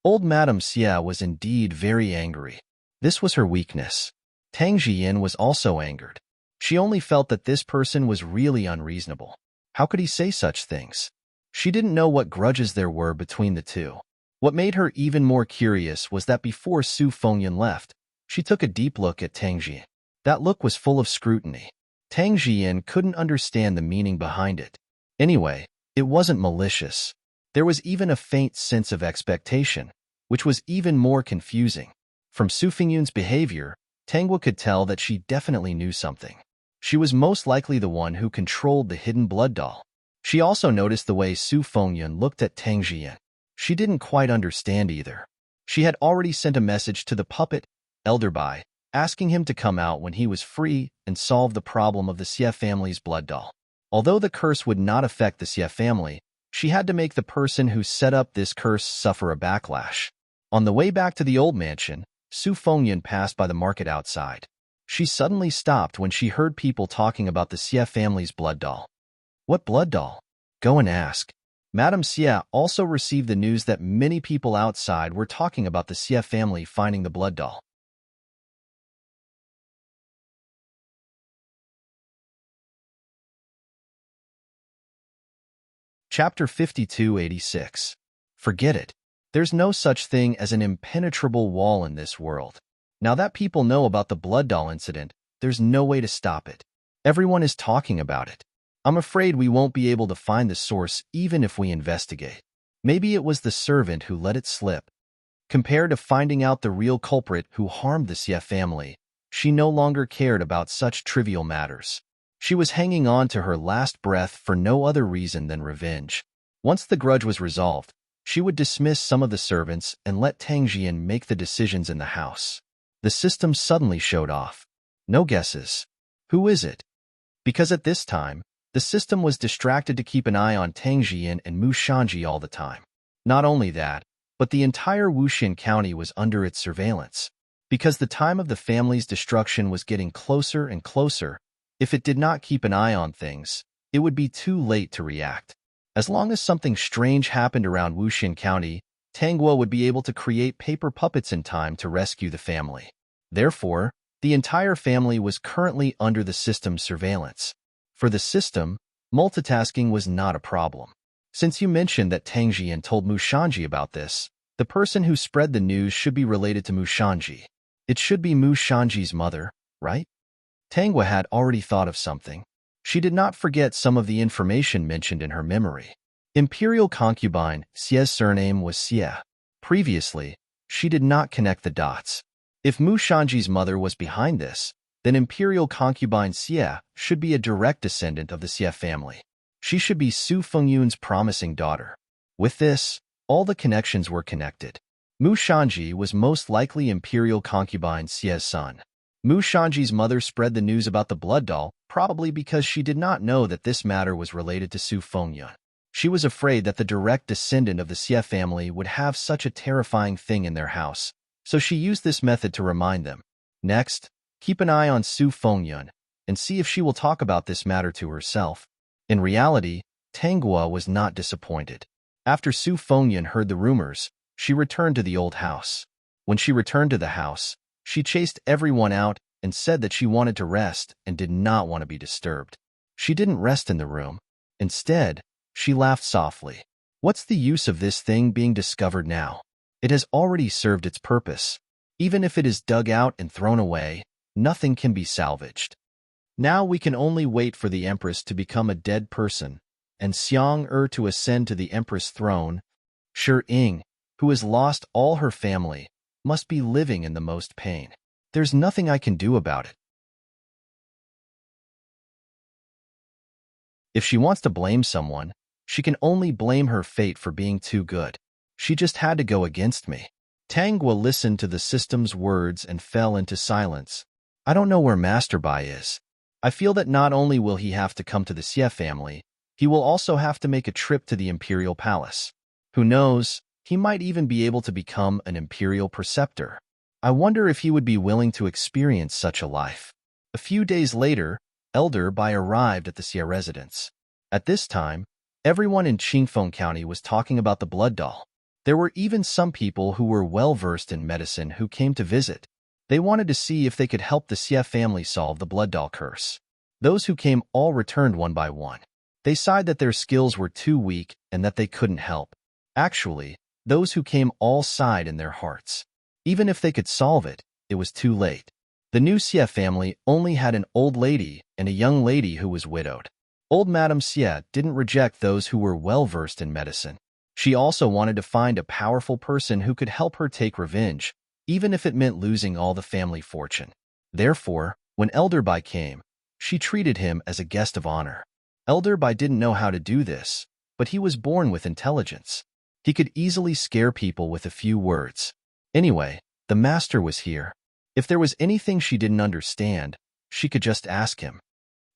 Old Madame Xie was indeed very angry. This was her weakness. Tang Jian was also angered. She only felt that this person was really unreasonable. How could he say such things? She didn't know what grudges there were between the two. What made her even more curious was that before Su Fengyun left, she took a deep look at Tang Jian. That look was full of scrutiny. Tang Jian couldn't understand the meaning behind it. Anyway, it wasn't malicious. There was even a faint sense of expectation, which was even more confusing. From Su Fengyun's behavior, Tangwa could tell that she definitely knew something. She was most likely the one who controlled the hidden blood doll. She also noticed the way Su Fengyun looked at Tang Jian. She didn't quite understand either. She had already sent a message to the puppet, Elder Bai, asking him to come out when he was free and solve the problem of the Xie family's blood doll. Although the curse would not affect the Xie family, she had to make the person who set up this curse suffer a backlash. On the way back to the old mansion, Su Fengyun passed by the market outside. She suddenly stopped when she heard people talking about the Xie family's blood doll. What blood doll? Go and ask. Madame Xie also received the news that many people outside were talking about the Xie family finding the blood doll. Chapter 5286. Forget it. There's no such thing as an impenetrable wall in this world. Now that people know about the blood doll incident, there's no way to stop it. Everyone is talking about it. I'm afraid we won't be able to find the source even if we investigate. Maybe it was the servant who let it slip. Compared to finding out the real culprit who harmed the Xie family, she no longer cared about such trivial matters. She was hanging on to her last breath for no other reason than revenge. Once the grudge was resolved, she would dismiss some of the servants and let Tang Jian make the decisions in the house. The system suddenly showed off. No guesses. Who is it? Because at this time, the system was distracted to keep an eye on Tang Jian and Mu Shanji all the time. Not only that, but the entire Wuxin County was under its surveillance. Because the time of the family's destruction was getting closer and closer, if it did not keep an eye on things, it would be too late to react. As long as something strange happened around Wuxin County, Tangguo would be able to create paper puppets in time to rescue the family. Therefore, the entire family was currently under the system's surveillance. For the system, multitasking was not a problem. Since you mentioned that Tang Jian told Mu Shanji about this, the person who spread the news should be related to Mu Shanji. It should be Mu Shanji's mother, right? Tangwa had already thought of something. She did not forget some of the information mentioned in her memory. Imperial concubine Xie's surname was Xie. Previously, she did not connect the dots. If Mu Shanji's mother was behind this, then Imperial concubine Xie should be a direct descendant of the Xie family. She should be Su Fengyun's promising daughter. With this, all the connections were connected. Mu Shanji was most likely Imperial concubine Xie's son. Mu Shanji's mother spread the news about the blood doll, probably because she did not know that this matter was related to Su Fengyun. She was afraid that the direct descendant of the Xie family would have such a terrifying thing in their house, so she used this method to remind them. Next, keep an eye on Su Fengyun and see if she will talk about this matter to herself. In reality, Tangguo was not disappointed. After Su Fengyun heard the rumors, she returned to the old house. When she returned to the house, she chased everyone out and said that she wanted to rest and did not want to be disturbed. She didn't rest in the room. Instead, she laughed softly. What's the use of this thing being discovered now? It has already served its purpose. Even if it is dug out and thrown away, nothing can be salvaged. Now we can only wait for the Empress to become a dead person, and Xiang to ascend to the Empress throne. Shi Ying, who has lost all her family, must be living in the most pain. There's nothing I can do about it. If she wants to blame someone, she can only blame her fate for being too good. She just had to go against me. Tang Guo listened to the system's words and fell into silence. I don't know where Master Bai is. I feel that not only will he have to come to the Xie family, he will also have to make a trip to the Imperial Palace. Who knows, he might even be able to become an Imperial Preceptor. I wonder if he would be willing to experience such a life. A few days later, Elder Bai arrived at the Xie residence. At this time, everyone in Qingfeng County was talking about the blood doll. There were even some people who were well-versed in medicine who came to visit. They wanted to see if they could help the Xie family solve the blood doll curse. Those who came all returned one by one. They sighed that their skills were too weak and that they couldn't help. Actually, those who came all sighed in their hearts. Even if they could solve it, it was too late. The new Xie family only had an old lady and a young lady who was widowed. Old Madame Xie didn't reject those who were well-versed in medicine. She also wanted to find a powerful person who could help her take revenge, even if it meant losing all the family fortune. Therefore, when Elder Bai came, she treated him as a guest of honor. Elder Bai didn't know how to do this, but he was born with intelligence. He could easily scare people with a few words. Anyway, the master was here. If there was anything she didn't understand, she could just ask him.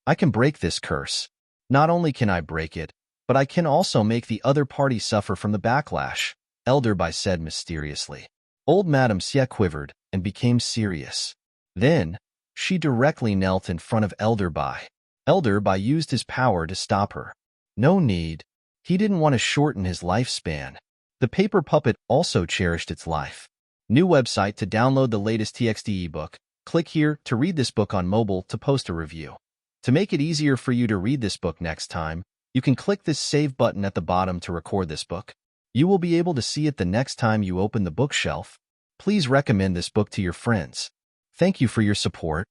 I can break this curse. Not only can I break it, but I can also make the other party suffer from the backlash, Elder Bai said mysteriously. Old Madame Xie quivered and became serious. Then, she directly knelt in front of Elder Bai. Elder Bai used his power to stop her. No need. He didn't want to shorten his lifespan. The paper puppet also cherished its life. New website to download the latest TXT ebook. Click here to read this book on mobile to post a review. To make it easier for you to read this book next time, you can click this save button at the bottom to record this book. You will be able to see it the next time you open the bookshelf. Please recommend this book to your friends. Thank you for your support.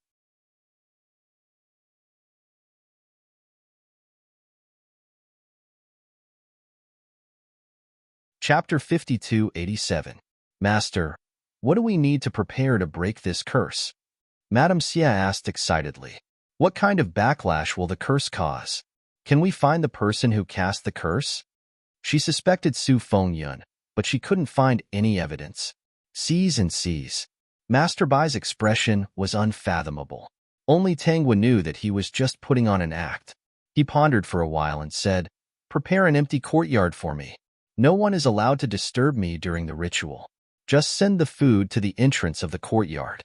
Chapter 5287. Master, what do we need to prepare to break this curse? Madame Xie asked excitedly. What kind of backlash will the curse cause? Can we find the person who cast the curse? She suspected Su Fengyun, but she couldn't find any evidence. Seas and seas. Master Bai's expression was unfathomable. Only Tangwa knew that he was just putting on an act. He pondered for a while and said, Prepare an empty courtyard for me. No one is allowed to disturb me during the ritual. Just send the food to the entrance of the courtyard.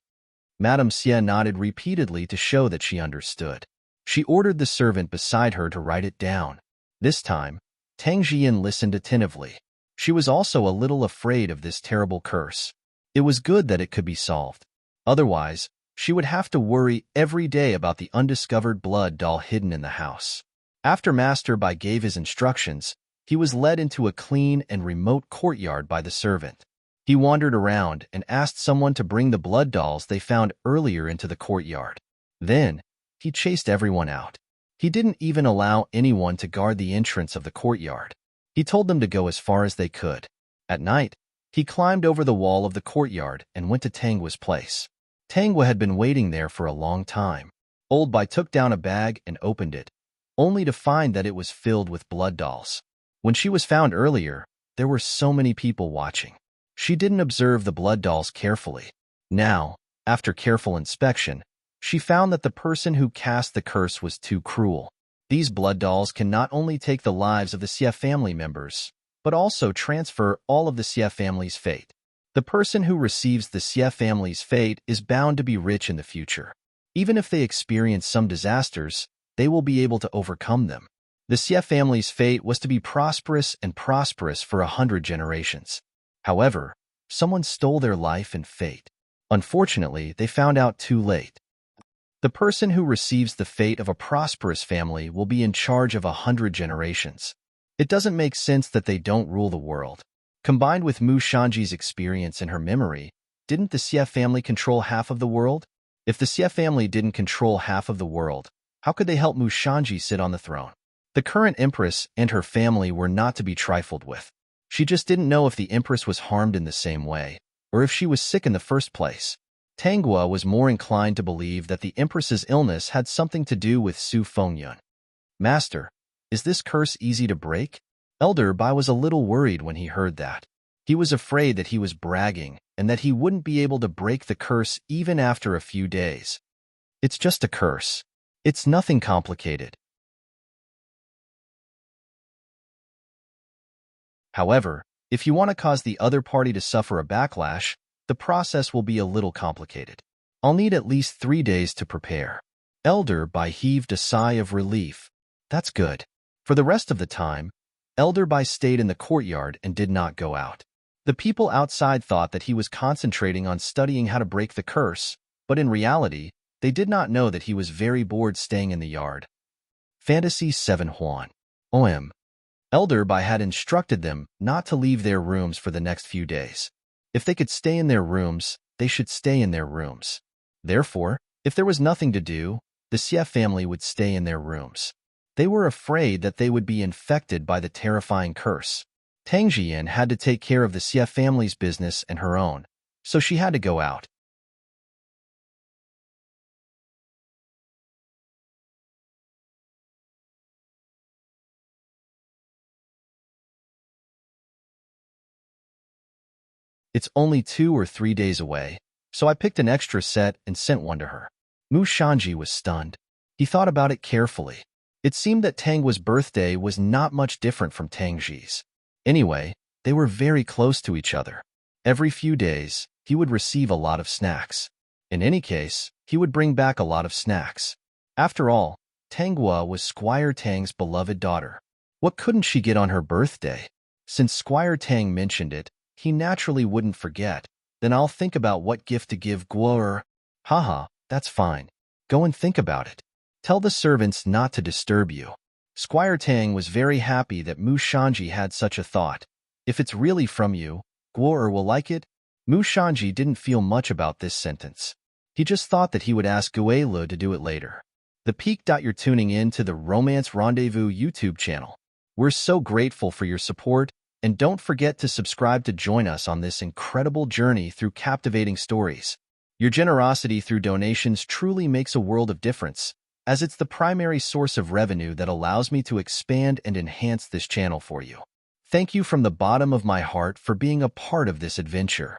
Madame Xie nodded repeatedly to show that she understood. She ordered the servant beside her to write it down. This time, Tang Jian listened attentively. She was also a little afraid of this terrible curse. It was good that it could be solved. Otherwise, she would have to worry every day about the undiscovered blood doll hidden in the house. After Master Bai gave his instructions, he was led into a clean and remote courtyard by the servant. He wandered around and asked someone to bring the blood dolls they found earlier into the courtyard. Then, he chased everyone out. He didn't even allow anyone to guard the entrance of the courtyard. He told them to go as far as they could. At night, he climbed over the wall of the courtyard and went to Tangwa's place. Tangwa had been waiting there for a long time. Old Bai took down a bag and opened it, only to find that it was filled with blood dolls. When she was found earlier, there were so many people watching. She didn't observe the blood dolls carefully. Now, after careful inspection, she found that the person who cast the curse was too cruel. These blood dolls can not only take the lives of the Xie family members, but also transfer all of the Xie family's fate. The person who receives the Xie family's fate is bound to be rich in the future. Even if they experience some disasters, they will be able to overcome them. The Xie family's fate was to be prosperous and prosperous for 100 generations. However, someone stole their life and fate. Unfortunately, they found out too late. The person who receives the fate of a prosperous family will be in charge of 100 generations. It doesn't make sense that they don't rule the world. Combined with Mu Shanji's experience and her memory, didn't the Xie family control half of the world? If the Xie family didn't control half of the world, how could they help Mu Shanji sit on the throne? The current empress and her family were not to be trifled with. She just didn't know if the empress was harmed in the same way, or if she was sick in the first place. Tanghua was more inclined to believe that the empress's illness had something to do with Su Fengyun. Master, is this curse easy to break? Elder Bai was a little worried when he heard that. He was afraid that he was bragging and that he wouldn't be able to break the curse even after a few days. It's just a curse. It's nothing complicated. However, if you want to cause the other party to suffer a backlash, the process will be a little complicated. I'll need at least 3 days to prepare. Elder Bai heaved a sigh of relief. That's good. For the rest of the time, Elder Bai stayed in the courtyard and did not go out. The people outside thought that he was concentrating on studying how to break the curse, but in reality, they did not know that he was very bored staying in the yard. Fantasy 7 Huan. OM. Elder Bai had instructed them not to leave their rooms for the next few days. If they could stay in their rooms, they should stay in their rooms. Therefore, if there was nothing to do, the Xie family would stay in their rooms. They were afraid that they would be infected by the terrifying curse. Tang Jian had to take care of the Xie family's business and her own, so she had to go out. It's only 2 or 3 days away, so I picked an extra set and sent one to her. Mu Shanji was stunned. He thought about it carefully. It seemed that Tanghua's birthday was not much different from Tangji's. Anyway, they were very close to each other. Every few days, he would receive a lot of snacks. In any case, he would bring back a lot of snacks. After all, Tanghua was Squire Tang's beloved daughter. What couldn't she get on her birthday? Since Squire Tang mentioned it, he naturally wouldn't forget. Then I'll think about what gift to give Guo. Haha, that's fine. Go and think about it. Tell the servants not to disturb you. Squire Tang was very happy that Mu Shanji had such a thought. If it's really from you, Guo will like it. Mu Shanji didn't feel much about this sentence. He just thought that he would ask Guelu to do it later. The peak. You're tuning in to the Romance Rendezvous YouTube channel. We're so grateful for your support, and don't forget to subscribe to join us on this incredible journey through captivating stories. Your generosity through donations truly makes a world of difference, as it's the primary source of revenue that allows me to expand and enhance this channel for you. Thank you from the bottom of my heart for being a part of this adventure.